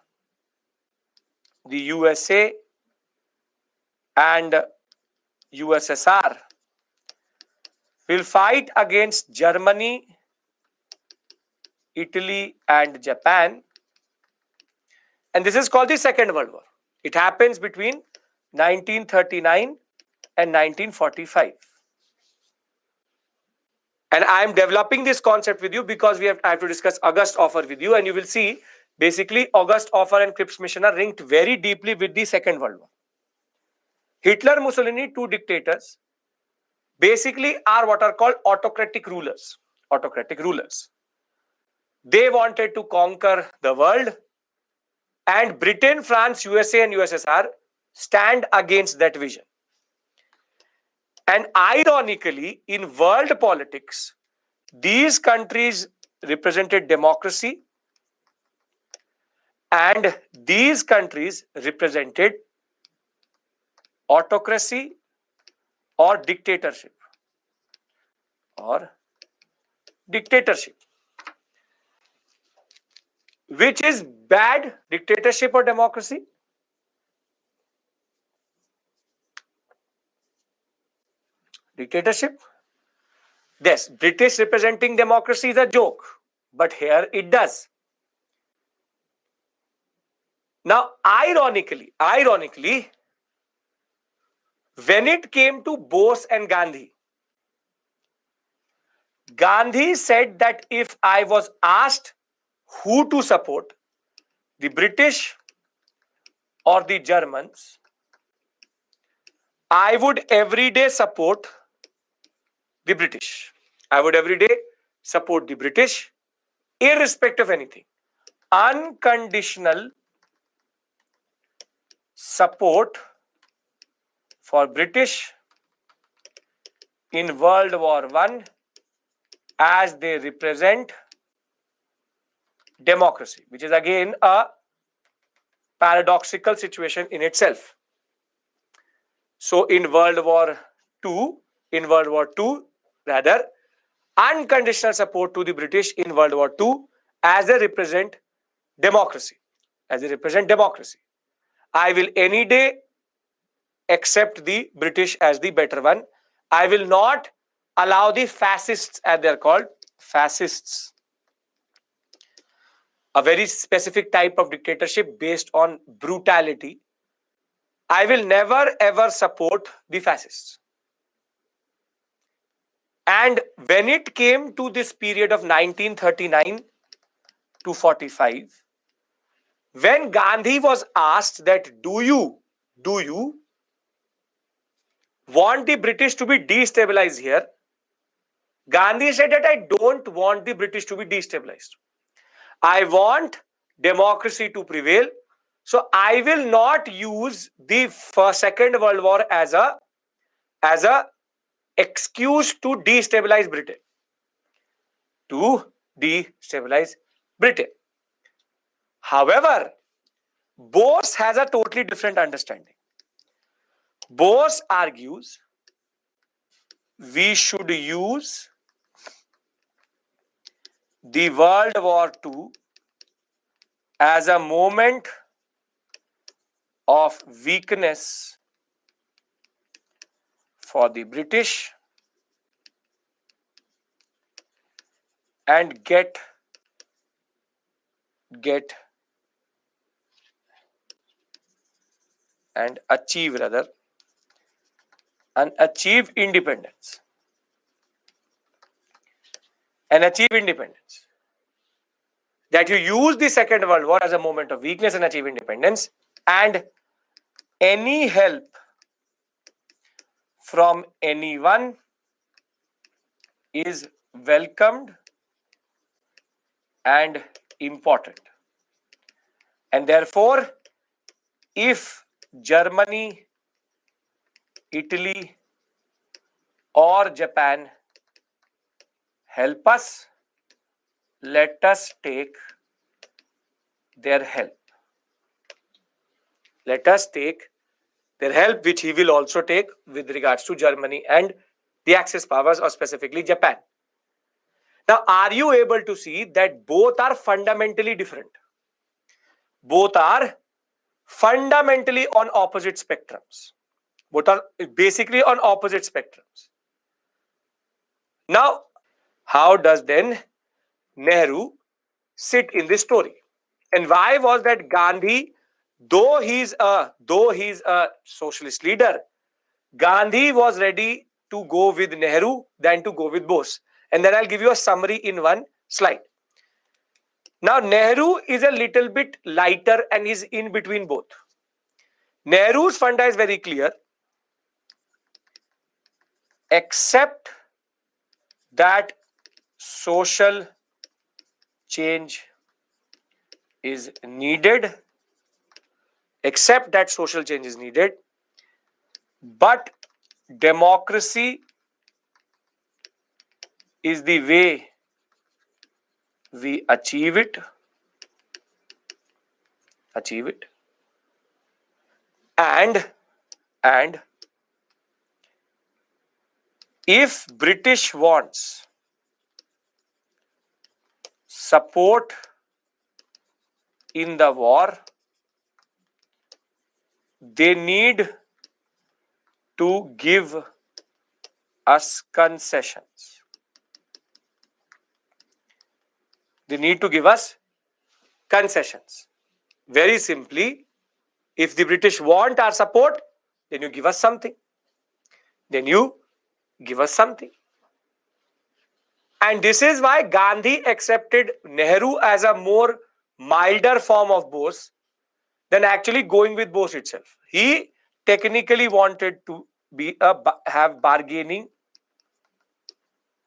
the USA and USSR will fight against Germany, Italy and Japan. And this is called the Second World War. It happens between 1939 and 1945. And I am developing this concept with you because I have to discuss August Offer with you, and you will see basically August Offer and Cripps Mission are linked very deeply with the Second World War. Hitler, Mussolini, two dictators, basically are what are called autocratic rulers. Autocratic rulers. They wanted to conquer the world, and Britain, France, USA and USSR stand against that vision. And ironically, in world politics, these countries represented democracy and these countries represented autocracy or dictatorship. Which is bad, dictatorship or democracy? Dictatorship? Yes, British representing democracy is a joke, but here it does. Now, ironically, when it came to Bose and Gandhi, Gandhi said that if I was asked who to support, the British or the Germans, I would every day support the British. I would every day support the British, irrespective of anything. Unconditional support for British in World War I as they represent democracy, which is again a paradoxical situation in itself. So in World War II, rather, unconditional support to the British in World War II as they represent democracy. As they represent democracy. I will any day accept the British as the better one. I will not allow the fascists, as they're called, fascists, a very specific type of dictatorship based on brutality. I will never ever support the fascists. And when it came to this period of 1939 to 45, when Gandhi was asked that do you want the British to be destabilized here, Gandhi said that I don't want the British to be destabilized. I want democracy to prevail. So I will not use the Second World War as a excuse to destabilize Britain. However, Bose has a totally different understanding. Bose argues we should use the World War II as a moment of weakness for the British and get and achieve independence. That you use the Second World War as a moment of weakness and achieve independence, and any help from anyone is welcomed and important. And therefore, if Germany, Italy, or Japan help us, let us take their help. Let us take their help, which he will also take with regards to Germany and the Axis powers, or specifically Japan. Now, are you able to see that both are fundamentally different? Both are fundamentally on opposite spectrums. Both are basically on opposite spectrums. Now, how does then Nehru sit in this story? And why was that Gandhi, though he's a socialist leader, Gandhi was ready to go with Nehru than to go with Bose? And then I'll give you a summary in one slide. Now, Nehru is a little bit lighter and is in between both. Nehru's funda is very clear. Accept that social change is needed. Accept that social change is needed. But democracy is the way we achieve it. And if British wants support in the war, they need to give us concessions. They need to give us concessions. Very simply, if the British want our support, then you give us something. Then you give us something. And this is why Gandhi accepted Nehru as a more milder form of Bose than actually going with Bose itself. He technically wanted to have bargaining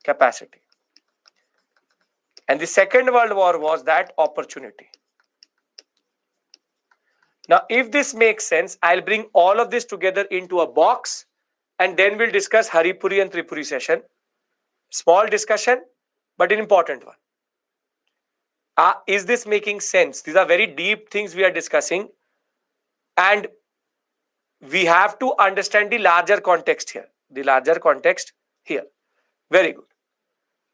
capacity. And the Second World War was that opportunity. Now, if this makes sense, I'll bring all of this together into a box and then we'll discuss Haripuri and Tripuri session. Small discussion, but an important one. Is this making sense? These are very deep things we are discussing, and we have to understand the larger context here. The larger context here. Very good.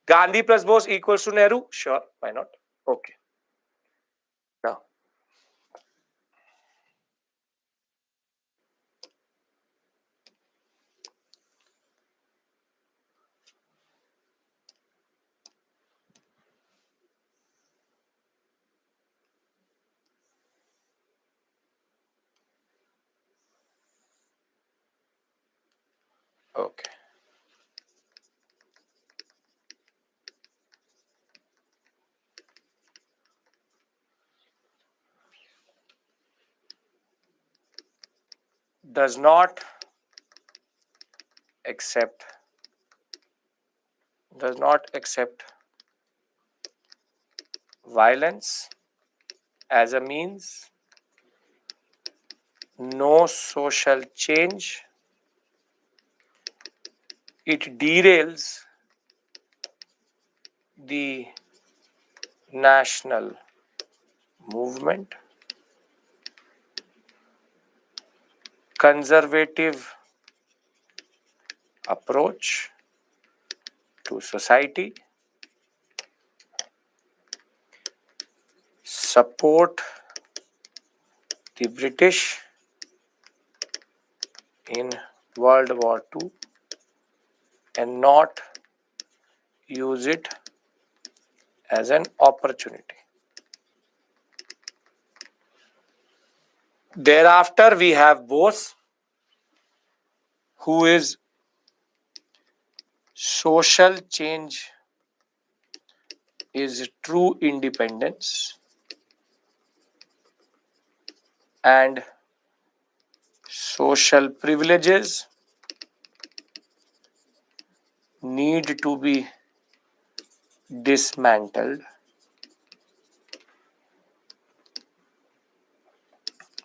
Gandhi plus Bose equals to Nehru? Sure, why not? Okay. Now, okay. Does not accept violence as a means, no social change, it derails the national movement, conservative approach to society, support the British in World War II and not use it as an opportunity. Thereafter, we have Bose, who is social change is true independence and social privileges need to be dismantled.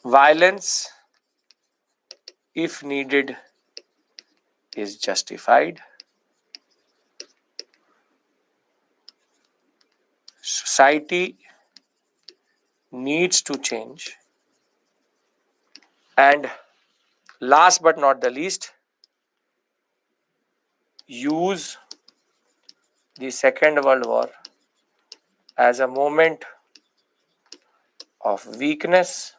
Violence, if needed, is justified. Society needs to change. And last but not the least, use the Second World War as a moment of weakness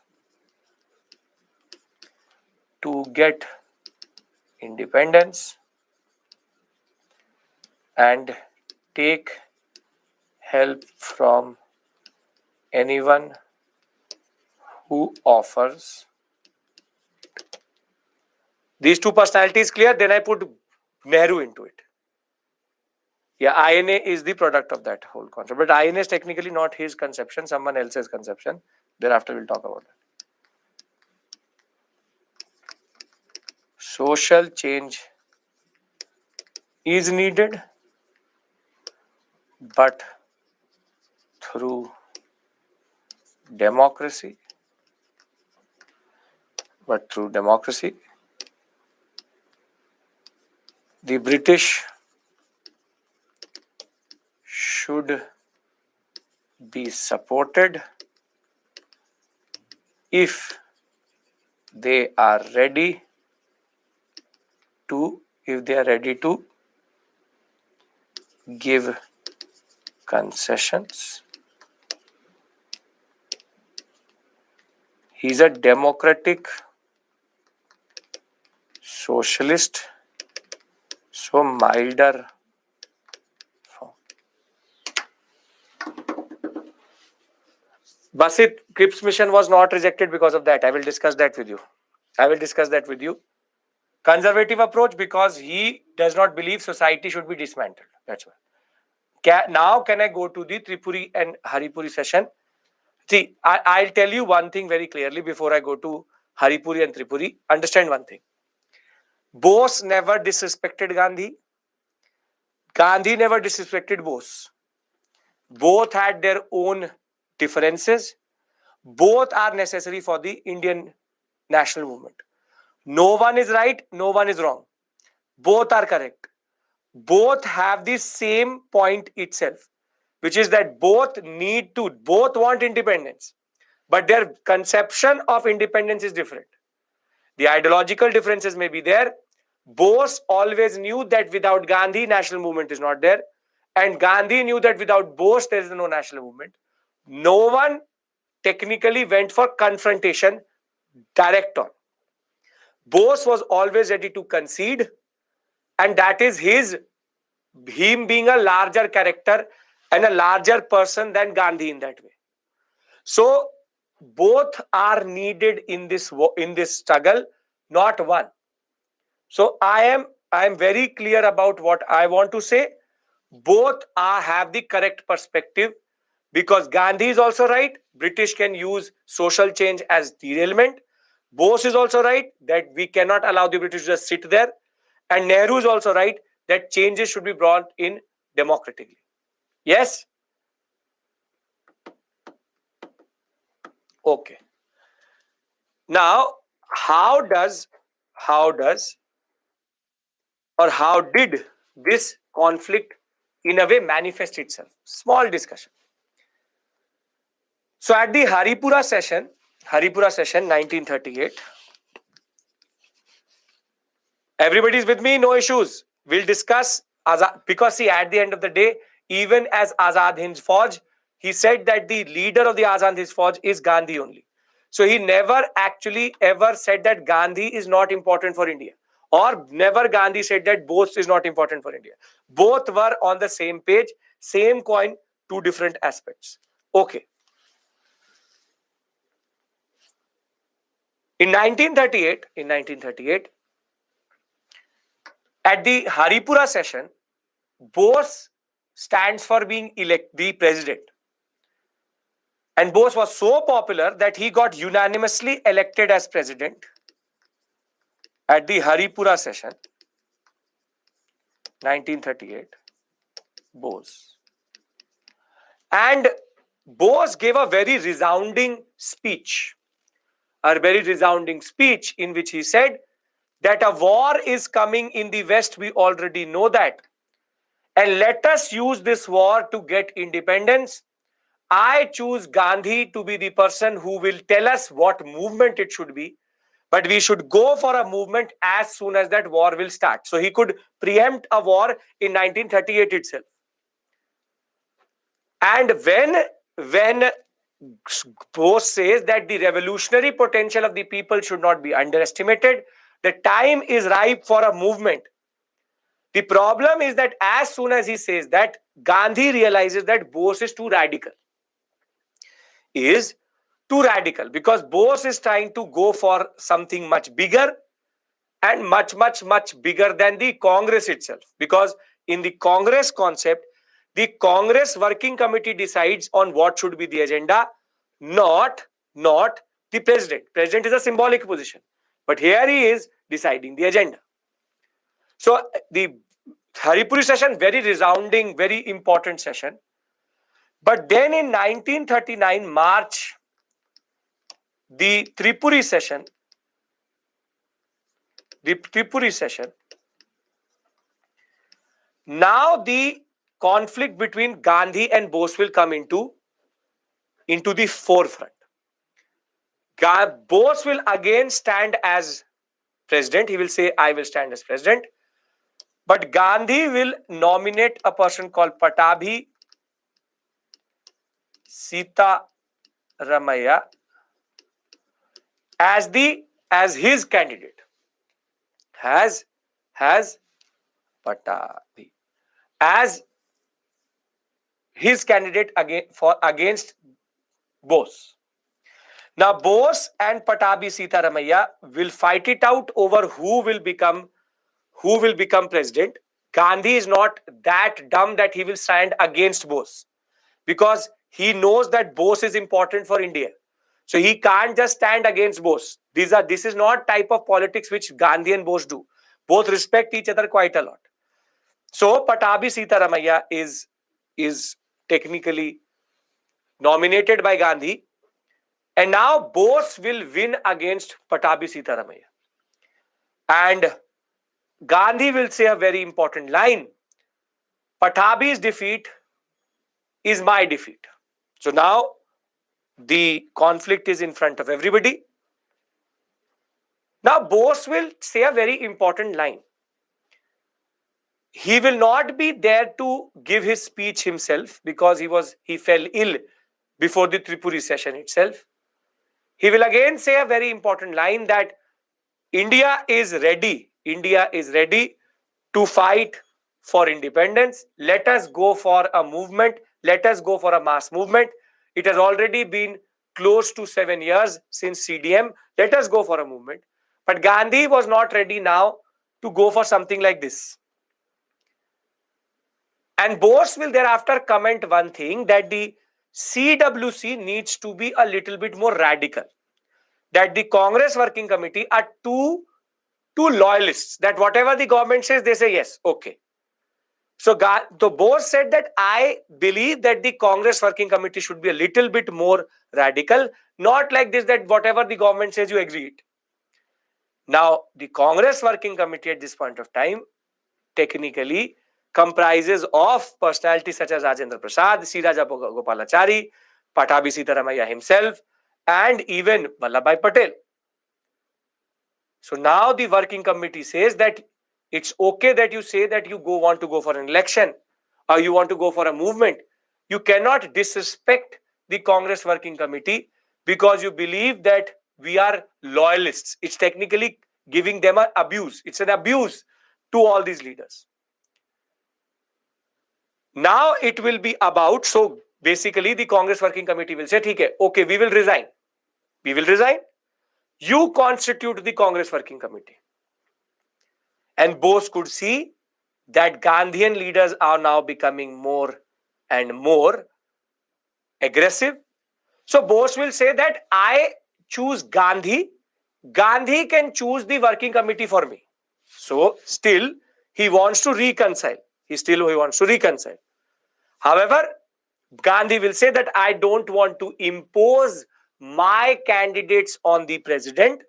to get independence and take help from anyone who offers. These two personalities clear, then I put Nehru into it. Yeah, INA is the product of that whole concept. But INA is technically not his conception, someone else's conception. Thereafter, we'll talk about that. Social change is needed, but through democracy. The British should be supported if they are ready to give concessions. He's a democratic socialist, so milder form. Basit Cripps mission was not rejected because of that. I will discuss that with you. Conservative approach because he does not believe society should be dismantled. That's why. Now can I go to the Tripuri and Haripuri session? See, I'll tell you one thing very clearly before I go to Haripuri and Tripuri. Understand one thing. Bose never disrespected Gandhi. Gandhi never disrespected Bose. Both had their own differences. Both are necessary for the Indian national movement. No one is right, no one is wrong. Both are correct. Both have the same point itself, which is that both want independence, but their conception of independence is different. The ideological differences may be there. Bose always knew that without Gandhi, national movement is not there. And Gandhi knew that without Bose, there is no national movement. No one technically went for confrontation direct on. Bose was always ready to concede, and that is him being a larger character and a larger person than Gandhi in that way. So both are needed in this struggle, not one. So I am very clear about what I want to say. Both have the correct perspective, because Gandhi is also right. British can use social change as derailment. Bose is also right that we cannot allow the British to just sit there. And Nehru is also right that changes should be brought in democratically. Yes? Okay. Now, how did this conflict in a way manifest itself? Small discussion. So at the Haripura session 1938, everybody is with me, no issues. We'll discuss Azad, because see, at the end of the day, even as Azad Hind Fauj, he said that the leader of the Azad Hind Fauj is Gandhi only. So he never actually ever said that Gandhi is not important for India, or never Gandhi said that Bose is not important for India. Both were on the same page, same coin, two different aspects. Okay. In 1938, at the Haripura session, Bose stands for being the president. And Bose was so popular that he got unanimously elected as president at the Haripura session, 1938. Bose. And Bose gave a very resounding speech. In which he said that a war is coming in the West. We already know that. And let us use this war to get independence. I choose Gandhi to be the person who will tell us what movement it should be. But we should go for a movement as soon as that war will start. So he could preempt a war in 1938 itself. And when Bose says that the revolutionary potential of the people should not be underestimated, the time is ripe for a movement. The problem is that as soon as he says that, Gandhi realizes that Bose is too radical. Because Bose is trying to go for something much bigger and much bigger than the Congress itself. Because in the Congress concept, the Congress working committee decides on what should be the agenda, not the president. President is a symbolic position. But here he is deciding the agenda. So the Haripuri session, very resounding, very important session. But then in 1939 March, the Tripuri session, now the conflict between Gandhi and Bose will come into the forefront. Bose will again stand as president. He will say, I will stand as president. But Gandhi will nominate a person called Patabhi Sita Ramaya as his candidate. Has Patabhi as his candidate against Bose. Now, Bose and Patabi Sitaramaiah will fight it out over who will become president. Gandhi is not that dumb that he will stand against Bose, because he knows that Bose is important for India. So he can't just stand against Bose. This is not type of politics which Gandhi and Bose do. Both respect each other quite a lot. So Patabi Sitaramaiah is technically nominated by Gandhi, and now Bose will win against Patabi Sitaramaiah. And Gandhi will say a very important line: Patabi's defeat is my defeat. So now the conflict is in front of everybody. Now Bose will say a very important line. He will not be there to give his speech himself, because he fell ill before the Tripuri session itself. He will again say a very important line that India is ready to fight for independence. Let us go for a movement. Let us go for a mass movement. It has already been close to 7 years since CDM. Let us go for a movement. But Gandhi was not ready now to go for something like this. And Bose will thereafter comment one thing, that the CWC needs to be a little bit more radical. That the Congress Working Committee are too loyalists. That whatever the government says, they say yes, okay. So Bose said that I believe that the Congress Working Committee should be a little bit more radical, not like this that whatever the government says you agree it. Now the Congress Working Committee at this point of time technically comprises of personalities such as Rajendra Prasad, C. Raja Gopalachari, Patabi Sitaramaiah himself, and even Vallabhbhai Patel. So now the working committee says that it's okay that you say that you want to go for an election or you want to go for a movement. You cannot disrespect the Congress Working Committee because you believe that we are loyalists. It's technically giving them an abuse. It's an abuse to all these leaders. Now it will be about, so basically the Congress Working Committee will say, okay, we will resign. We will resign. You constitute the Congress Working Committee. And Bose could see that Gandhian leaders are now becoming more and more aggressive. So Bose will say that I choose Gandhi. Gandhi can choose the working committee for me. So still he wants to reconcile. He wants to reconcile. However, Gandhi will say that I don't want to impose my candidates on the president.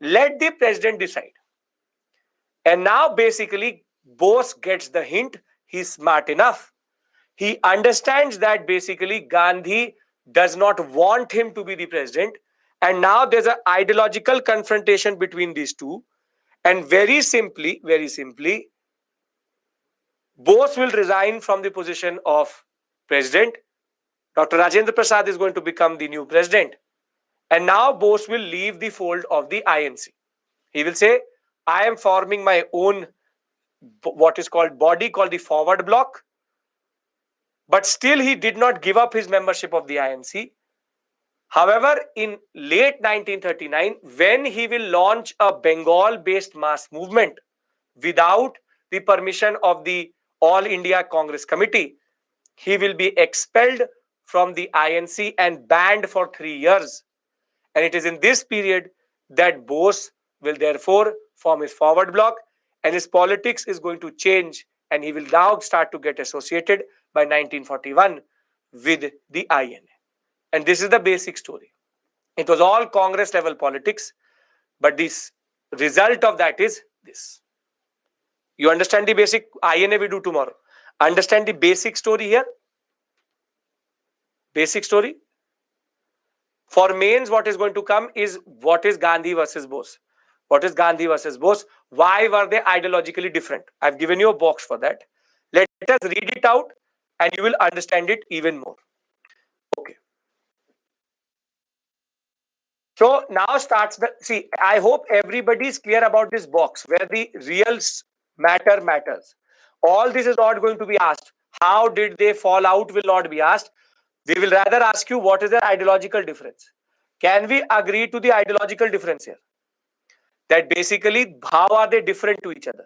Let the president decide. And now basically Bose gets the hint. He's smart enough. He understands that basically Gandhi does not want him to be the president. And now there's an ideological confrontation between these two. And very simply, Bose will resign from the position of president. Dr. Rajendra Prasad is going to become the new president. And now Bose will leave the fold of the INC. He will say, I am forming my own what is called body called the forward bloc. But still he did not give up his membership of the INC. However, in late 1939, when he will launch a Bengal-based mass movement without the permission of the All India Congress Committee, he will be expelled from the INC and banned for 3 years. And it is in this period that Bose will therefore form his forward bloc, and his politics is going to change, and he will now start to get associated by 1941 with the INA. And this is the basic story. It was all Congress level politics, but this result of that is this. You understand the basic INA we do tomorrow. Understand the basic story here? Basic story. For mains, what is going to come is what is Gandhi versus Bose. What is Gandhi versus Bose? Why were they ideologically different? I've given you a box for that. Let us read it out and you will understand it even more. Okay. So now starts the, see, I hope everybody is clear about this box where the real matter matters. All this is not going to be asked. How did they fall out will not be asked. We will rather ask you what is the ideological difference. Can we agree to the ideological difference here? That basically, how are they different to each other?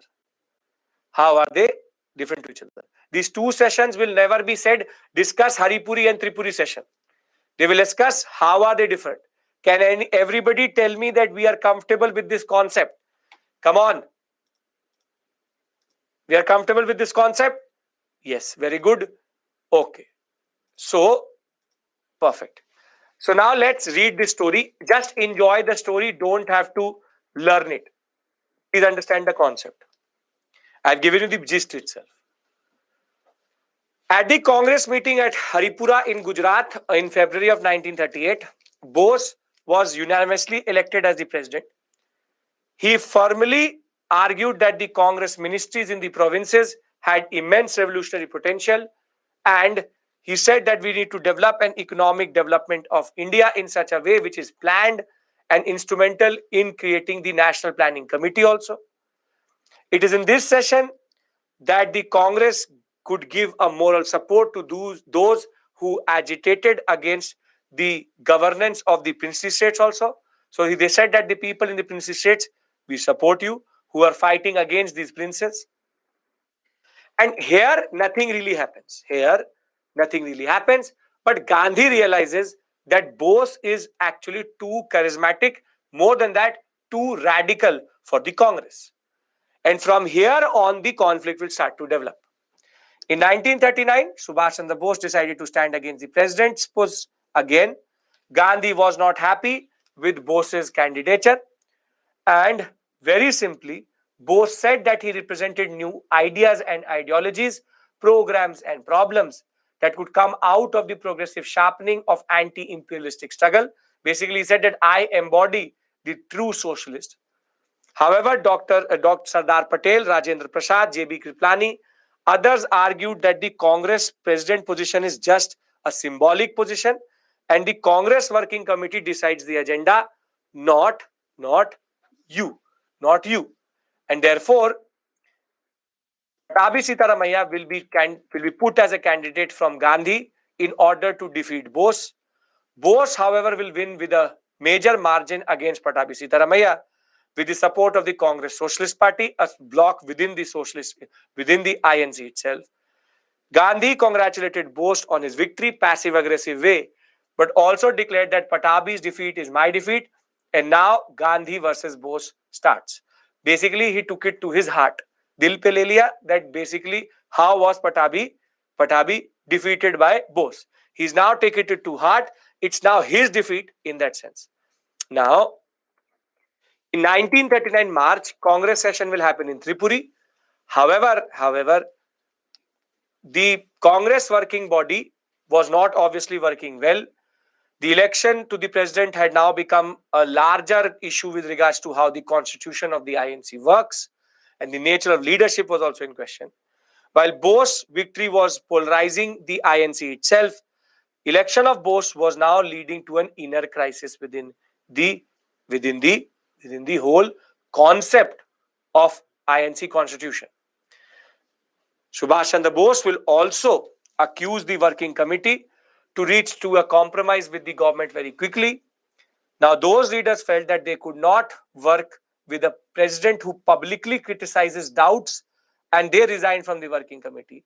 How are they different to each other? These two sessions will never be said, discuss Haripuri and Tripuri session. They will discuss how are they different. Can everybody tell me that we are comfortable with this concept? Come on. We are comfortable with this concept? Yes, very good. Okay. So, perfect. So now let's read this story. Just enjoy the story. Don't have to learn it. Please understand the concept. I've given you the gist itself. At the Congress meeting at Haripura in Gujarat in February of 1938, Bose was unanimously elected as the president. He firmly argued that the Congress ministries in the provinces had immense revolutionary potential, and he said that we need to develop an economic development of India in such a way which is planned and instrumental in creating the National Planning Committee also. It is in this session that the Congress could give a moral support to those who agitated against the governance of the princely states also. So they said that the people in the princely states, we support you, who are fighting against these princes. And here, nothing really happens. Here, nothing really happens. But Gandhi realizes that Bose is actually too charismatic, more than that, too radical for the Congress. And from here on, the conflict will start to develop. In 1939, Subhash Chandra Bose decided to stand against the president's post again. Gandhi was not happy with Bose's candidature, and very simply, Bose said that he represented new ideas and ideologies, programs and problems that could come out of the progressive sharpening of anti-imperialistic struggle. Basically, he said that I embody the true socialist. However, Dr. Sardar Patel, Rajendra Prasad, J.B. Kriplani, others argued that the Congress president position is just a symbolic position, and the Congress Working Committee decides the agenda, not you, not you. And therefore, Patabi Sitaramaiah will be put as a candidate from Gandhi in order to defeat Bose. Bose, however, will win with a major margin against Patabi Sitaramaiah with the support of the Congress Socialist Party, a bloc within the INC itself. Gandhi congratulated Bose on his victory, passive-aggressive way, but also declared that Patabi's defeat is my defeat, and now Gandhi versus Bose starts. Basically, he took it to his heart. Dil pe le liya that basically how was Patabi defeated by Bose. He's now taken it to heart. It's now his defeat in that sense. Now, in 1939 March, Congress session will happen in Tripuri. However, the Congress working body was not obviously working well. The election to the president had now become a larger issue with regards to how the constitution of the INC works, and the nature of leadership was also in question. While Bose's victory was polarizing the INC itself, election of Bose was now leading to an inner crisis within the whole concept of INC constitution. Subhash Chandra Bose will also accuse the working committee to reach to a compromise with the government very quickly. Now, those leaders felt that they could not work with a president who publicly criticizes doubts, and they resigned from the working committee.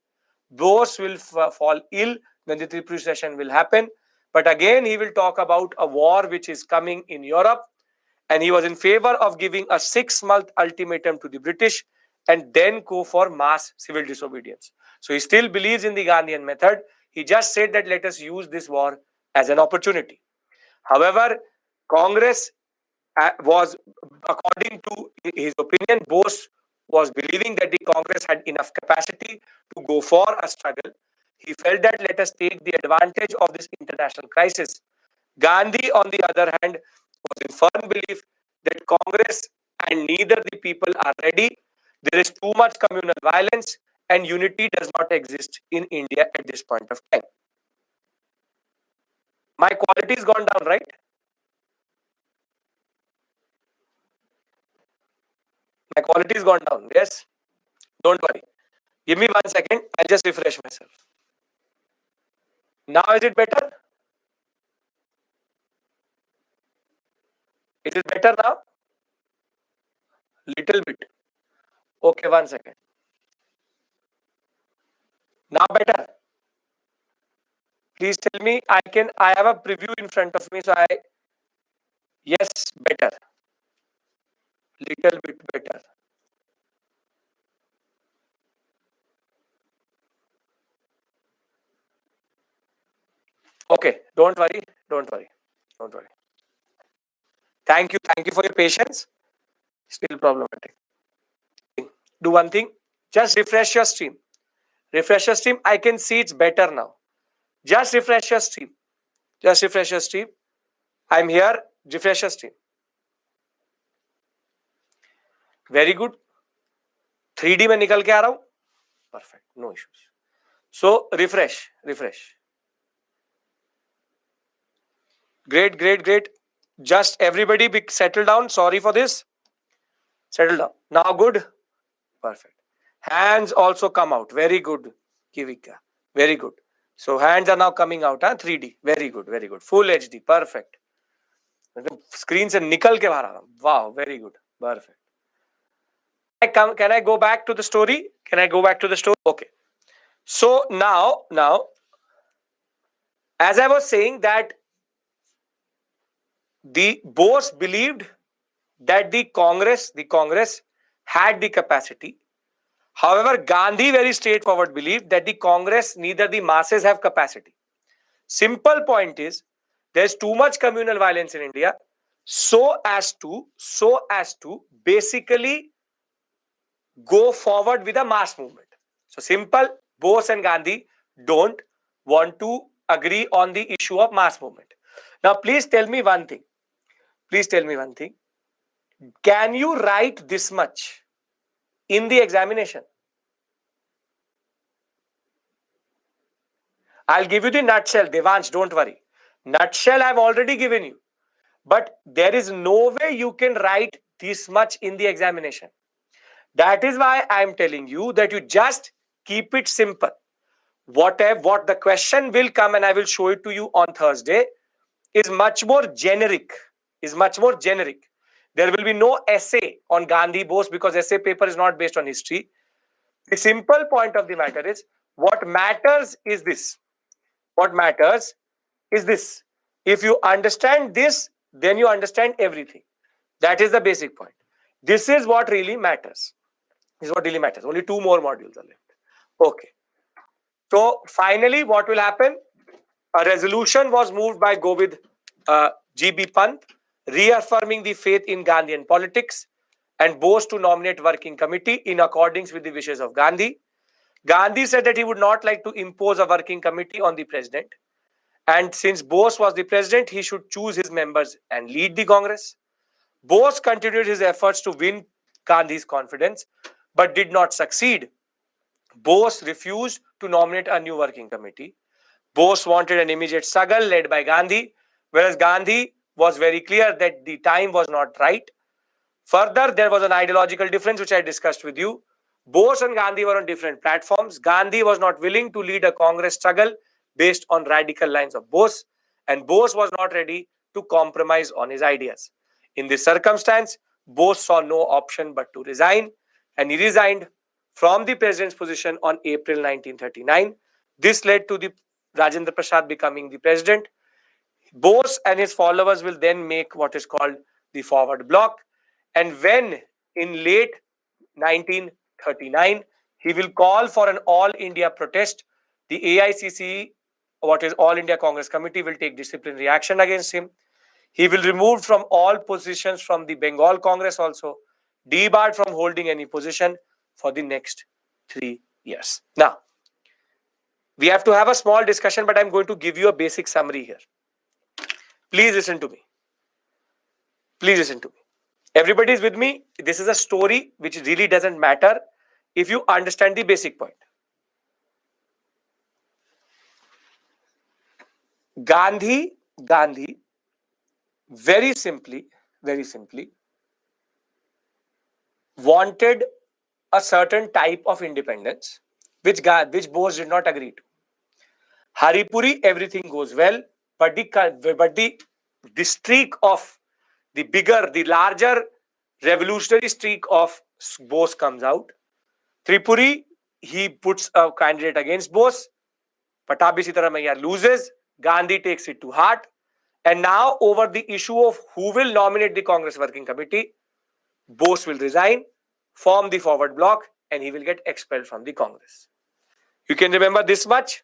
Bose will fall ill when the Tripura session will happen. But again, he will talk about a war which is coming in Europe, and he was in favor of giving a 6-month ultimatum to the British and then go for mass civil disobedience. So he still believes in the Gandhian method. He just said that let us use this war as an opportunity. However, Congress was, according to his opinion, Bose was believing that the Congress had enough capacity to go for a struggle. He felt that let us take the advantage of this international crisis. Gandhi, on the other hand, was in firm belief that Congress and neither the people are ready. There is too much communal violence and unity does not exist in India at this point of time. My quality has gone down, right? My quality has gone down. Yes. Don't worry. Give me 1 second. I'll just refresh myself. Now is it better? It is better now? Little bit. Okay, 1 second. Now better. Please tell me. I have a preview in front of me, so yes, better. Little bit better. Okay, don't worry. Don't worry. Don't worry. Thank you. Thank you for your patience. Still problematic. Do one thing. Just refresh your stream. Refresh your stream. I can see it's better now. Just refresh your stream. Just refresh your stream. I'm here. Refresh your stream. Very good. 3D में निकल के आ रहा हूँ. Perfect. No issues. So refresh. Great, great, great. Just everybody be settle down. Sorry for this. Settle down. Now good. Perfect. Hands also come out. Very good. Kivika. Very good. So hands are now coming out. 3D. Very good. Very good. Full HD. Perfect. Screen से निकल के बाहर आ रहा हूँ. Wow. Very good. Perfect. Can I go back to the story? Can I go back to the story? Okay. So now, as I was saying that the Bose believed that the Congress had the capacity. However, Gandhi very straightforward believed that the Congress, neither the masses have capacity. Simple point is, there's too much communal violence in India, so as to basically go forward with a mass movement. So simple, Bose and Gandhi don't want to agree on the issue of mass movement. Now, please tell me one thing. Can you write this much in the examination? I'll give you the nutshell. Devansh, don't worry. Nutshell I've already given you. But there is no way you can write this much in the examination. That is why I'm telling you that you just keep it simple. What the question will come, and I will show it to you on Thursday, is much more generic. There will be no essay on Gandhi Bose because essay paper is not based on history. The simple point of the matter is, what matters is this. If you understand this, then you understand everything. That is the basic point. This is what really matters. Only 2 more modules are left. Okay. So finally, what will happen? A resolution was moved by Govind G.B. Pant, reaffirming the faith in Gandhian politics, and Bose to nominate working committee in accordance with the wishes of Gandhi. Gandhi said that he would not like to impose a working committee on the president. And since Bose was the president, he should choose his members and lead the Congress. Bose continued his efforts to win Gandhi's confidence, but did not succeed. Bose refused to nominate a new working committee. Bose wanted an immediate struggle led by Gandhi, whereas Gandhi was very clear that the time was not right. Further, there was an ideological difference which I discussed with you. Bose and Gandhi were on different platforms. Gandhi was not willing to lead a Congress struggle based on radical lines of Bose, and Bose was not ready to compromise on his ideas. In this circumstance, Bose saw no option but to resign, and he resigned from the president's position on April 1939. This led to the Rajendra Prasad becoming the president. Bose and his followers will then make what is called the forward bloc. And when in late 1939, he will call for an all India protest, the AICC, what is All India Congress Committee, will take disciplinary action against him. He will removed from all positions from the Bengal Congress also, debarred from holding any position for the next 3 years. Now, we have to have a small discussion, but I'm going to give you a basic summary here. Please listen to me. Everybody is with me. This is a story which really doesn't matter if you understand the basic point. Gandhi, very simply, wanted a certain type of independence, which Bose did not agree to. Haripuri, everything goes well, but the streak of the larger revolutionary streak of Bose comes out. Tripuri, he puts a candidate against Bose. Patabi Sitaramaiya loses. Gandhi takes it to heart. And now, over the issue of who will nominate the Congress Working Committee, Bose will resign, form the forward bloc, and he will get expelled from the Congress. You can remember this much.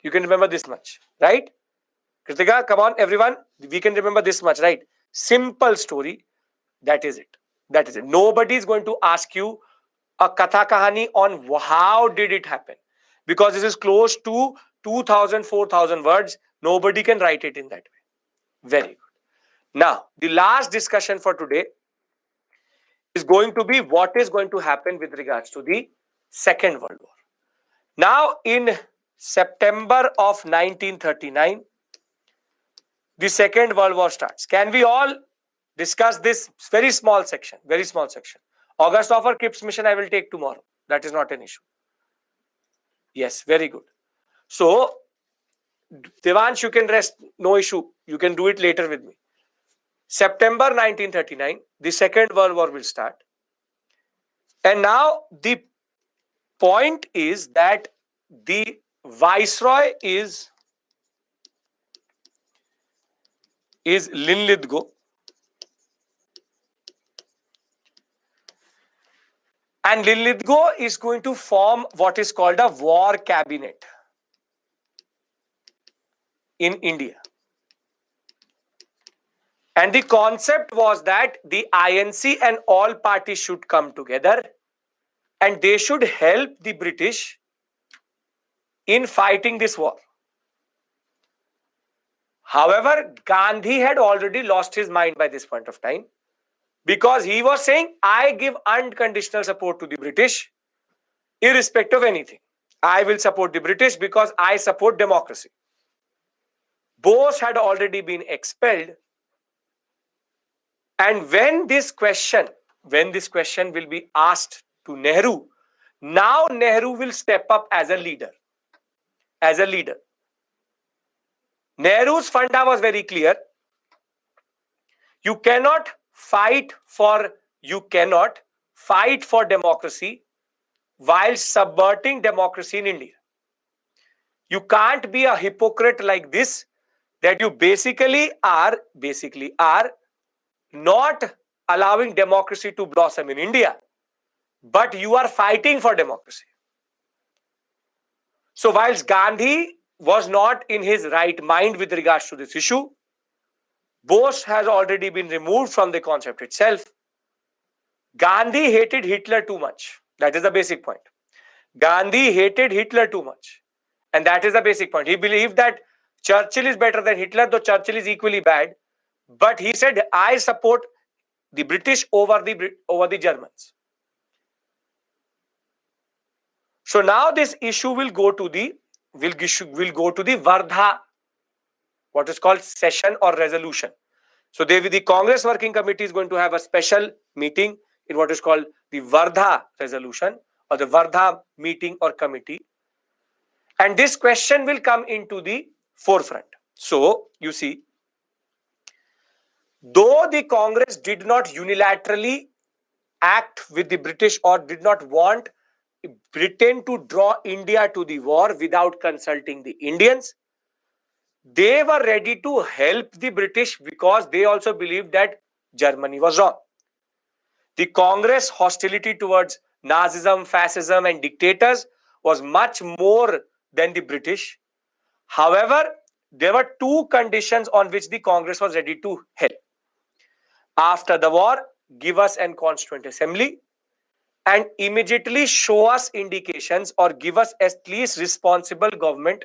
You can remember this much, right? Kritika, come on, everyone. We can remember this much, right? Simple story. That is it. That is it. Nobody is going to ask you a katha kahani on how did it happen, because this is close to 2000, 4000 words. Nobody can write it in that way. Very good. Now, the last discussion for today is going to be what is going to happen with regards to the Second World War. Now, in September of 1939, the Second World War starts. Can we all discuss this very small section? Very small section. August offer Kipps mission I will take tomorrow. That is not an issue. Yes, very good. So, Devansh, you can rest. No issue. You can do it later with me. September 1939, the Second World War will start. And now the point is that the Viceroy is Linlithgow. And Linlithgow is going to form what is called a war cabinet in India. And the concept was that the INC and all parties should come together and they should help the British in fighting this war. However, Gandhi had already lost his mind by this point of time, because he was saying, I give unconditional support to the British, irrespective of anything. I will support the British because I support democracy. Bose had already been expelled. And when this question will be asked to Nehru, now Nehru will step up as a leader. As a leader. Nehru's funda was very clear. You cannot fight for democracy while subverting democracy in India. You can't be a hypocrite like this, that you basically are not allowing democracy to blossom in India, but you are fighting for democracy. So whilst Gandhi was not in his right mind with regards to this issue, Bose has already been removed from the concept itself. Gandhi hated Hitler too much. That is the basic point. Gandhi hated Hitler too much. And that is the basic point. He believed that Churchill is better than Hitler, though Churchill is equally bad. But he said, I support the British over the Germans. So now this issue will go to the Vardha, what is called session or resolution. So the Congress Working Committee is going to have a special meeting in what is called the Vardha resolution or the Vardha meeting or committee. And this question will come into the forefront. So, you see, though the Congress did not unilaterally act with the British or did not want Britain to draw India to the war without consulting the Indians, they were ready to help the British because they also believed that Germany was wrong. The Congress hostility towards Nazism, fascism and dictators was much more than the British. However, there were two conditions on which the Congress was ready to help. After the war, give us an constituent assembly and immediately show us indications or give us at least responsible government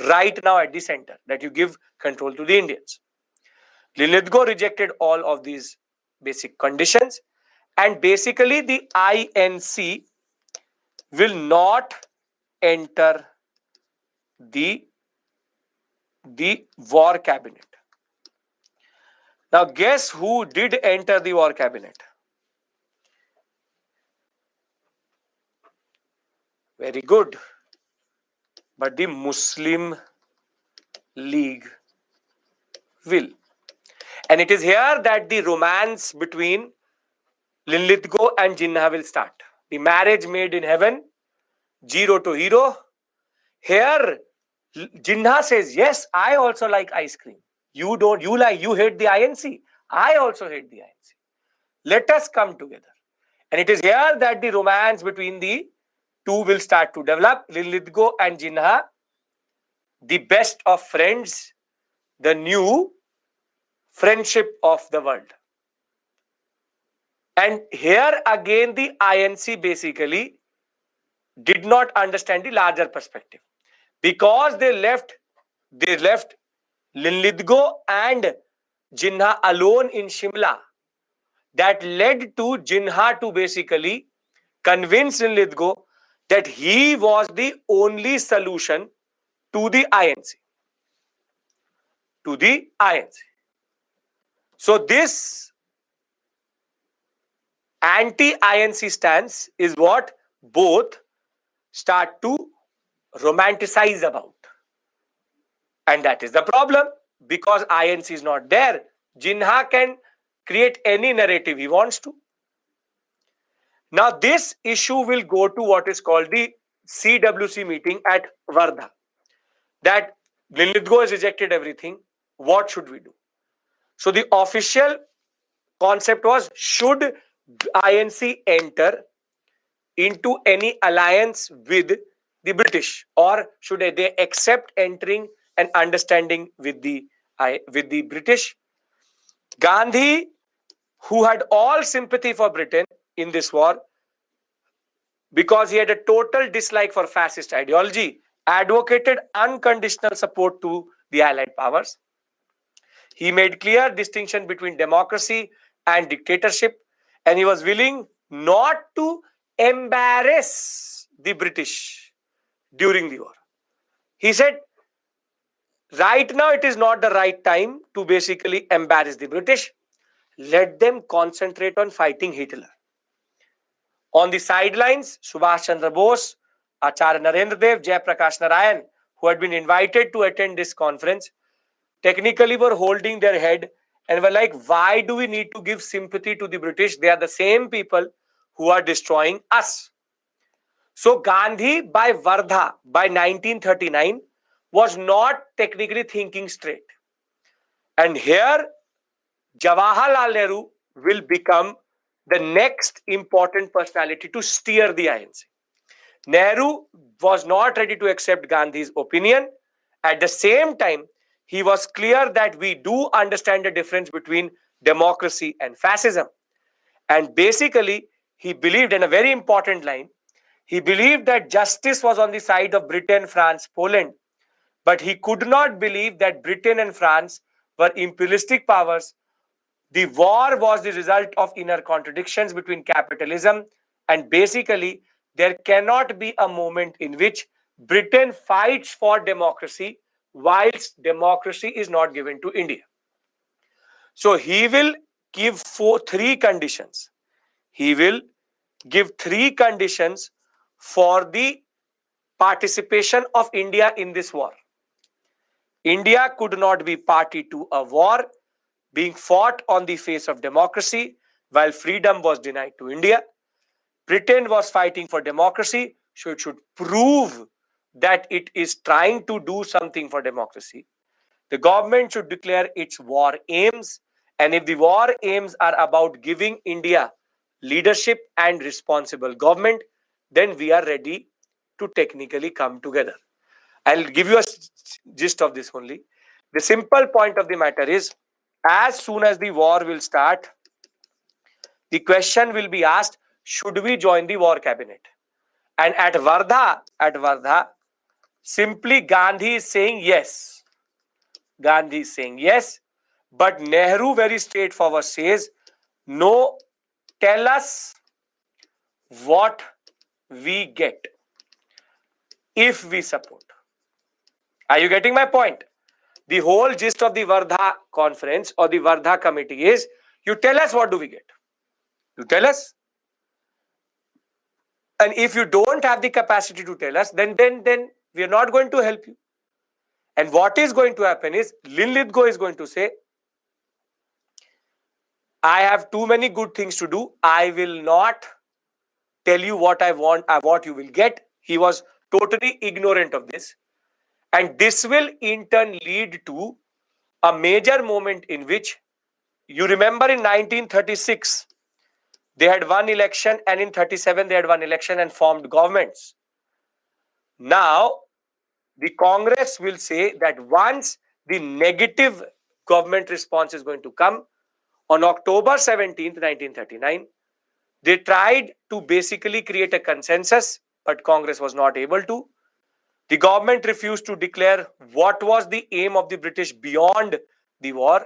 right now at the center, that you give control to the Indians. Linlithgow rejected all of these basic conditions, and basically the INC will not enter the war cabinet. Now guess who did enter the war cabinet? Very good. But the Muslim League will. And it is here that the romance between Linlithgow and Jinnah will start. The marriage made in heaven, zero to hero. Here, Jinnah says, yes, I also like ice cream. You don't, you hate the INC. I also hate the INC. Let us come together. And it is here that the romance between the two will start to develop. Linlithgow and Jinnah, the best of friends, the new friendship of the world. And here again, the INC basically did not understand the larger perspective, because they left Linlithgow and Jinnah alone in Shimla. That led to Jinnah to basically convince Linlithgow that he was the only solution to the INC. So this anti-INC stance is what both start to romanticize about. And that is the problem, because INC is not there. Jinnah can create any narrative he wants to. Now this issue will go to what is called the CWC meeting at Wardha. That Linlithgow has rejected everything. What should we do? So the official concept was, should INC enter into any alliance with the British, or should they accept entering an understanding with the British? Gandhi, who had all sympathy for Britain in this war, because he had a total dislike for fascist ideology, advocated unconditional support to the Allied powers. He made clear distinction between democracy and dictatorship, and he was willing not to embarrass the British during the war. He said, right now it is not the right time to basically embarrass the British. Let them concentrate on fighting Hitler. On the sidelines, Subhash Chandra Bose, Acharya Narendra Dev, Jai Prakash Narayan, who had been invited to attend this conference, technically were holding their head and were like, why do we need to give sympathy to the British? They are the same people who are destroying us. So Gandhi, by Wardha, by 1939, was not technically thinking straight. And here, Jawaharlal Nehru will become the next important personality to steer the INC. Nehru was not ready to accept Gandhi's opinion. At the same time, he was clear that we do understand the difference between democracy and fascism. And basically, he believed in a very important line. He believed that justice was on the side of Britain, France, Poland. But he could not believe that Britain and France were imperialistic powers. The war was the result of inner contradictions between capitalism, and basically, there cannot be a moment in which Britain fights for democracy whilst democracy is not given to India. So he will give three conditions. He will give three conditions for the participation of India in this war. India could not be party to a war being fought on the face of democracy while freedom was denied to India. Britain was fighting for democracy, so it should prove that it is trying to do something for democracy. The government should declare its war aims, and if the war aims are about giving India leadership and responsible government, then we are ready to technically come together. I'll give you a gist of this only. The simple point of the matter is, as soon as the war will start, the question will be asked, should we join the war cabinet? And at Wardha, simply Gandhi is saying yes. Gandhi is saying yes, but Nehru very straightforward says, no, tell us what we get if we support. Are you getting my point? The whole gist of the Wardha conference or the Wardha committee is, you tell us what do we get. You tell us. And if you don't have the capacity to tell us, then we are not going to help you. And what is going to happen is Lithgow is going to say, I have too many good things to do. I will not tell you what I want, what you will get. He was totally ignorant of this. And this will in turn lead to a major moment in which, you remember, in 1936, they had one election, and in 37 they had one election and formed governments. Now, the Congress will say that once the negative government response is going to come, on October 17th, 1939, they tried to basically create a consensus, but Congress was not able to. The government refused to declare what was the aim of the British beyond the war,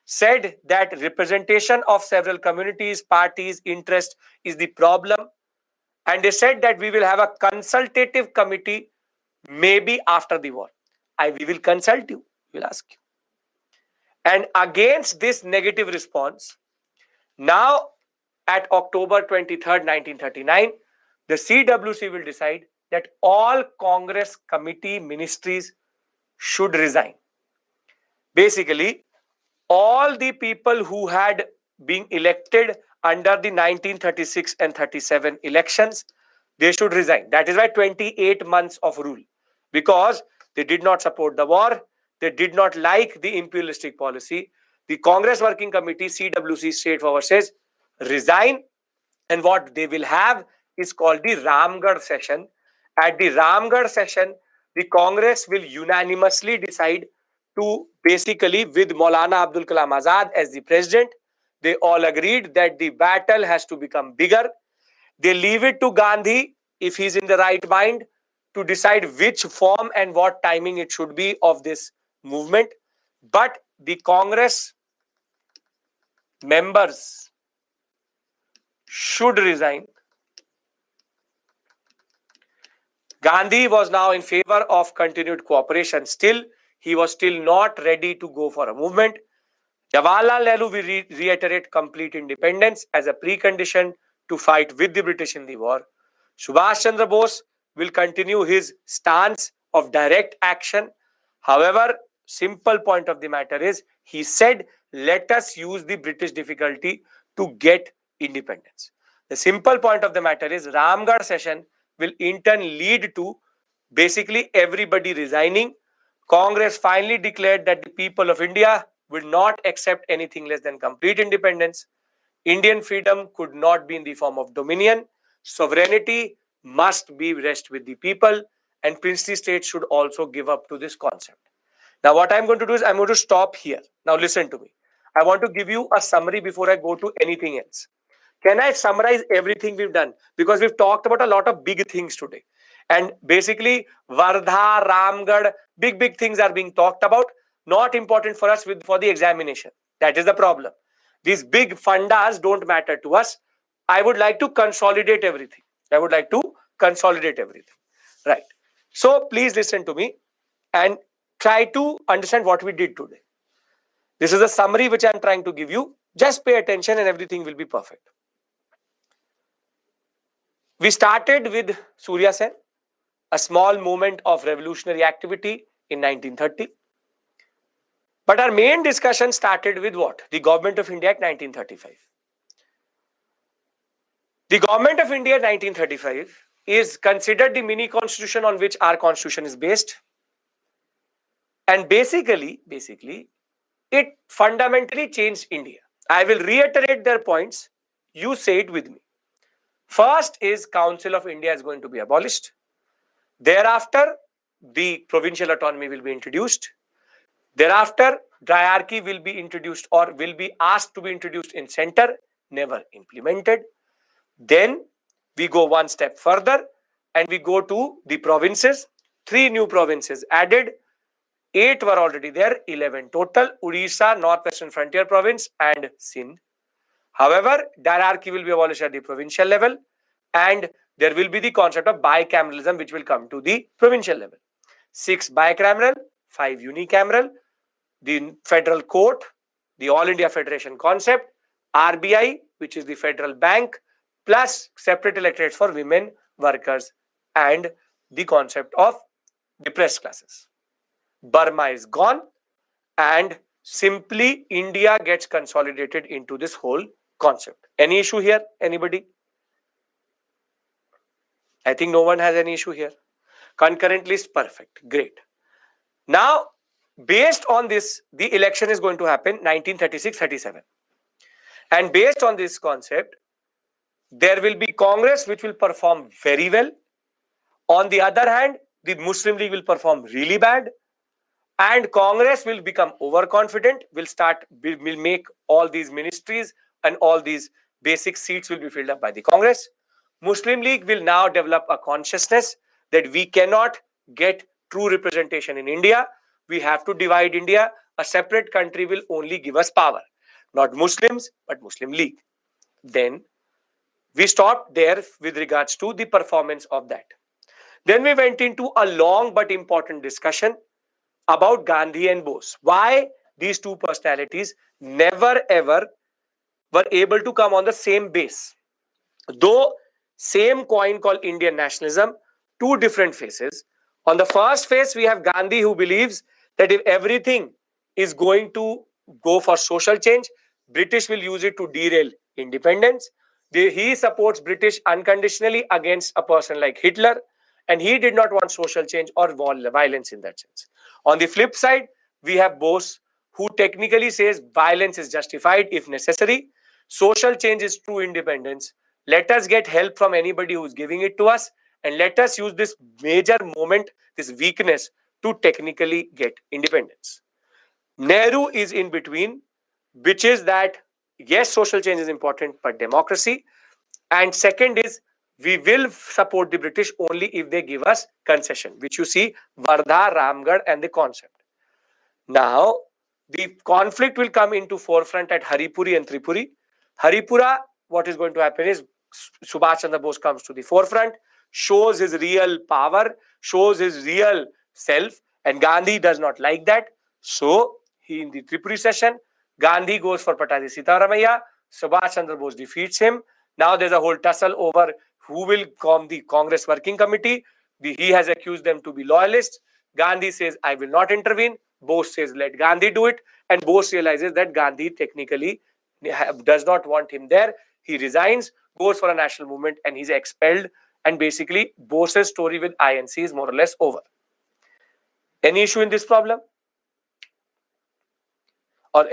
said that representation of several communities, parties, interest is the problem, and they said that we will have a consultative committee maybe after the war. We will consult you, we'll ask you. And against this negative response, now at October 23rd, 1939, the CWC will decide that all Congress committee ministries should resign. Basically, all the people who had been elected under the 1936 and 37 elections, they should resign. That is why 28 months of rule, because they did not support the war, they did not like the imperialistic policy. The Congress Working Committee, CWC, straightforward says, resign. And what they will have is called the Ramgarh session. At the Ramgarh session, the Congress will unanimously decide to basically, with Maulana Abdul Kalam Azad as the president, they all agreed that the battle has to become bigger. They leave it to Gandhi, if he's in the right mind, to decide which form and what timing it should be of this movement. But the Congress members should resign. Gandhi was now in favor of continued cooperation. Still, he was still not ready to go for a movement. Jawaharlal Nehru will reiterate complete independence as a precondition to fight with the British in the war. Subhash Chandra Bose will continue his stance of direct action. However, simple point of the matter is, he said, let us use the British difficulty to get independence. The simple point of the matter is, Ramgarh session will in turn lead to basically everybody resigning. Congress finally declared that the people of India would not accept anything less than complete independence. Indian freedom could not be in the form of dominion. Sovereignty must be rest with the people, and princely states should also give up to this concept. Now, what I'm going to do is I'm going to stop here. Now, listen to me. I want to give you a summary before I go to anything else. Can I summarize everything we've done? Because we've talked about a lot of big things today. And basically, Wardha, Ramgarh, big things are being talked about. Not important for us for the examination. That is the problem. These big fundas don't matter to us. I would like to consolidate everything. Right. So please listen to me and try to understand what we did today. This is a summary which I'm trying to give you. Just pay attention and everything will be perfect. We started with Surya Sen, a small movement of revolutionary activity in 1930. But our main discussion started with what? The Government of India Act 1935. The Government of India 1935 is considered the mini constitution on which our constitution is based. And basically, it fundamentally changed India. I will reiterate their points. You say it with me. First is Council of India is going to be abolished. Thereafter, the provincial autonomy will be introduced. Thereafter, diarchy will be introduced or will be asked to be introduced in center, never implemented. Then we go one step further and we go to the provinces. 3 new provinces added. 8 were already there, 11 total. Odisha, Northwestern Frontier Province and Sindh. However, diarchy will be abolished at the provincial level and there will be the concept of bicameralism which will come to the provincial level. 6 bicameral, 5 unicameral, the federal court, the All India Federation concept, RBI, which is the federal bank, plus separate electorates for women, workers, and the concept of depressed classes. Burma is gone, and simply India gets consolidated into this whole concept. Any issue here? Anybody? I think no one has any issue here. Concurrent list, perfect, great. Now, based on this, the election is going to happen 1936-37. And based on this concept, there will be Congress which will perform very well. On the other hand, the Muslim League will perform really bad, and Congress will become overconfident, will make all these ministries, and all these basic seats will be filled up by the Congress. Muslim League will now develop a consciousness that we cannot get true representation in India. We have to divide India. A separate country will only give us power. Not Muslims, but Muslim League. Then we stopped there with regards to the performance of that. Then we went into a long but important discussion about Gandhi and Bose. Why these two personalities never ever were able to come on the same base. Though same coin called Indian nationalism, two different faces. On the first face, we have Gandhi, who believes that if everything is going to go for social change, British will use it to derail independence. He supports British unconditionally against a person like Hitler, and he did not want social change or violence in that sense. On the flip side, we have Bose, who technically says violence is justified if necessary. Social change is true independence. Let us get help from anybody who's giving it to us, and let us use this major moment, this weakness, to technically get independence. Nehru is in between, which is that yes, social change is important, but democracy. And second is, we will support the British only if they give us concession, which you see Wardha, Ramgarh, and the concept. Now, the conflict will come into forefront at Haripuri and Tripuri. Haripura, what is going to happen is Subhash Chandra Bose comes to the forefront, shows his real power, shows his real self, and Gandhi does not like that. So, in the Tripuri session, Gandhi goes for Pataji Sitaramaiah, Subhash Chandra Bose defeats him. Now there's a whole tussle over who will form the Congress Working Committee. He has accused them to be loyalists. Gandhi says, I will not intervene. Bose says, let Gandhi do it. And Bose realizes that Gandhi technically does not want him there. He resigns, goes for a national movement, and he's expelled. And basically, Bose's story with INC is more or less over. Any issue in this problem? Or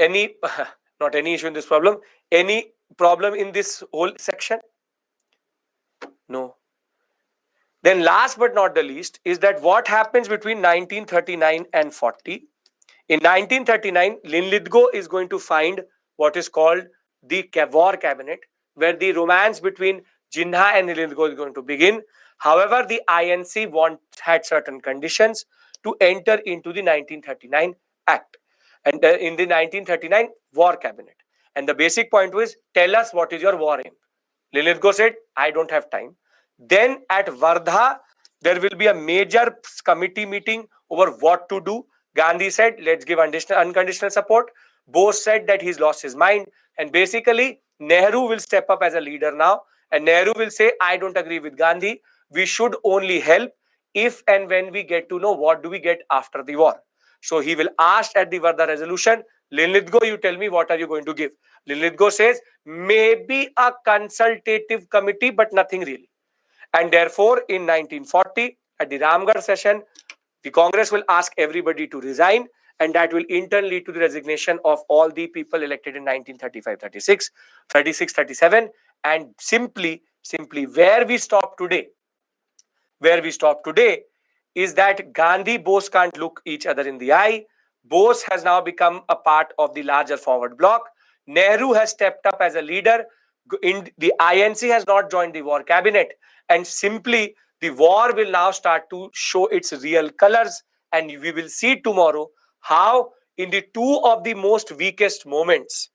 not any issue in this problem, any problem in this whole section? No. Then last but not the least is that what happens between 1939 and 40. In 1939, Linlithgow is going to find what is called the war cabinet, where the romance between Jinnah and Linlithgow is going to begin. However, the INC had certain conditions to enter into the 1939 Act and in the 1939 war cabinet. And the basic point was, tell us what is your war aim. Linlithgow said, I don't have time. Then at Wardha, there will be a major committee meeting over what to do. Gandhi said, let's give unconditional support. Bose said that he's lost his mind. And basically, Nehru will step up as a leader now. And Nehru will say, I don't agree with Gandhi. We should only help if and when we get to know what do we get after the war. So he will ask at the Wardha resolution, Linlithgow, you tell me what are you going to give. Linlithgow says, maybe a consultative committee, but nothing really. And therefore, in 1940, at the Ramgarh session, the Congress will ask everybody to resign, and that will in turn lead to the resignation of all the people elected in 1935, 36, 36, 37. And simply where we stop today is that Gandhi, Bose can't look each other in the eye. Bose has now become a part of the larger forward bloc. Nehru has stepped up as a leader. The INC has not joined the war cabinet. And simply, the war will now start to show its real colors. And we will see tomorrow how in the two of the most weakest moments,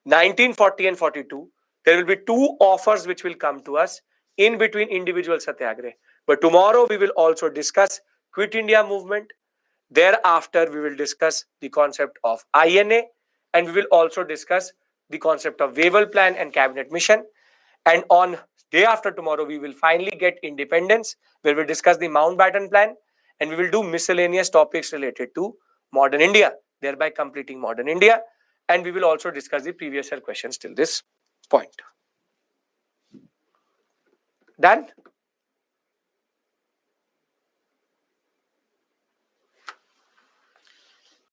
1940 and 42, there will be two offers which will come to us in between individual satyagrah. But tomorrow we will also discuss Quit India movement. Thereafter, we will discuss the concept of INA, and we will also discuss the concept of Waival Plan and Cabinet Mission. And on day after tomorrow, we will finally get independence, where we discuss the Mountbatten Plan. and we will do miscellaneous topics related to modern India, thereby completing modern India. And we will also discuss the previous year questions till this point. Done?